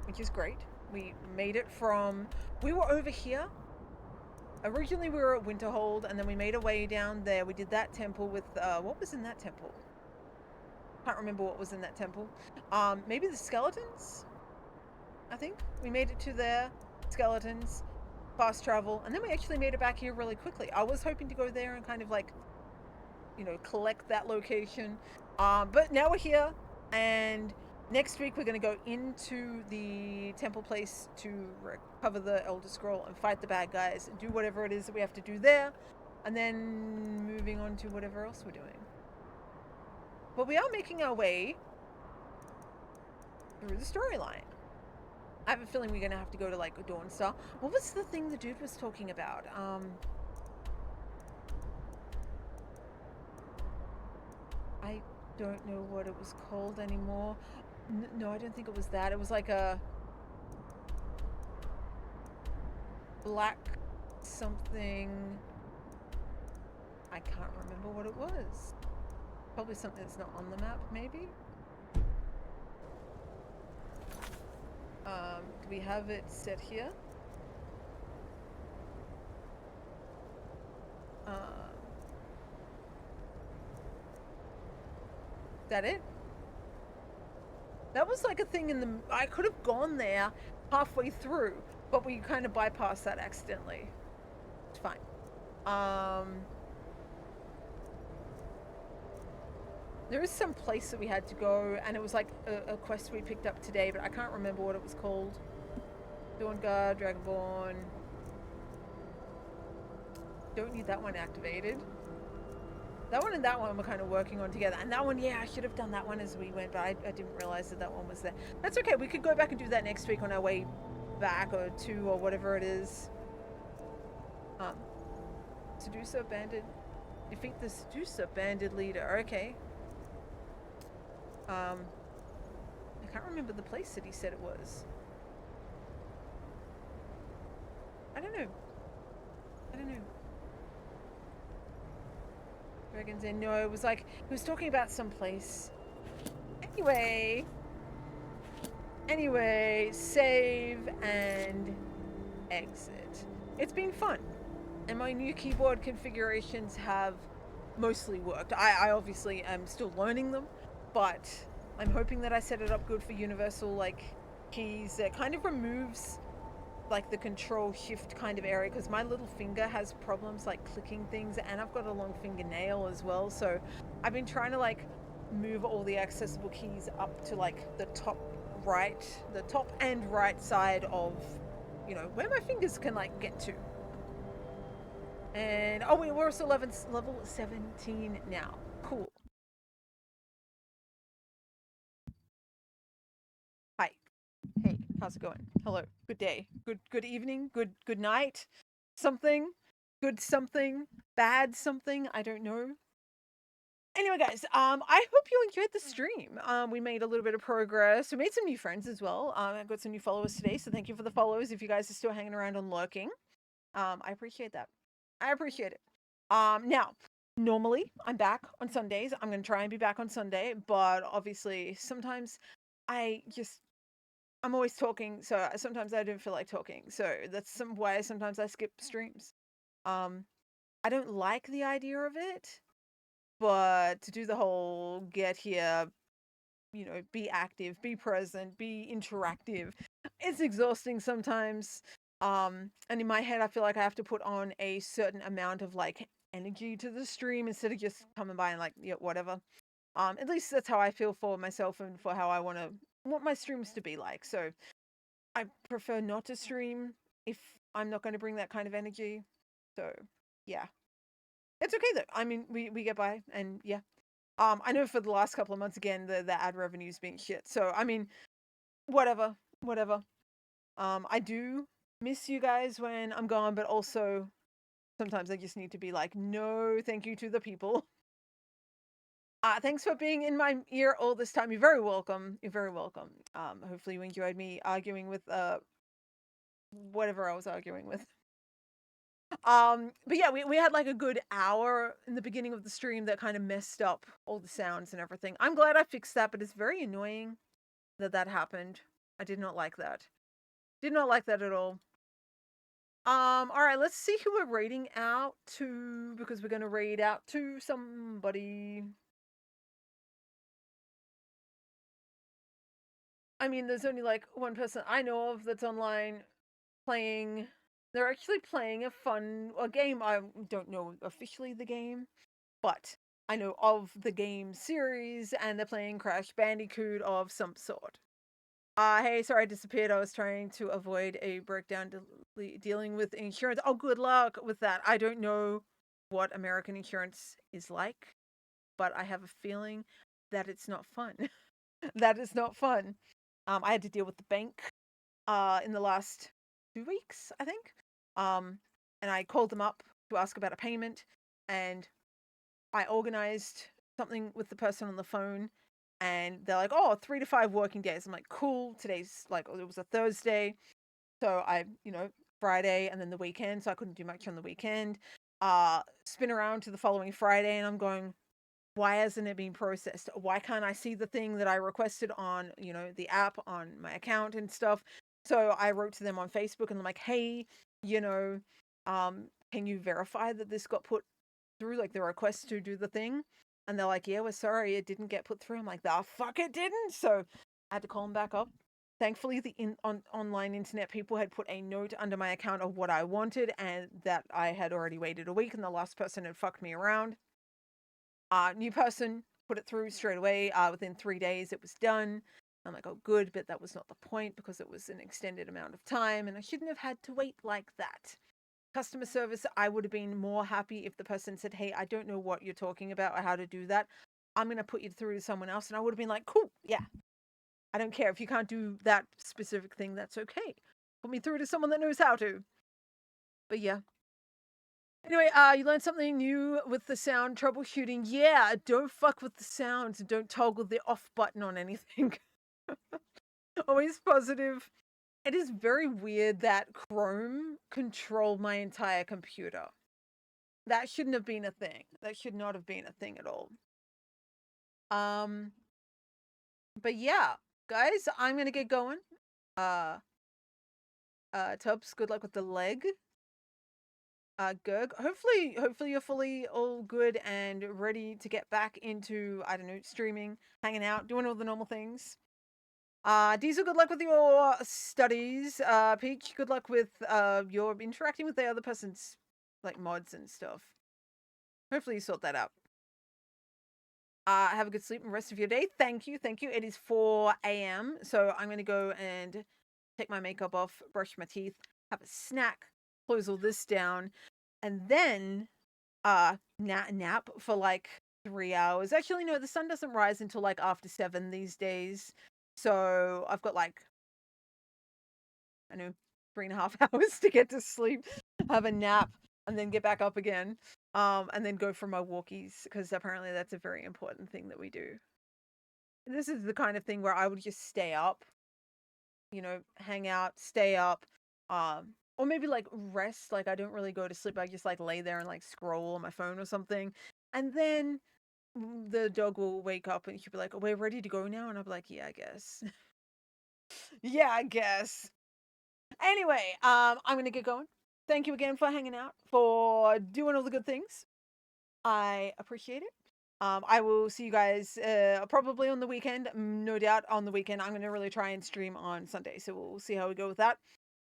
which is great. We made it from... We were over here. Originally we were at Winterhold, and then we made our way down there. We did that temple with, what was in that temple? Can't remember what was in that temple. Maybe the skeletons? I think. We made it to there. Skeletons. Fast travel. And then we actually made it back here really quickly. I was hoping to go there and kind of like, you know, collect that location. But now we're here, and next week we're going to go into the temple place to recover the Elder Scroll and fight the bad guys and do whatever it is that we have to do there, and then moving on to whatever else we're doing. But we are making our way through the storyline. I have a feeling we're gonna have to go to like a Dawnstar. What was the thing the dude was talking about? I don't know what it was called anymore. No, I don't think it was that. It was like a black something. I can't remember what it was. Probably something that's not on the map, maybe? Do we have it set here? Is that it? That was like a thing in the... I could have gone there halfway through, but we kind of bypassed that accidentally. It's fine. There is some place that we had to go, and it was like a quest we picked up today, but I can't remember what it was called. Dawnguard, Dragonborn. Don't need that one activated. That one and that one we're kind of working on together. And that one, yeah, I should have done that one as we went, but I didn't realize that that one was there. That's okay. We could go back and do that next week on our way back, or to, or whatever it is. Seducer bandit. Defeat the seducer bandit leader. Okay. I can't remember the place that he said it was. I don't know. Dragon's Inn. No, it was like, he was talking about some place. Anyway, save and exit. It's been fun. And my new keyboard configurations have mostly worked. I obviously am still learning them, but I'm hoping that I set it up good for universal like keys. That kind of removes like the control shift kind of area, because my little finger has problems like clicking things, and I've got a long fingernail as well, so I've been trying to like move all the accessible keys up to like the top and right side of, you know, where my fingers can like get to. And oh, we're also level 17 now. Cool. Hi. Hey, how's it going? Hello. Good day. Good evening. Good night. Something. Good something. Bad something. I don't know. Anyway, guys, I hope you enjoyed the stream. We made a little bit of progress. We made some new friends as well. I got some new followers today, so thank you for the follows. If you guys are still hanging around and lurking, I appreciate that. I appreciate it. Now, normally I'm back on Sundays. I'm gonna try and be back on Sunday, but obviously sometimes I'm always talking, so sometimes I don't feel like talking. So that's some why sometimes I skip streams. I don't like the idea of it, but to do the whole get here, you know, be active, be present, be interactive, it's exhausting sometimes. And in my head, I feel like I have to put on a certain amount of like energy to the stream instead of just coming by and like, yeah, whatever. At least that's how I feel for myself and for how I want my streams to be like. So I prefer not to stream if I'm not going to bring that kind of energy. So yeah, it's okay though. I mean, we get by, and yeah. I know for the last couple of months again, the ad revenue's been shit. So I mean, whatever. I do miss you guys when I'm gone, but also sometimes I just need to be like, no, thank you to the people. Thanks for being in my ear all this time. You're very welcome. Hopefully you enjoyed me arguing with whatever I was arguing with. But yeah, we had like a good hour in the beginning of the stream that kind of messed up all the sounds and everything. I'm glad I fixed that, but it's very annoying that happened. I did not like that. Did not like that at all. All right, let's see who we're raiding out to, because we're going to raid out to somebody. I mean, there's only like one person I know of that's online playing. They're actually playing a game. I don't know officially the game, but I know of the game series, and they're playing Crash Bandicoot of some sort. Hey, sorry I disappeared. I was trying to avoid a breakdown dealing with insurance. Oh, good luck with that. I don't know what American insurance is like, but I have a feeling that it's not fun. That is not fun. I had to deal with the bank in the last 2 weeks, I think. And I called them up to ask about a payment, and I organized something with the person on the phone, and they're like, "Oh, 3 to 5 working days." I'm like, "Cool." Today's like, it was a Thursday, so I, Friday and then the weekend, so I couldn't do much on the weekend. Spin around to the following Friday, and I'm going, why hasn't it been processed? Why can't I see the thing that I requested on, the app on my account and stuff? So I wrote to them on Facebook, and I'm like, hey, can you verify that this got put through, like the request to do the thing? And they're like, yeah, we're sorry, it didn't get put through. I'm like, the fuck, it didn't. So I had to call them back up. Thankfully, the online internet people had put a note under my account of what I wanted, and that I had already waited a week, and the last person had fucked me around. New person put it through straight away. Within 3 days, it was done. I'm like, oh, good, but that was not the point, because it was an extended amount of time, and I shouldn't have had to wait like that. Customer service, I would have been more happy if the person said, hey, I don't know what you're talking about or how to do that. I'm going to put you through to someone else. And I would have been like, cool, yeah. I don't care. If you can't do that specific thing, that's okay. Put me through to someone that knows how to. But yeah. Anyway, you learned something new with the sound troubleshooting. Yeah, don't fuck with the sounds and don't toggle the off button on anything. Always positive. It is very weird that Chrome controlled my entire computer. That shouldn't have been a thing. That should not have been a thing at all. But yeah, guys, I'm gonna get going. Tubbs, good luck with the leg. Gerg, hopefully you're fully all good and ready to get back into, I don't know, streaming, hanging out, doing all the normal things. Diesel, good luck with your studies. Peach, good luck with your interacting with the other person's like mods and stuff. Hopefully you sort that out. Have a good sleep and rest of your day. Thank you. It is 4 a.m. So I'm gonna go and take my makeup off, brush my teeth, have a snack, close all this down, and then nap for like 3 hours. Actually, no, the sun doesn't rise until like after 7 these days. So I've got like, I know, 3.5 hours to get to sleep, have a nap, and then get back up again. And then go for my walkies, because apparently that's a very important thing that we do. This is the kind of thing where I would just stay up, hang out, stay up, or maybe like rest. Like I don't really go to sleep. I just like lay there and like scroll on my phone or something. And then the dog will wake up and she'll be like, oh, we're ready to go now. And I'll be like, yeah, I guess. Yeah, I guess. Anyway, I'm going to get going. Thank you again for hanging out, for doing all the good things. I appreciate it. I will see you guys probably on the weekend. No doubt on the weekend. I'm going to really try and stream on Sunday. So we'll see how we go with that.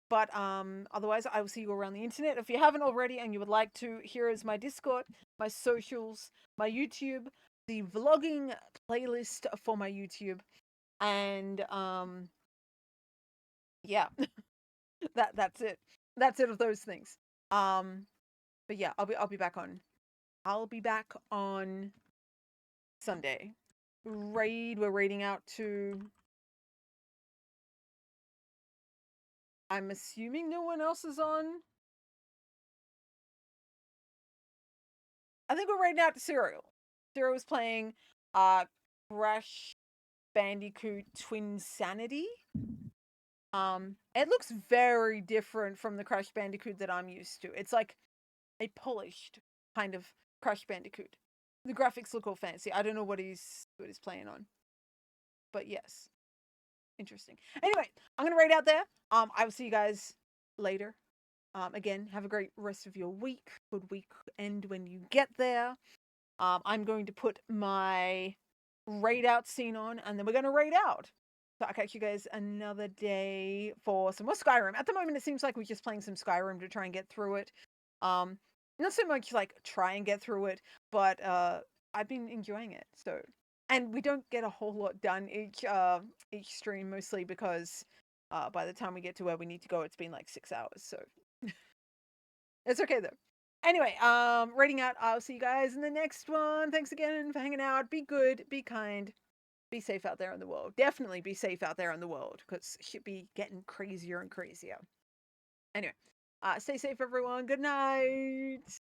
But otherwise, I will see you around the internet. If you haven't already and you would like to, here is my Discord, my socials, my YouTube, the vlogging playlist for my YouTube. And yeah, that's it. That's it of those things. But yeah, I'll be back on Sunday. We're raiding out to, I'm assuming no one else is on. I think we're raiding out to Serial. Serial is playing Crash Bandicoot Twinsanity. It looks very different from the Crash Bandicoot that I'm used to. It's like a polished kind of Crash Bandicoot. The graphics look all fancy. I don't know what he's playing on. But yes. Interesting. Anyway, I'm gonna raid out there. I will see you guys later. Again, have a great rest of your week. Good weekend when you get there. I'm going to put my raid out scene on, and then we're gonna raid out. So I'll catch you guys another day for some more Skyrim. At the moment, it seems like we're just playing some Skyrim to try and get through it. Not so much like try and get through it, but I've been enjoying it. So, and we don't get a whole lot done each stream, mostly because by the time we get to where we need to go, it's been like 6 hours. So it's okay though. Anyway, rating out. I'll see you guys in the next one. Thanks again for hanging out. Be good, be kind. be safe out there in the world. Definitely be safe out there in the world, because it should be getting crazier and crazier. Anyway, stay safe, everyone. Good night.